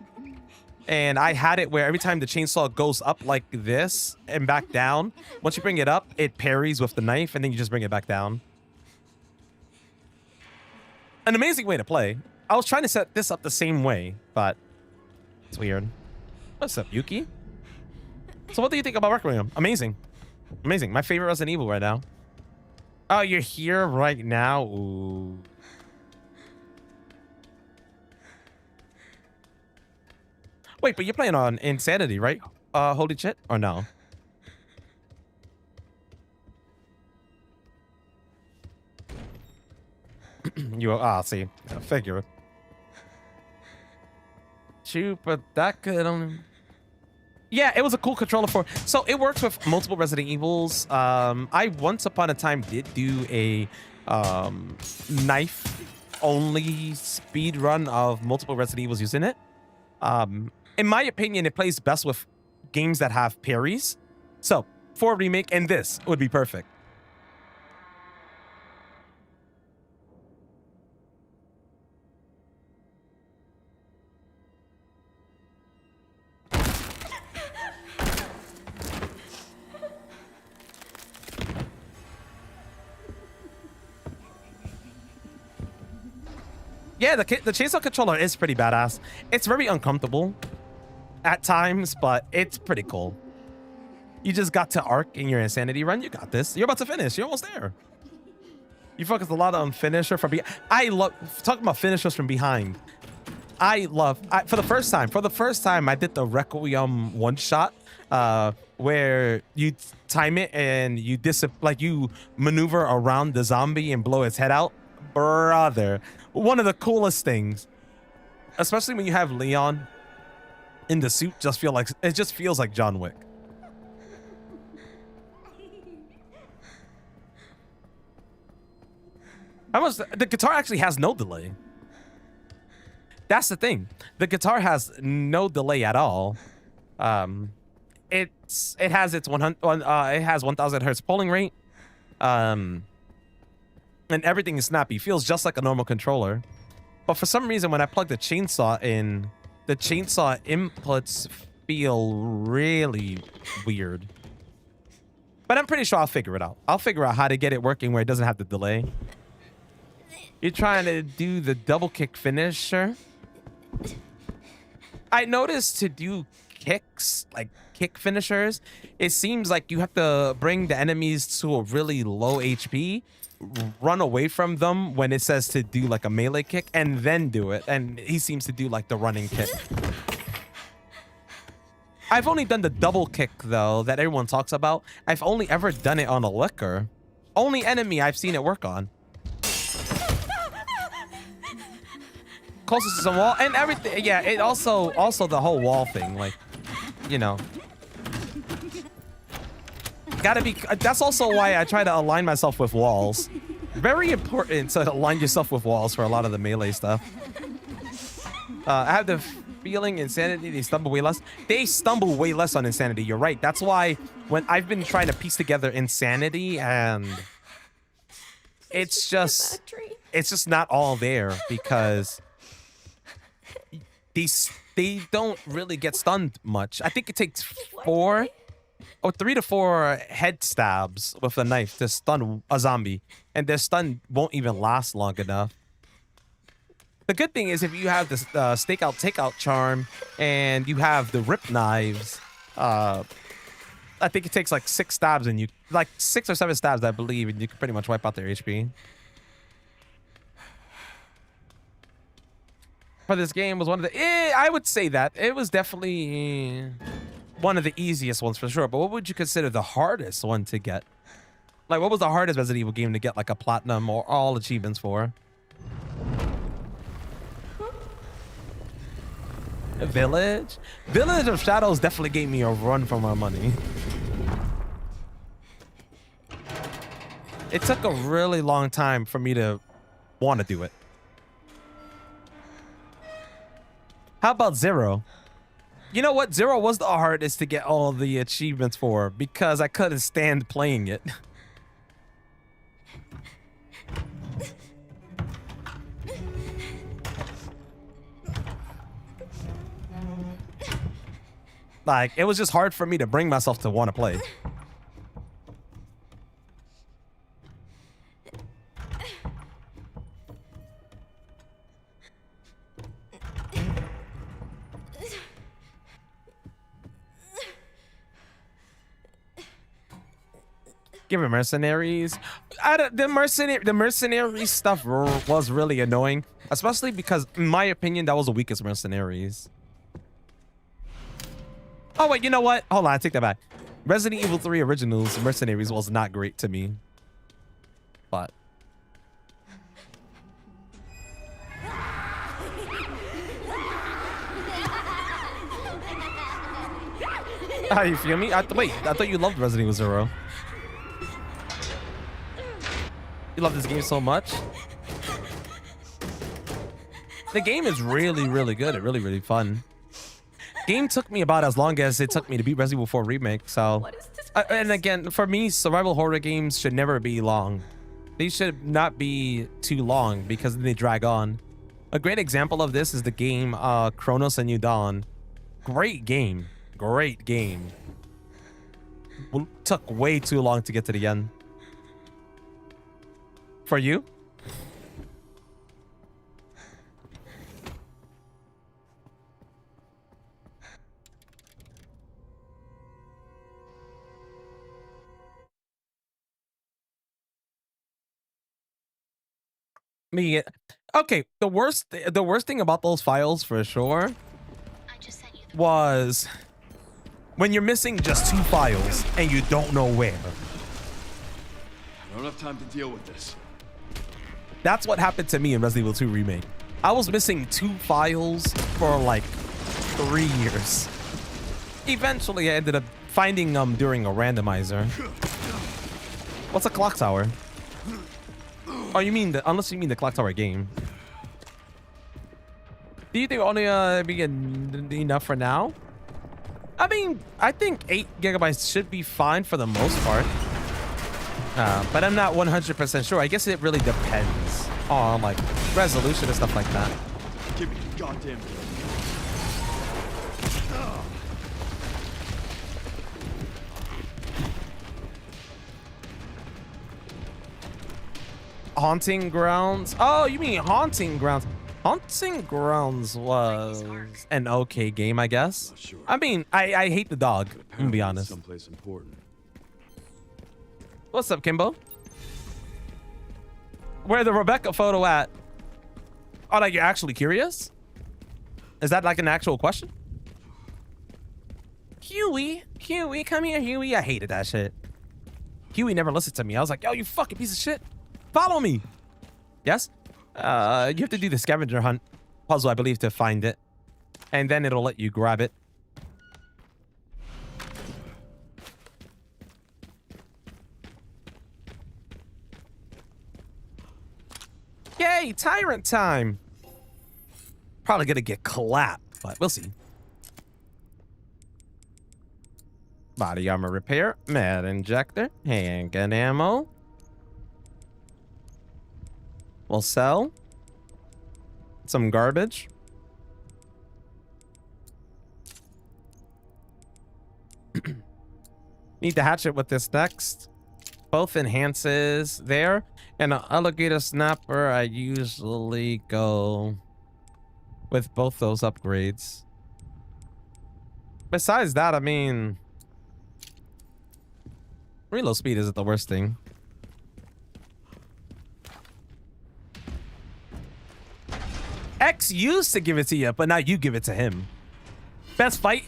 And I had it where every time the chainsaw goes up like this and back down, once you bring it up, it parries with the knife, and then you just bring it back down. An amazing way to play. I was trying to set this up the same way, but it's weird. What's up, Yuki? So what do you think about Requiem? Amazing. Amazing. My favorite Resident Evil right now. Oh, you're here right now? Ooh. Wait, but you're playing on Insanity, right? Holy shit, or no? See, I figure. Shoot, but that could only... Yeah, it was a cool controller for... So it works with multiple Resident Evils. I once upon a time did do a knife-only speed run of multiple Resident Evils using it. In my opinion, it plays best with games that have parries. So, for a remake, and this would be perfect. Yeah, the chainsaw controller is pretty badass. It's very uncomfortable at times, but it's pretty cool. You just got to arc in your insanity run. You got this. You're about to finish. You're almost there. You focus a lot on finisher from behind. I love talking about finishers from behind. For the first time, I did the requiem one shot, where you time it and you you maneuver around the zombie and blow its head out. Brother, one of the coolest things, especially when you have Leon in the suit, just feels like John Wick. The guitar actually has no delay. That's the thing. The guitar has no delay at all. It has its 1000 hertz polling rate. And everything is snappy. Feels just like a normal controller. But for some reason, when I plug the chainsaw in, the chainsaw inputs feel really weird. But I'm pretty sure I'll figure it out. I'll figure out how to get it working where it doesn't have the delay. You're trying to do the double kick finisher. I noticed to do kicks, like kick finishers, it seems like you have to bring the enemies to a really low HP, run away from them when it says to do like a melee kick, and then do it. And he seems to do like the running kick. I've only done the double kick though that everyone talks about. I've only ever done it on a liquor. Only enemy I've seen it work on. Closest to some wall and everything. Yeah, it also the whole wall thing, like, you know, gotta be. That's also why I try to align myself with walls. Very important to align yourself with walls for a lot of the melee stuff. I have the feeling Insanity, they stumble way less. They stumble way less on Insanity. You're right. That's why when I've been trying to piece together Insanity, and it's just not all there because they don't really get stunned much. I think it takes 3 to 4 head stabs with a knife to stun a zombie, and their stun won't even last long enough. The good thing is if you have this stakeout takeout charm and you have the rip knives, I think it takes like 6 stabs and 6 or 7 stabs, I believe, and you can pretty much wipe out their HP. For this game was one of the, I would say that it was definitely one of the easiest ones for sure. But what would you consider the hardest one to get? Like, what was the hardest Resident Evil game to get like a platinum or all achievements for? Village of Shadows definitely gave me a run for my money. It took a really long time for me to want to do it. How about Zero? You know what? Zero was the hardest to get all the achievements for because I couldn't stand playing it. Like, it was just hard for me to bring myself to want to play. Give it mercenaries. The mercenary stuff was really annoying, especially because, in my opinion, that was the weakest mercenaries. Oh wait, you know what? Hold on, I take that back. Resident Evil 3 Originals mercenaries was not great to me, but you feel me? Wait, I thought you loved Resident Evil 0. You love this game so much. The game is really, really good. It's really, really fun. Game took me about as long as it took me to beat Resident Evil 4 Remake. So, and again, for me, survival horror games should never be long. They should not be too long because then they drag on. A great example of this is the game Chronos: A New Dawn. Great game. Great game. Took way too long to get to the end. For you? me get okay. The worst thing about those files for sure was when you're missing just 2 files and you don't know where. I don't have time to deal with this. That's what happened to me in Resident Evil 2 Remake. I was missing 2 files for like 3 years. Eventually, I ended up finding them during a randomizer. What's a clock tower? Oh, you mean unless you mean the clock tower game. Do you think only be enough for now? I mean, I think 8 gigabytes should be fine for the most part. But I'm not 100% sure. I guess it really depends on like resolution and stuff like that. Give me the goddamn thing. Haunting Grounds. Oh, you mean Haunting Grounds? Haunting Grounds was an okay game, I guess. Sure. I mean, I hate the dog. I'm gonna be honest. Someplace important. What's up, Kimbo? Where the Rebecca photo at? Oh, like you're actually curious? Is that like an actual question? Huey, come here, Huey. I hated that shit. Huey never listened to me. I was like, yo, you fucking piece of shit. Follow me. Yes? You have to do the scavenger hunt puzzle, I believe, to find it. And then it'll let you grab it. Yay, tyrant time. Probably gonna get clapped, but we'll see. Body armor repair, med injector, handgun ammo. We'll sell some garbage. Need the hatchet with this next. Both enhances there. And an alligator snapper, I usually go with both those upgrades. Besides that, I mean, reload speed isn't the worst thing. X used to give it to you, but now you give it to him. Best fight?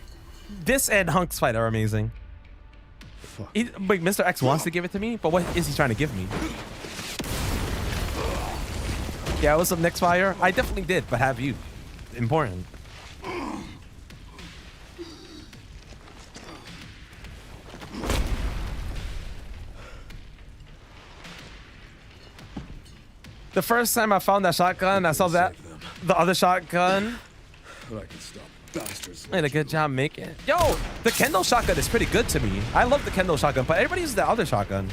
This and Hunk's fight are amazing. But Mr. X wants to give it to me, but what is he trying to give me? Yeah, what's up, next fire? I definitely did, but have you? Important. The first time I found that shotgun, I saw that the other shotgun. But I can stop bastards. Did a good job making it. Yo, the Kendo shotgun is pretty good to me. I love the Kendo shotgun, but everybody uses the other shotgun.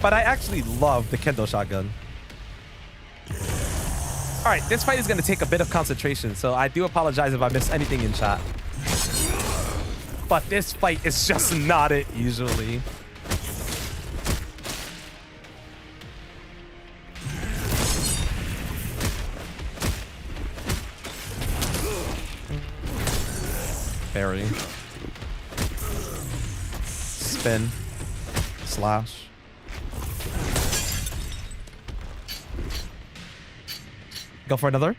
But I actually love the Kendo shotgun. All right, this fight is going to take a bit of concentration, so I do apologize if I miss anything in chat. But this fight is just not it usually. Parry. Spin. Slash. Go for another.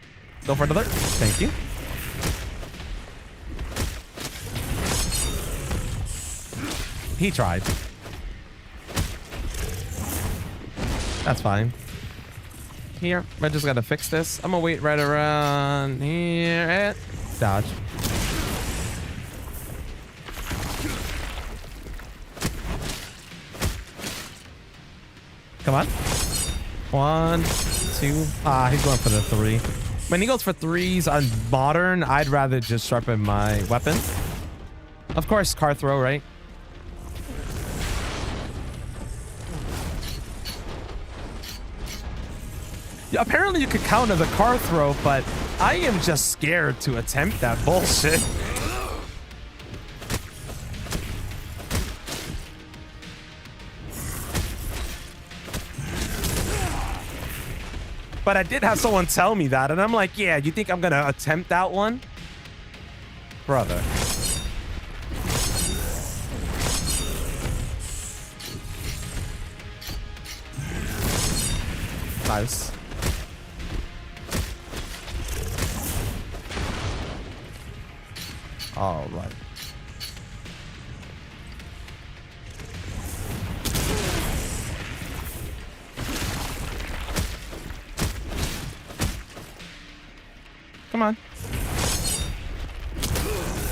Go for another. Thank you. He tried. That's fine. Here, I just gotta fix this. I'm gonna wait right around here and dodge. Come on. 1, 2. Ah, he's going for the 3. When he goes for 3s on modern, I'd rather just sharpen my weapon. Of course, car throw, right? Yeah, apparently you could counter the car throw, but I am just scared to attempt that bullshit. But I did have someone tell me that, and I'm like, yeah, you think I'm gonna attempt that one? Brother. Nice. All right. Come on.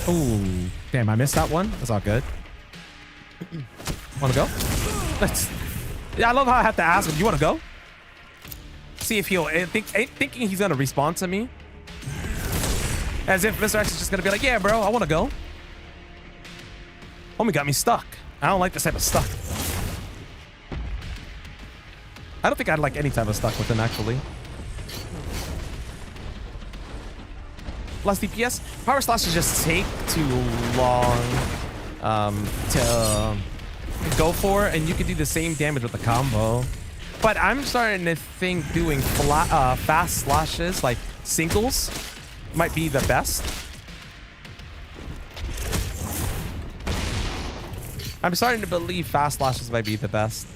Ooh, damn, I missed that one. That's all good. Wanna go? Yeah, I love how I have to ask him, you wanna go? See if he'll, thinking he's gonna respond to me. As if Mr. X is just gonna be like, yeah, bro, I wanna go. Homie got me stuck. I don't like this type of stuck. I don't think I'd like any type of stuck with him, actually. Less DPS. Power slashes just take too long to go for, and you can do the same damage with the combo. But I'm starting to think doing fast slashes, like singles, might be the best. I'm starting to believe fast slashes might be the best.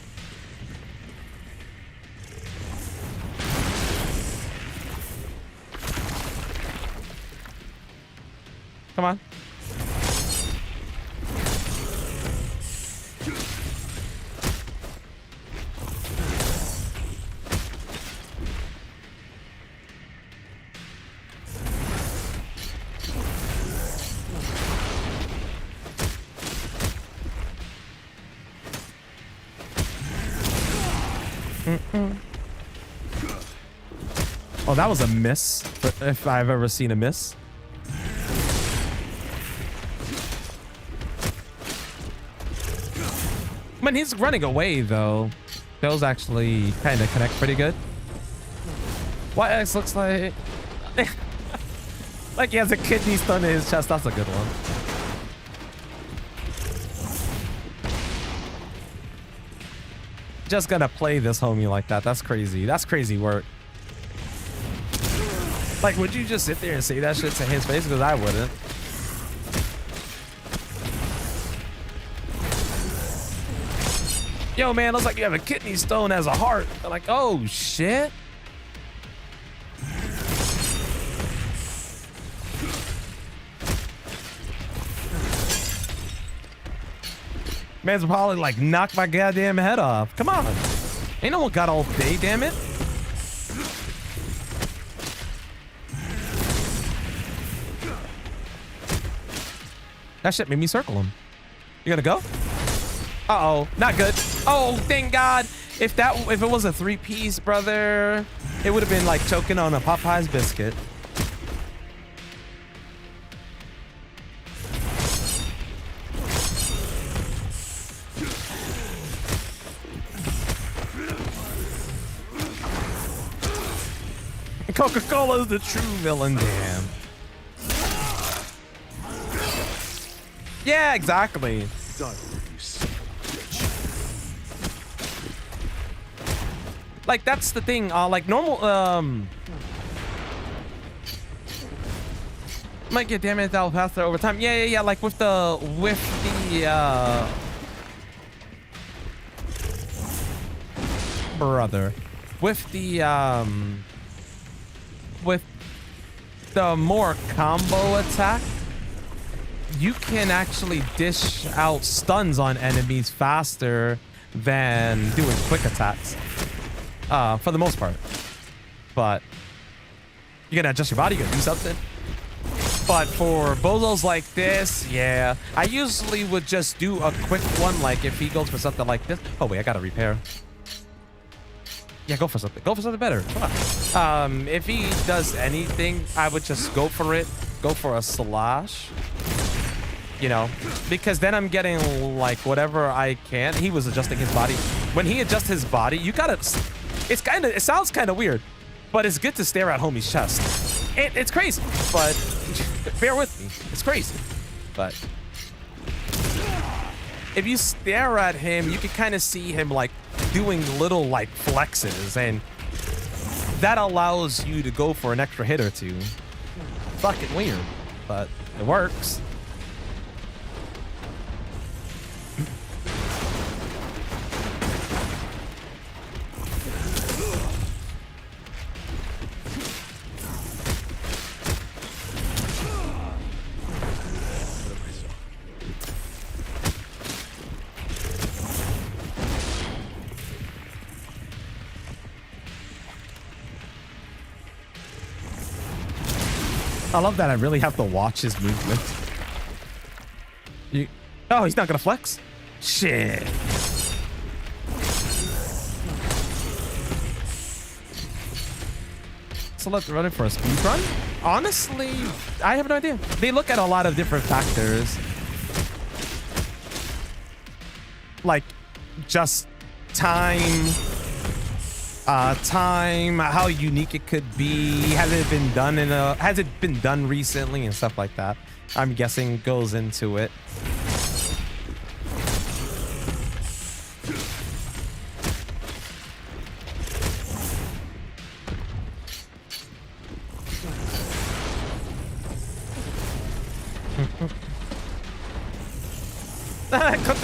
Come on. Oh, that was a miss, if I've ever seen a miss. I mean, he's running away, though. Those actually kind of connect pretty good. YX looks like... like he has a kidney stone in his chest. That's a good one. Just gonna play this homie like that. That's crazy. That's crazy work. Like, would you just sit there and say that shit to his face? Because I wouldn't. Yo, man, looks like you have a kidney stone as a heart. They're like, oh, shit. Man's probably like, knock my goddamn head off. Come on. Ain't no one got all day, damn it. That shit made me circle him. You gonna go? Uh-oh, not good. Oh, thank God. If it was a 3-piece, brother, it would have been like choking on a Popeye's biscuit. Coca-Cola is the true villain, damn. Yeah, exactly. Like, that's the thing. Like normal, might get damaged out faster over time. Yeah. Like with the brother, with the more combo attack, you can actually dish out stuns on enemies faster than doing quick attacks. For the most part. But you gotta adjust your body, you gotta do something. But for bozos like this, yeah, I usually would just do a quick one, like if he goes for something like this. Oh wait, I gotta repair. Yeah, go for something. Go for something better. Come on. If he does anything, I would just go for it. Go for a slash. You know, because then I'm getting like whatever I can. He was adjusting his body. When he adjusts his body, you gotta... it sounds kind of weird, but it's good to stare at homie's chest. It's crazy, but bear with me. It's crazy, but if you stare at him, you can kind of see him like doing little like flexes, and that allows you to go for an extra hit or two. Fucking weird, but it works. I love that I really have to watch his movement. Oh, he's not gonna flex? Shit. So let's run it for a speed run. Honestly, I have no idea. They look at a lot of different factors. Like just time, how unique it could be, has it been done recently and stuff like that. I'm guessing goes into it.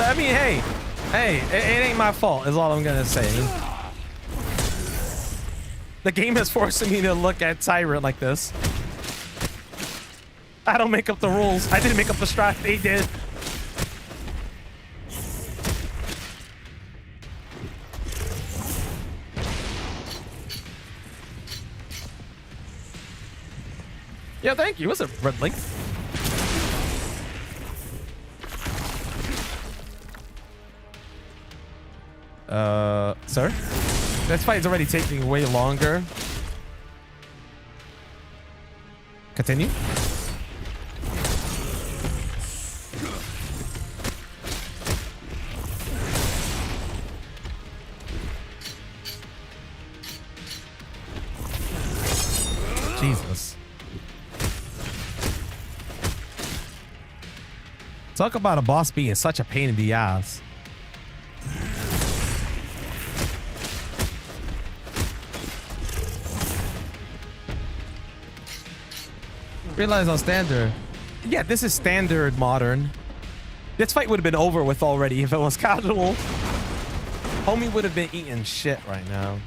I mean, hey, it ain't my fault is all I'm gonna say. The game is forcing me to look at Tyrant like this. I don't make up the rules. I didn't make up the strat. They did. Yeah, thank you. What's up, Red Link? Sir? This fight is already taking way longer. Continue. Jesus. Talk about a boss being such a pain in the ass. Realize on standard. Yeah, this is standard modern. This fight would have been over with already if it was casual. Homie would have been eating shit right now.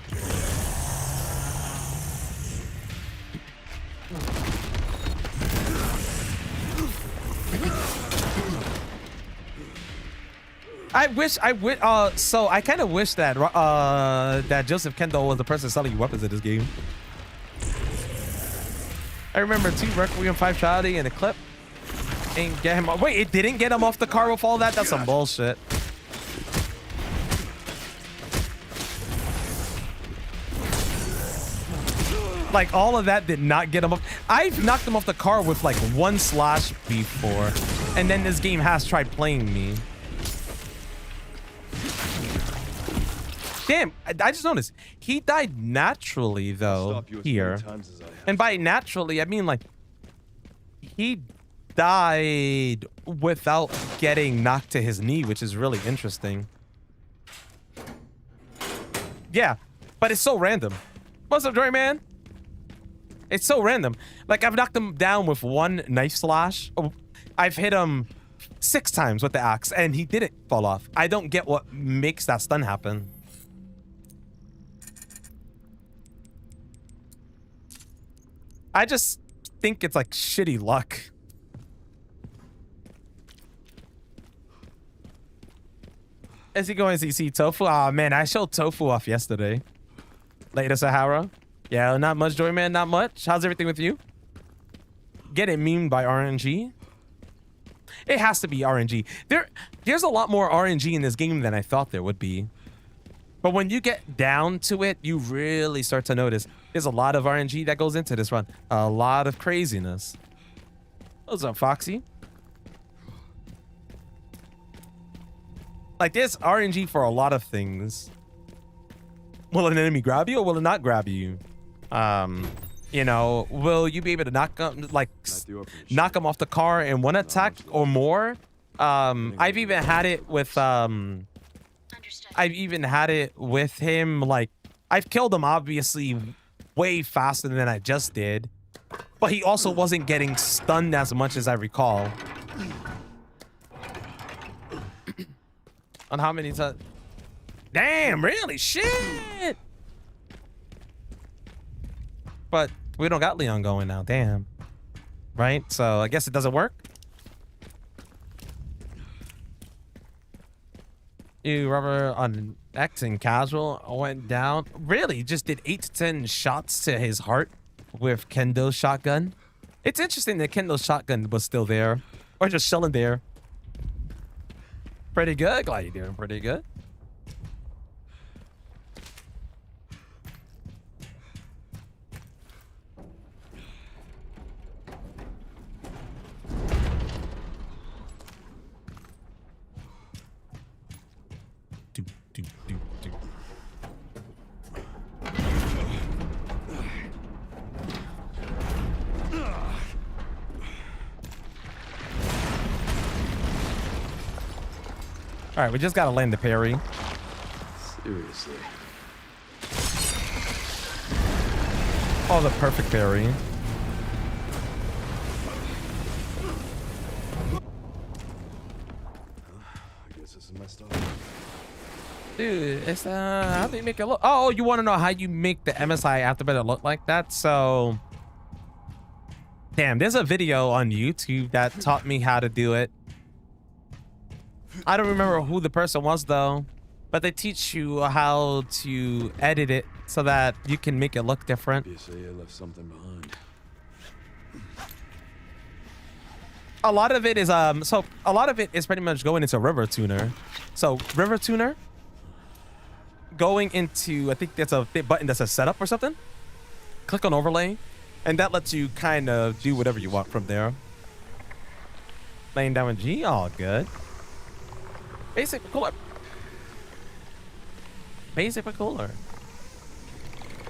So I kind of wish that that Joseph Kendall was the person selling you weapons in this game. I remember 2 Requiem, 5 Shotty, and a clip. Ain't get him. Wait, it didn't get him off the car with all that? That's some bullshit. Like, all of that did not get him off. I've knocked him off the car with like 1 slash before. And then this game has tried playing me. Damn, I just noticed. He died naturally, though, here. And by naturally, I mean, like, he died without getting knocked to his knee, which is really interesting. Yeah, but it's so random. What's up, Joy Man? It's so random. Like, I've knocked him down with 1 knife slash. I've hit him 6 times with the axe, and he didn't fall off. I don't get what makes that stun happen. I just think it's like shitty luck. Is he going to see Tofu? Oh man, I showed Tofu off yesterday. Later, Sahara. Yeah, not much, Joy Man, not much. How's everything with you? Get it memed by RNG? It has to be RNG. There's a lot more RNG in this game than I thought there would be. But when you get down to it, you really start to notice there's a lot of RNG that goes into this run. A lot of craziness. What's up, Foxy? Like, there's RNG for a lot of things. Will an enemy grab you or will it not grab you? You know, will you be able to knock them, like, knock them off the car in 1 attack or more? I've even had it with, him, like, I've killed him, obviously, way faster than I just did. But he also wasn't getting stunned as much as I recall. On how many times? Damn, really? Shit! But we don't got Leon going now, damn. Right? So I guess it doesn't work. You rubber on X and casual went down. Really? Just did 8 to 10 shots to his heart with Kendo's shotgun. It's interesting that Kendall's shotgun was still there. Or just chilling there. Pretty good. Glad you're doing pretty good. Do, do, do, do. All right, we just gotta land the parry. Seriously. Oh, the perfect parry. I guess this is my style. Dude, it's how do you make it look? Oh, you want to know how you make the MSI Afterburner look like that? So, damn, there's a video on YouTube that taught me how to do it. I don't remember who the person was though, but they teach you how to edit it so that you can make it look different. Obviously, I left something behind. A lot of it is pretty much going into River Tuner. So River Tuner, going into, I think that's a button that says setup or something. Click on overlay, and that lets you kind of do whatever you want from there. Laying down with G, all good. Basic but cooler. Basic but cooler.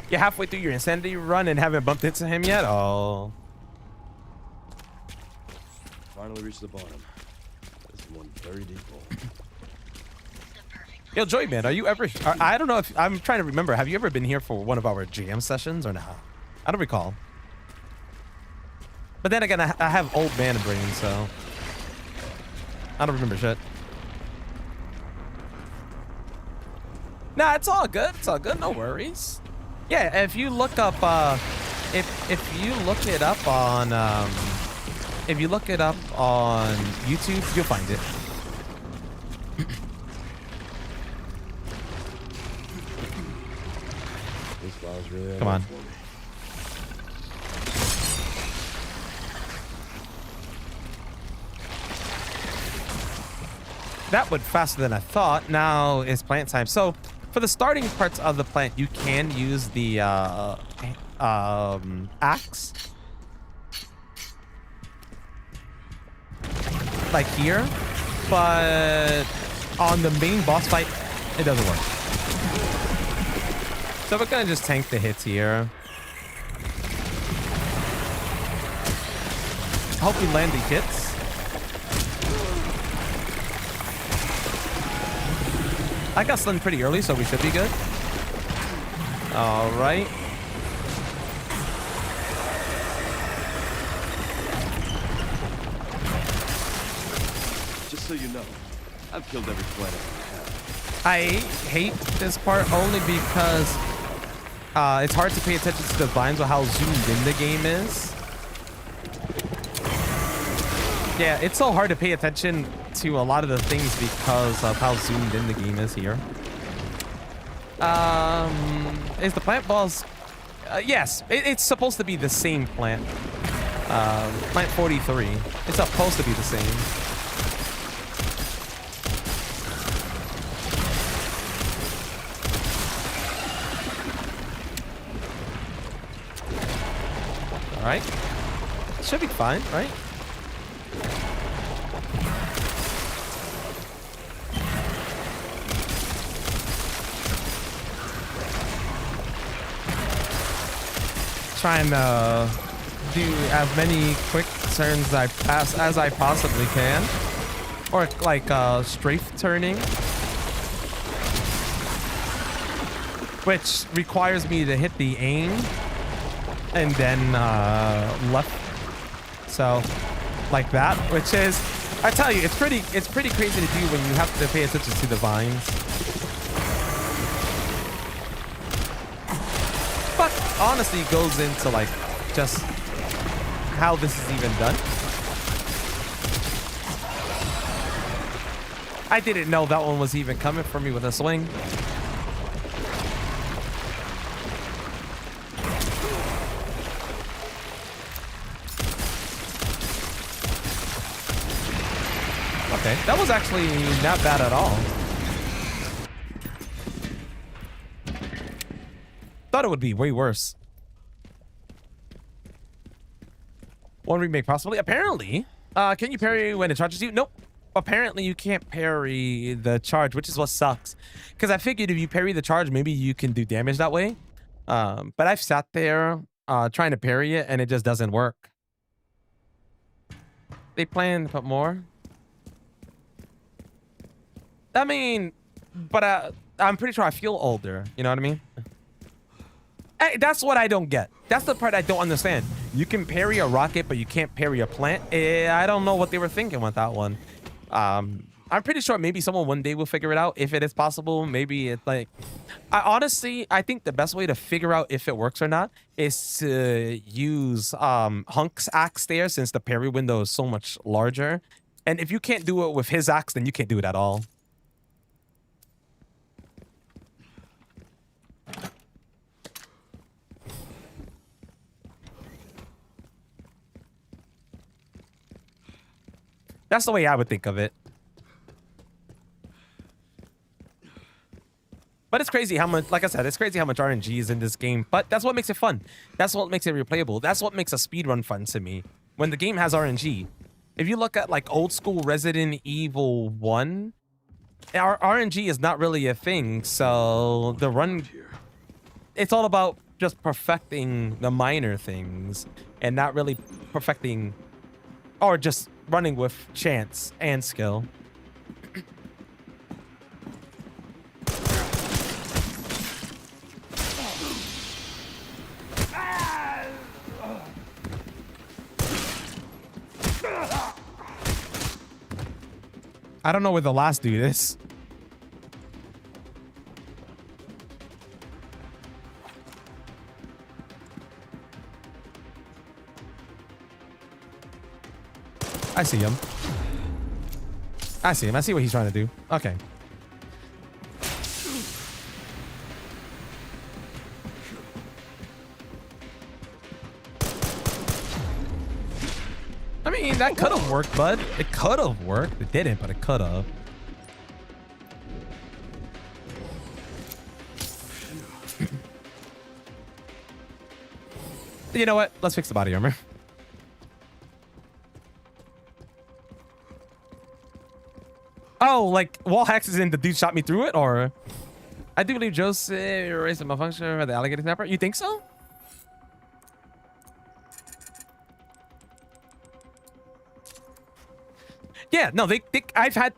You're halfway through your insanity run and haven't bumped into him yet? Oh. Finally reached the bottom. This one very deep hole. Yo, Joy Man, are you ever... I don't know if... I'm trying to remember. Have you ever been here for one of our jam sessions or not? I don't recall. But then again, I have old man brain, so... I don't remember shit. Nah, it's all good. It's all good. No worries. Yeah, if you look up... If you look it up on... if you look it up on YouTube, you'll find it. This file's really Come on. for me. That went faster than I thought. Now it's plant time. So for the starting parts of the plant, you can use the axe. Like here. But on the main boss fight, it doesn't work. So we're gonna just tank the hits here. Hope we land the hits. I got stunned pretty early, so we should be good. All right. Just so you know, I've killed every planet I hate this part only because it's hard to pay attention to the vines with how zoomed in the game is. Yeah, it's so hard to pay attention to a lot of the things because of how zoomed in the game is here. Is the plant balls? Yes, it's supposed to be the same plant. Plant 43. It's supposed to be the same. All right. Should be fine, right? Trying to do as many quick turns as I possibly can, or like strafe turning, which requires me to hit the aim and then left, so like that, which is, I tell you, it's pretty crazy to do when you have to pay attention to the vines. But honestly, goes into like just how this is even done. I didn't know that one was even coming for me with a swing. Okay, that was actually not bad at all. Thought it would be way worse. One remake possibly. Apparently, can you parry when it charges you? Nope. Apparently you can't parry the charge, which is what sucks. Because I figured if you parry the charge, maybe you can do damage that way. But I've sat there trying to parry it and it just doesn't work. They plan to put more. I mean, but I'm pretty sure I feel older. You know what I mean? Hey, that's what I don't get. That's the part I don't understand. You can parry a rocket, but you can't parry a plant. I don't know what they were thinking with that one. I'm pretty sure maybe someone one day will figure it out if it is possible. Maybe it's like, I think the best way to figure out if it works or not is to use Hunk's axe there, since the parry window is so much larger. And if you can't do it with his axe, then you can't do it at all. That's the way I would think of it. But it's crazy how much, like I said, it's crazy how much RNG is in this game. But that's what makes it fun. That's what makes it replayable. That's what makes a speedrun fun to me. When the game has RNG. If you look at like old school Resident Evil 1, our RNG is not really a thing. So the run, it's all about just perfecting the minor things and not really perfecting, or just running with chance and skill. I don't know where the last dude is. I see him. I see him. I see what he's trying to do. Okay. I mean, that could have worked, bud. It could have worked. It didn't, but it could have. You know what? Let's fix the body armor. Oh, like wall hacks is in the dude shot me through it, or I do believe Joseph erased a malfunction or the alligator snapper. You think so? Yeah, no, I've had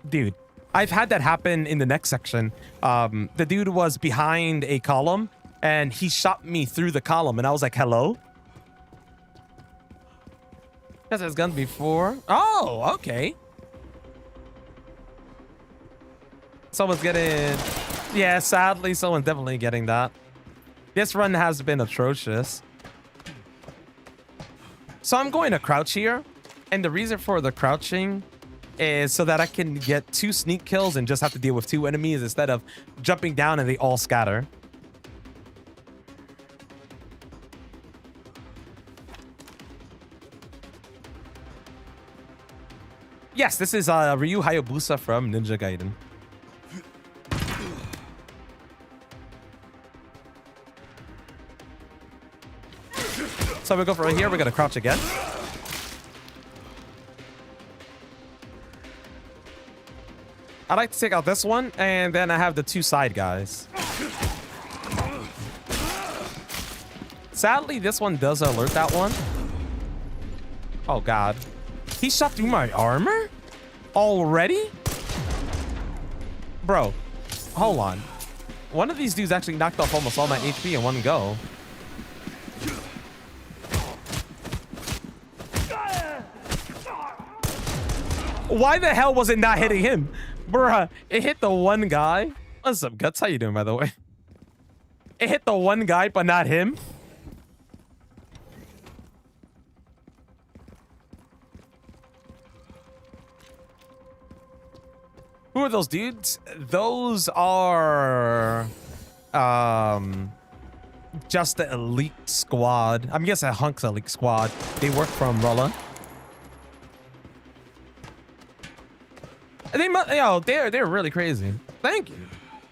that happen in the next section. The dude was behind a column and he shot me through the column and I was like, hello? Because has guns before. Oh, okay. Someone's getting, yeah, sadly, someone's definitely getting that. This run has been atrocious. So I'm going to crouch here. And the reason for the crouching is so that I can get 2 sneak kills and just have to deal with 2 enemies instead of jumping down and they all scatter. Yes, this is Ryu Hayabusa from Ninja Gaiden. So we go for right here. We're gonna crouch again. I like to take out this one, and then I have the 2 side guys. Sadly, this one does alert that one. Oh God, he shot through my armor already, bro. Hold on. One of these dudes actually knocked off almost all my HP in one go. Why the hell was it not hitting him? Bruh, it hit the one guy. What's up, Guts? How you doing, by the way? It hit the one guy, but not him. Who are those dudes? Those are... just the elite squad. I'm guessing Hunk's elite squad. They work from Rolla. They're really crazy. Thank you.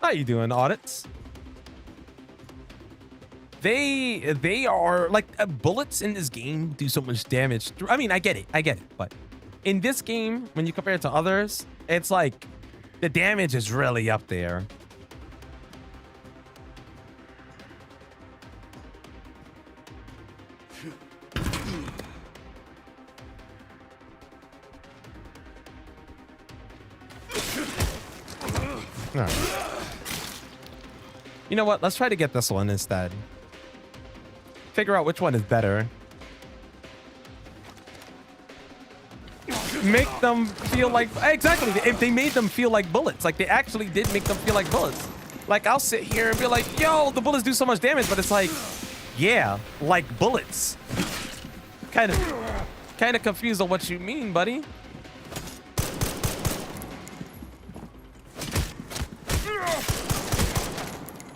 How you doing, audits? They are like bullets in this game do so much damage. I mean, I get it, but in this game, when you compare it to others, it's like the damage is really up there. All right. You know what? Let's try to get this one instead. Figure out which one is better. Make them feel like... Exactly. If they made them feel like bullets. Like, they actually did make them feel like bullets. Like, I'll sit here and be like, yo, the bullets do so much damage. But it's like, yeah, like bullets. Kind of confused on what you mean, buddy.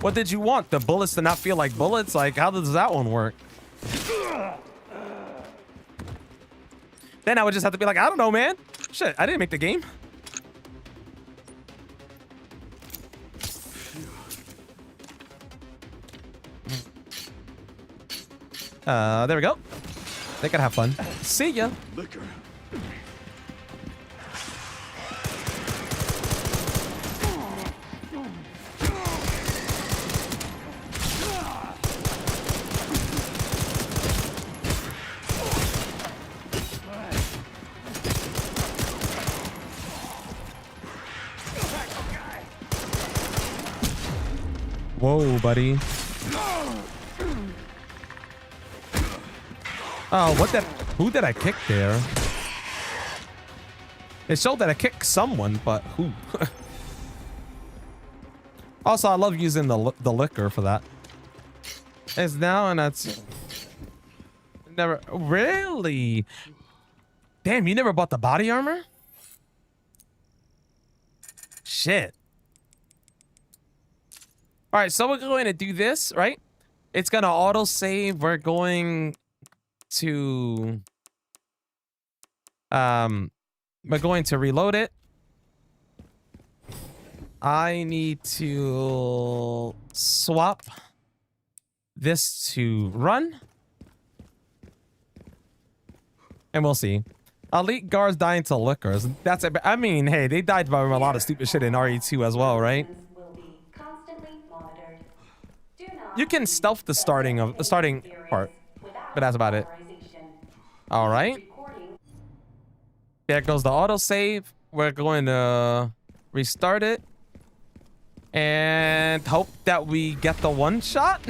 What did you want? The bullets to not feel like bullets? Like, how does that one work? Then I would just have to be like, I don't know, man. Shit, I didn't make the game. There we go. They can have fun. See ya. Liquor. Whoa, buddy. Oh, who did I kick there? It showed that I kicked someone, but who? Also, I love using the liquor for that. It's now and that's never really. Damn, you never bought the body armor? Shit. All right, so we're going to do this, right? It's going to auto save. We're going to reload it. I need to swap this to run. And we'll see. Elite guards dying to liquors. That's it. I mean, hey, they died by a lot of stupid shit in RE2 as well, right? You can stealth the starting part, but that's about it. All right. There goes the autosave. We're going to restart it and hope that we get the one shot.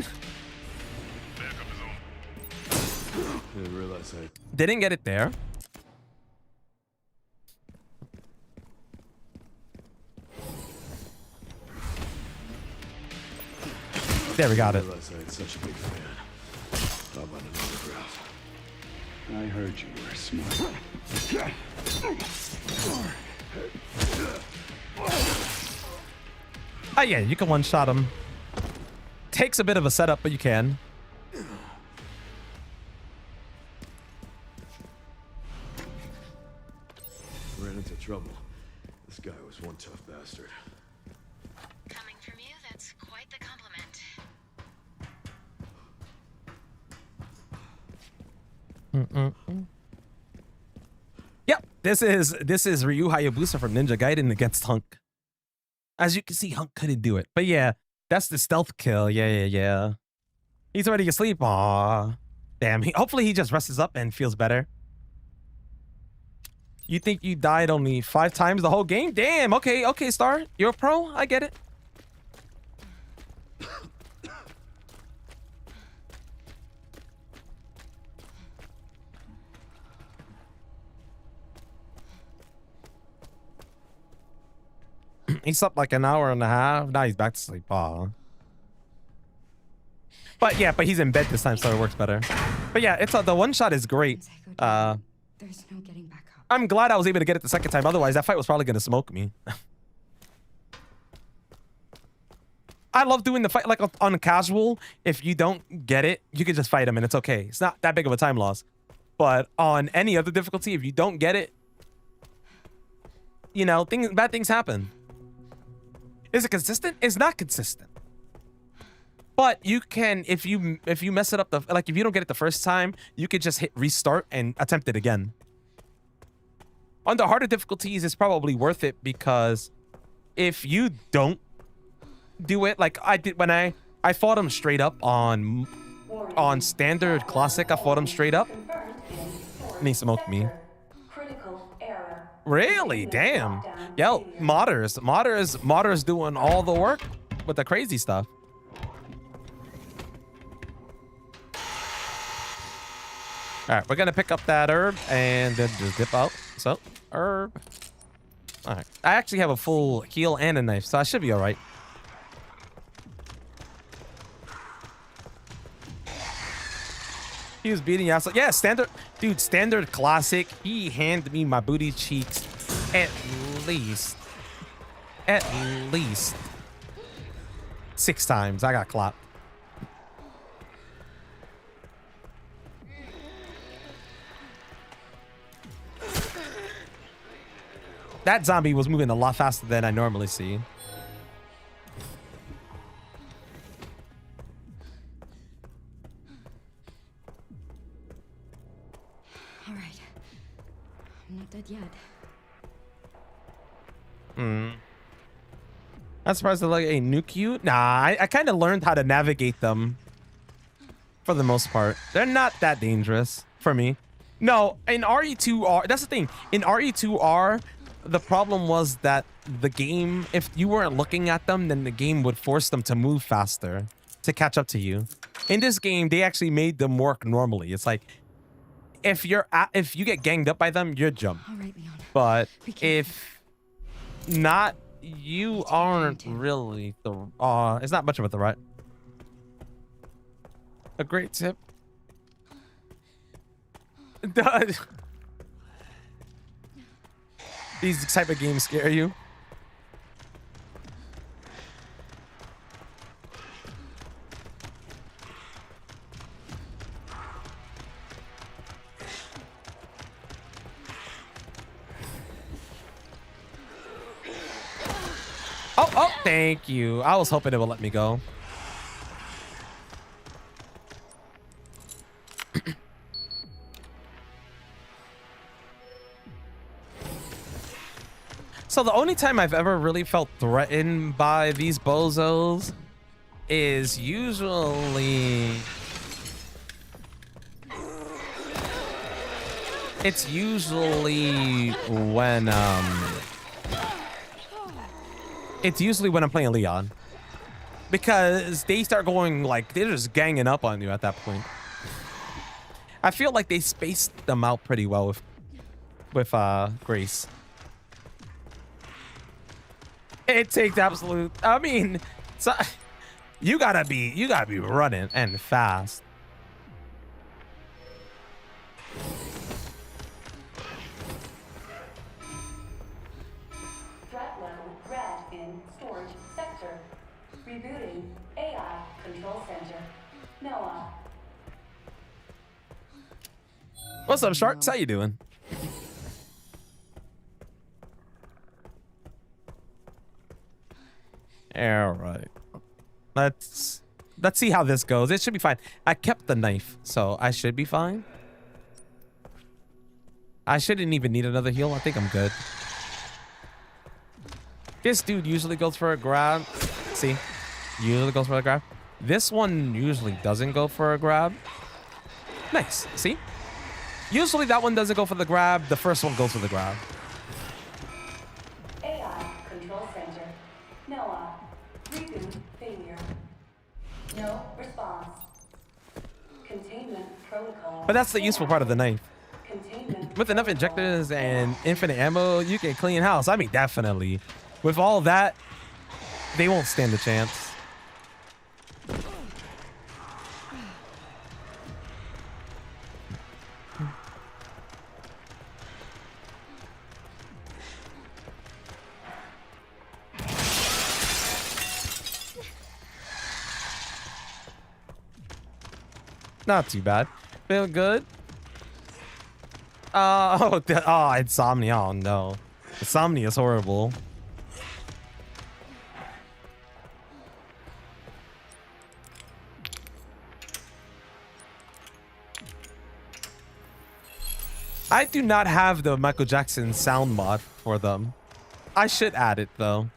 Didn't realize I... Didn't get it there. There, we got it. I had such a big fan. How about an autograph? I heard you were smart. Oh yeah, you can one-shot him. Takes a bit of a setup, but you can. Ran into trouble. This guy was one tough bastard. Coming from you, that's quite the compliment. Yep, this is Ryu Hayabusa from Ninja Gaiden against Hunk. As you can see, Hunk couldn't do it. But yeah, that's the stealth kill. Yeah. He's already asleep. Aw. Damn, hopefully he just rests up and feels better. You think you died only 5 times the whole game? Damn, okay, Star. You're a pro. I get it. He slept like an hour and a half. Now he's back to sleep. Aw. But yeah, he's in bed this time, so it works better. But yeah, it's the one shot is great. There's no getting back up. I'm glad I was able to get it the second time. Otherwise, that fight was probably gonna smoke me. I love doing the fight like on casual. If you don't get it, you can just fight him and it's okay. It's not that big of a time loss. But on any other difficulty, if you don't get it, you know, bad things happen. Is it consistent? It's not consistent. But you can, if you mess it up, like if you don't get it the first time, you could just hit restart and attempt it again. On the harder difficulties, it's probably worth it because if you don't do it, like I did when I fought him straight up on standard classic, I fought him straight up. And he smoked me. Really? Damn. Yo, modders doing all the work with the crazy stuff. All right, we're gonna pick up that herb and then just dip out. So, herb. All right, I actually have a full heal and a knife, so I should be all right. He was beating ass. Yeah, standard, dude, standard classic. He handed me my booty cheeks at least 6 times. I got clapped. That zombie was moving a lot faster than I normally see. All right. I'm not dead yet. I'm surprised they like a nuke you. Nah, I kind of learned how to navigate them for the most part. They're not that dangerous for me. No, in RE2R, that's the thing. In RE2R, the problem was that the game, if you weren't looking at them, then the game would force them to move faster to catch up to you. In this game, they actually made them work normally. It's like if you get ganged up by them, you jump. All right, Leon. But if not, you aren't really the. It's not much of a threat. A great tip. These type of games scare you. Oh, thank you. I was hoping it would let me go. So the only time I've ever really felt threatened by these bozos is usually... It's usually when I'm playing Leon. Because they start going like, they're just ganging up on you at that point. I feel like they spaced them out pretty well with Grace. It takes absolute. I mean, so you gotta be running and fast. Threat level red in storage sector. Rebooting AI control center. Noah. What's up, Sharks? How you doing? All right. Let's see how this goes. It should be fine. I kept the knife, so I should be fine. I shouldn't even need another heal. I think I'm good. This dude usually goes for a grab. See? Usually goes for a grab. This one usually doesn't go for a grab. Nice. See? Usually that one doesn't go for the grab. The first one goes for the grab. AI control center. Noah. Reboot failure. No response. Containment protocol. But that's the useful part of the knife. Containment With enough injectors and infinite ammo, you can clean house. I mean, definitely. With all that, they won't stand a chance. Not too bad. Feel good. Oh, insomnia. Oh, no. Insomnia is horrible. I do not have the Michael Jackson sound mod for them. I should add it though.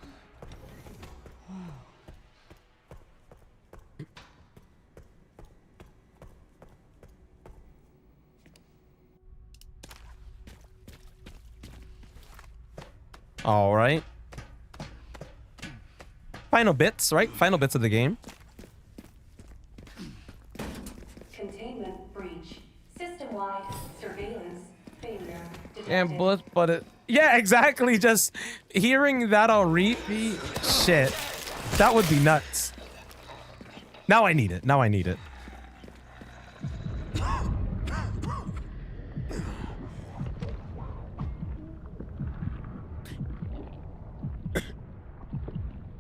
All right. Final bits, right? Final bits of the game. Containment breach. System-wide surveillance failure detected. And bullets, but it. Yeah, exactly. Just hearing that on repeat, shit, that would be nuts. Now I need it. Now I need it.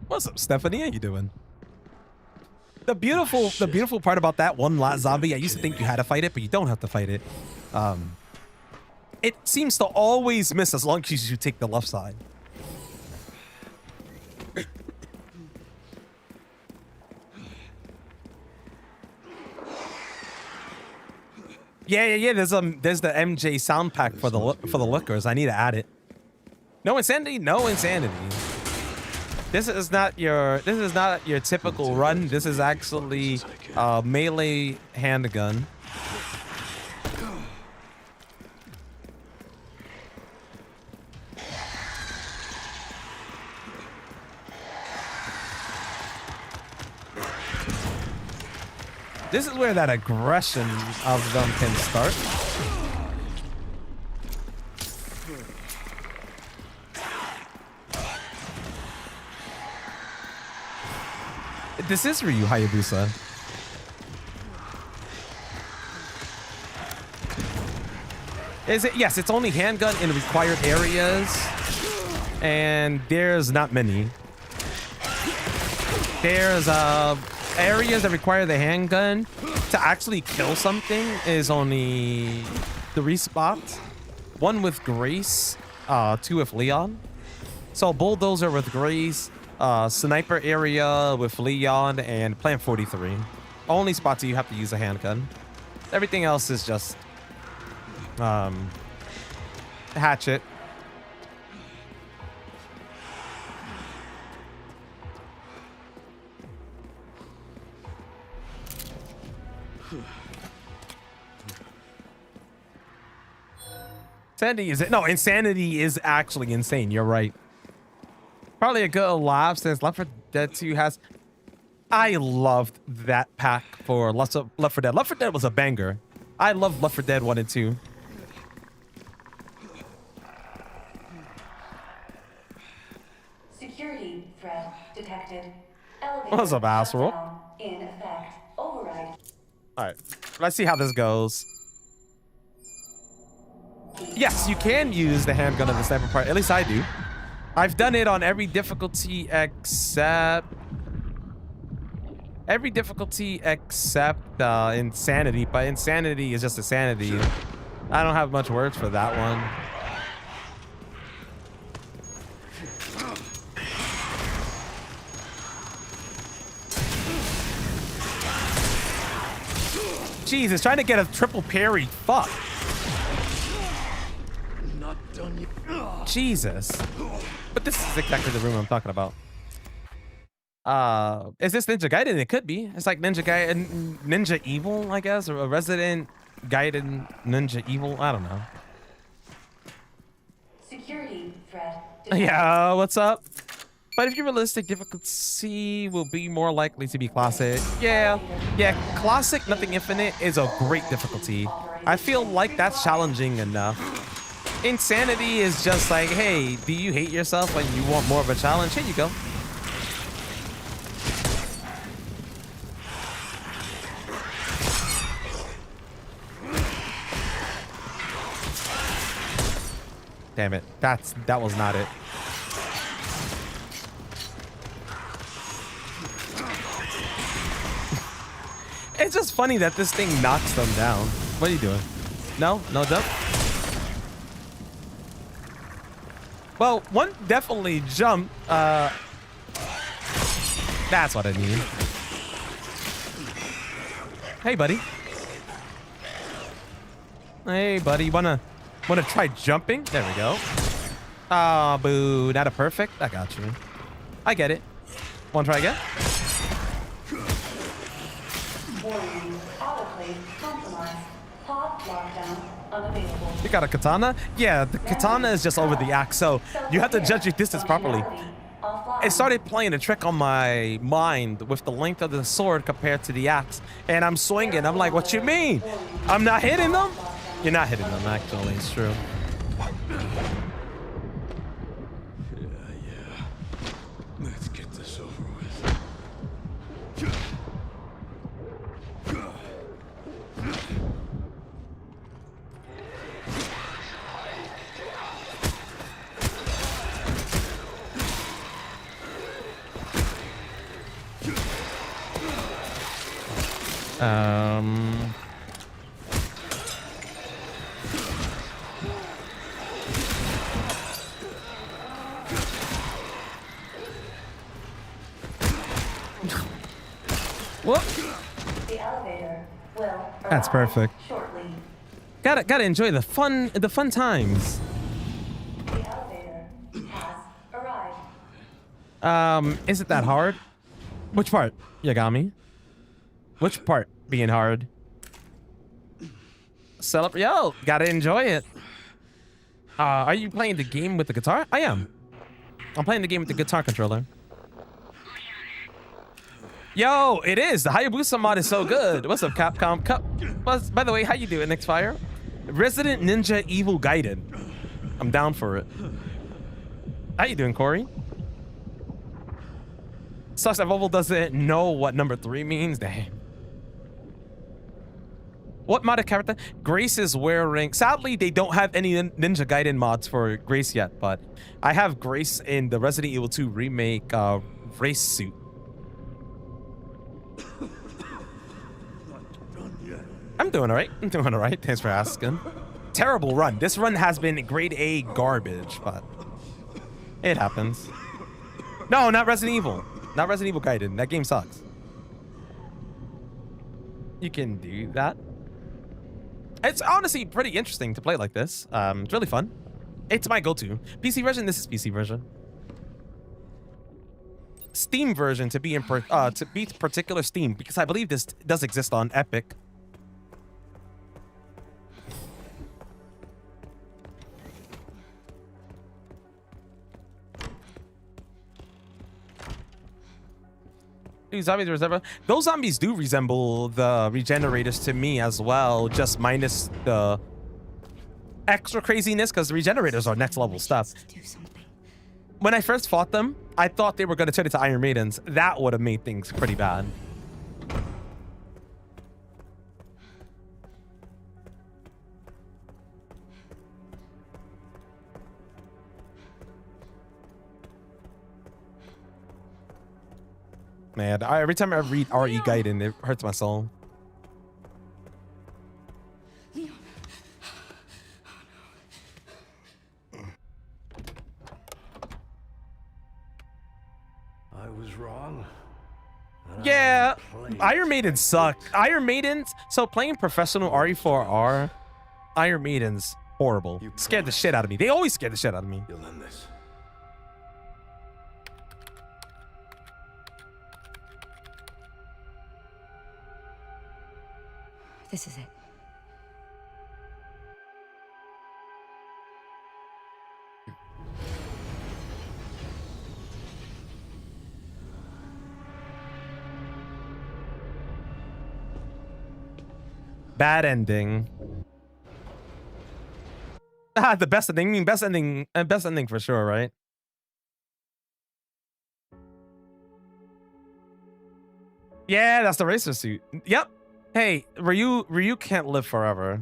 What's up, Stephanie? How you doing? The beautiful part about that one last zombie, I used to think you had to fight it, but you don't have to fight it. It seems to always miss as long as you take the left side. Yeah. There's the MJ sound pack for the lookers. I need to add it. No insanity. No insanity. This is not your typical run. This is actually a melee handgun. This is where that aggression of them can start. This is Ryu Hayabusa. Is it? Yes, it's only handgun in required areas. And there's not many. There's areas that require the handgun to actually kill something is only 3 spots. 1 with Grace, 2 with Leon. So bulldozer with Grace, sniper area with Leon, and Plant 43. Only spots you have to use a handgun. Everything else is just Hatchet. Insanity is it? No, insanity is actually insane. You're right. Probably a good laugh since Left 4 Dead 2 has. I loved that pack for Left 4 Dead. Left 4 Dead was a banger. I loved Left 4 Dead 1 and 2. Security threat detected. Elevator What's up, asshole? shutdown in effect. Override. All right, let's see how this goes. Yes, you can use the handgun on the sniper part. At least I do. I've done it on every difficulty except insanity, but insanity is just insanity. I don't have much words for that one. Jesus, trying to get a triple parry. Fuck. Not done yet. Jesus. But this is exactly the room I'm talking about. Is this Ninja Gaiden? It could be. It's like Ninja Gaiden, Ninja Evil, I guess, or a Resident Gaiden Ninja Evil. I don't know. Security threat detected. Yeah, what's up? But if you're realistic, difficulty will be more likely to be classic. Yeah, classic, nothing infinite is a great difficulty. I feel like that's challenging enough. Insanity is just like, hey, do you hate yourself when you want more of a challenge? Here you go. Damn it, that was not it. It's just funny that this thing knocks them down. What are you doing? No jump. Well, one definitely jumped. That's what I need. Hey, buddy. Hey, buddy. Wanna try jumping? There we go. Ah, boo. Not a perfect. I got you. I get it. Wanna try again? Warning, autoclave compromised. Pod lockdown unavailable. You got a katana? Yeah, the katana is just over the axe, so you have to judge your distance properly. It started playing a trick on my mind with the length of the sword compared to the axe, and I'm swinging. I'm like, what you mean? I'm not hitting them? You're not hitting them, actually. It's true. Yeah. Let's get this over with. Whoop. The elevator will That's arrive perfect. shortly. Gotta enjoy the fun times. The elevator has arrived. Is it that hard? Which part, Yagami? Which part being hard? Celebrate. Yo, gotta enjoy it. Are you playing the game with the guitar? I am. I'm playing the game with the guitar controller. Yo, it is. The Hayabusa mod is so good. What's up, Capcom? By the way, how you doing, Nixfire? Resident Ninja Evil Gaiden. I'm down for it. How you doing, Corey? Sucks that Volvo doesn't know what number 3 means. Damn. What modded character? Grace is wearing... Sadly, they don't have any Ninja Gaiden mods for Grace yet, but I have Grace in the Resident Evil 2 remake race suit. I'm doing all right. I'm doing all right. Thanks for asking. Terrible run. This run has been grade A garbage, but it happens. No, not Resident Evil. Not Resident Evil Gaiden. That game sucks. You can do that. It's honestly pretty interesting to play like this. It's really fun. It's my go-to. PC version, this is PC version. Steam version to be particular Steam, because I believe this does exist on Epic. Dude, zombies resemble. Those zombies do resemble the regenerators to me as well, just minus the extra craziness, because the regenerators are next level stuff. Do something. When I first fought them, I thought they were going to turn into Iron Maidens. That would have made things pretty bad. Man, every time I read RE Gaiden, it hurts my soul. I was wrong. Yeah, Iron Maidens suck. Iron Maidens, so playing professional RE4R, Iron Maidens, horrible. Scared the shit out of me. They always scare the shit out of me. You'll end this. This is it. Bad ending. Ah, the best ending. I mean, best ending for sure, right? Yeah, that's the racer suit. Yep. Hey, Ryu can't live forever.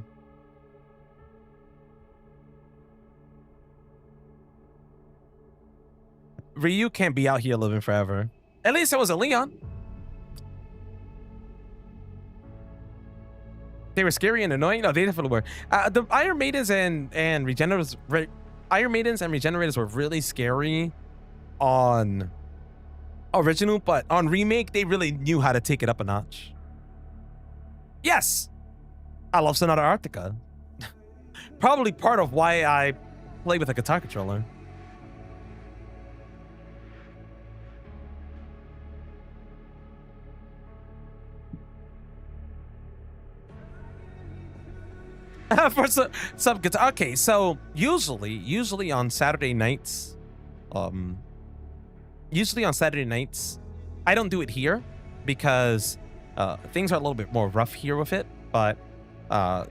Ryu can't be out here living forever. At least it was a Leon. They were scary and annoying. No, they definitely were. The Iron Maidens and Regenerators Iron Maidens and Regenerators were really scary on original, but on remake, they really knew how to take it up a notch. Yes! I love Sonata Arctica. Probably part of why I play with a guitar controller. For some guitar. Okay, so usually on Saturday nights, I don't do it here because things are a little bit more rough here with it. But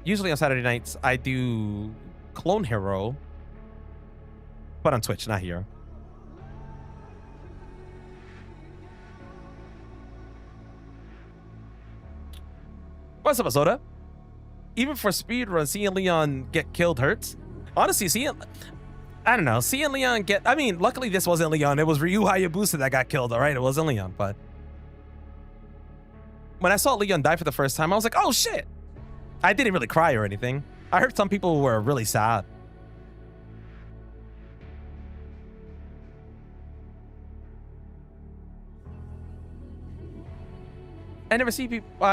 usually on Saturday nights, I do Clone Hero, but on Twitch, not here. What's up, Azoda? Even for speedrun, seeing Leon get killed hurts. Honestly, I don't know, seeing Leon get, I mean, luckily this wasn't Leon. It was Ryu Hayabusa that got killed, all right? It wasn't Leon, but when I saw Leon die for the first time, I was like, oh shit. I didn't really cry or anything. I heard some people were really sad. I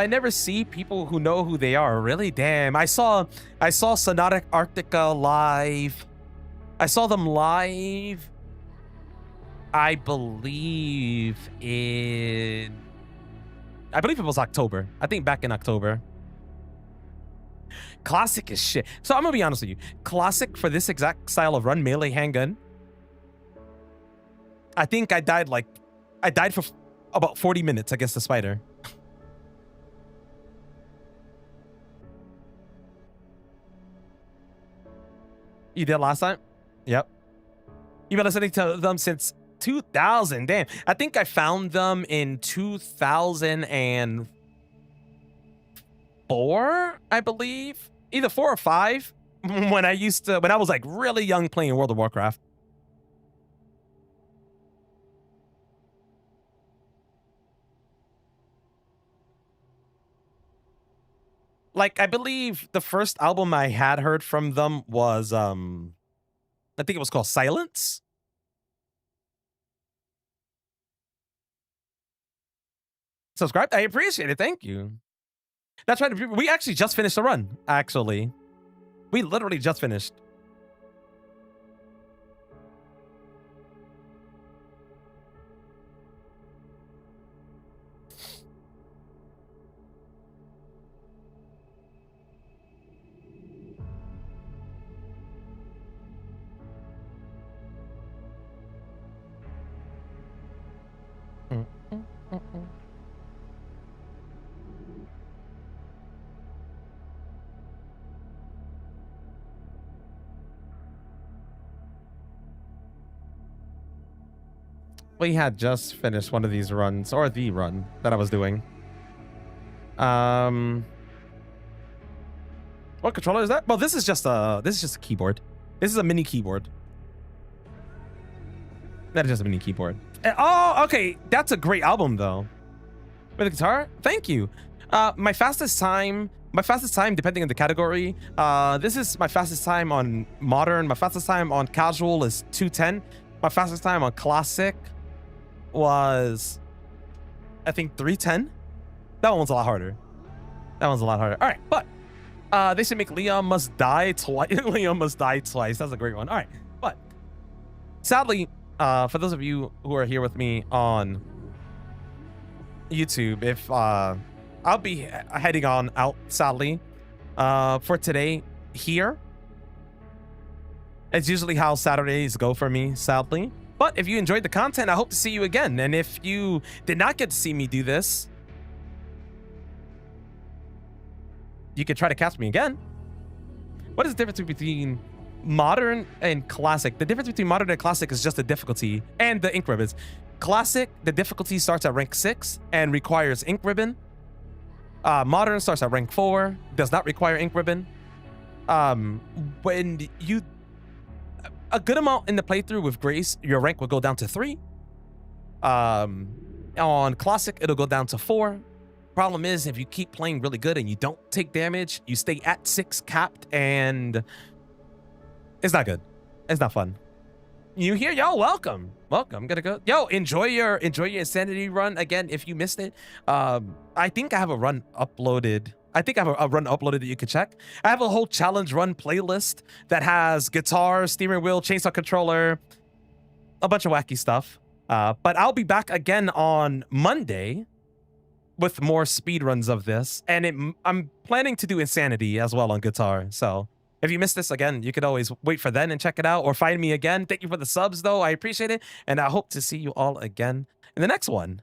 never see people who know who they are. Really? Damn. I saw Sonata Arctica live. I saw them live. I believe it was October. I think back in October. Classic is shit. So I'm gonna be honest with you. Classic for this exact style of run, melee handgun. I think I died for about 40 minutes against the spider. You did last time? Yep. You've been listening to them since 2000. Damn. I think I found them in 2004, I believe. Either 4 or 5 when I was like really young playing World of Warcraft. Like, I believe the first album I had heard from them was, I think it was called Silence. Subscribe? I appreciate it. Thank you. That's right. We actually just finished the run, actually. We literally just finished. We had just finished one of these runs, or the run that I was doing. What controller is that? Well, this is just a keyboard. This is a mini keyboard. That is just a mini keyboard. Oh, okay. That's a great album though. With the guitar? Thank you. My fastest time, depending on the category, this is my fastest time on modern. My fastest time on casual is 210. My fastest time on classic was, I think, 310. That one's a lot harder. All right, but they should make Leon Must Die twice. Leon Must Die twice. That's a great one. All right, but sadly, for those of you who are here with me on YouTube, if I'll be heading on out, sadly, for today here. It's usually how Saturdays go for me, sadly. But if you enjoyed the content, I hope to see you again. And if you did not get to see me do this, you could try to catch me again. What is the difference between modern and classic? The difference between modern and classic is just the difficulty and the ink ribbons. Classic, the difficulty starts at rank 6 and requires ink ribbon. Modern starts at rank 4, does not require ink ribbon. When you a good amount in the playthrough with Grace, your rank will go down to 3. On classic, it'll go down to 4. Problem is, if you keep playing really good and you don't take damage, you stay at 6 capped, and it's not good. It's not fun. You here? Yo, welcome. Welcome. Gonna go. Yo, enjoy your insanity run again if you missed it. I think I have a run uploaded. I think I have a run uploaded that you can check. I have a whole challenge run playlist that has guitar, steering wheel, chainsaw controller, a bunch of wacky stuff. But I'll be back again on Monday with more speed runs of this, and I'm planning to do insanity as well on guitar. So if you missed this again, you could always wait for then and check it out, or find me again. Thank you for the subs, though. I appreciate it, and I hope to see you all again in the next one.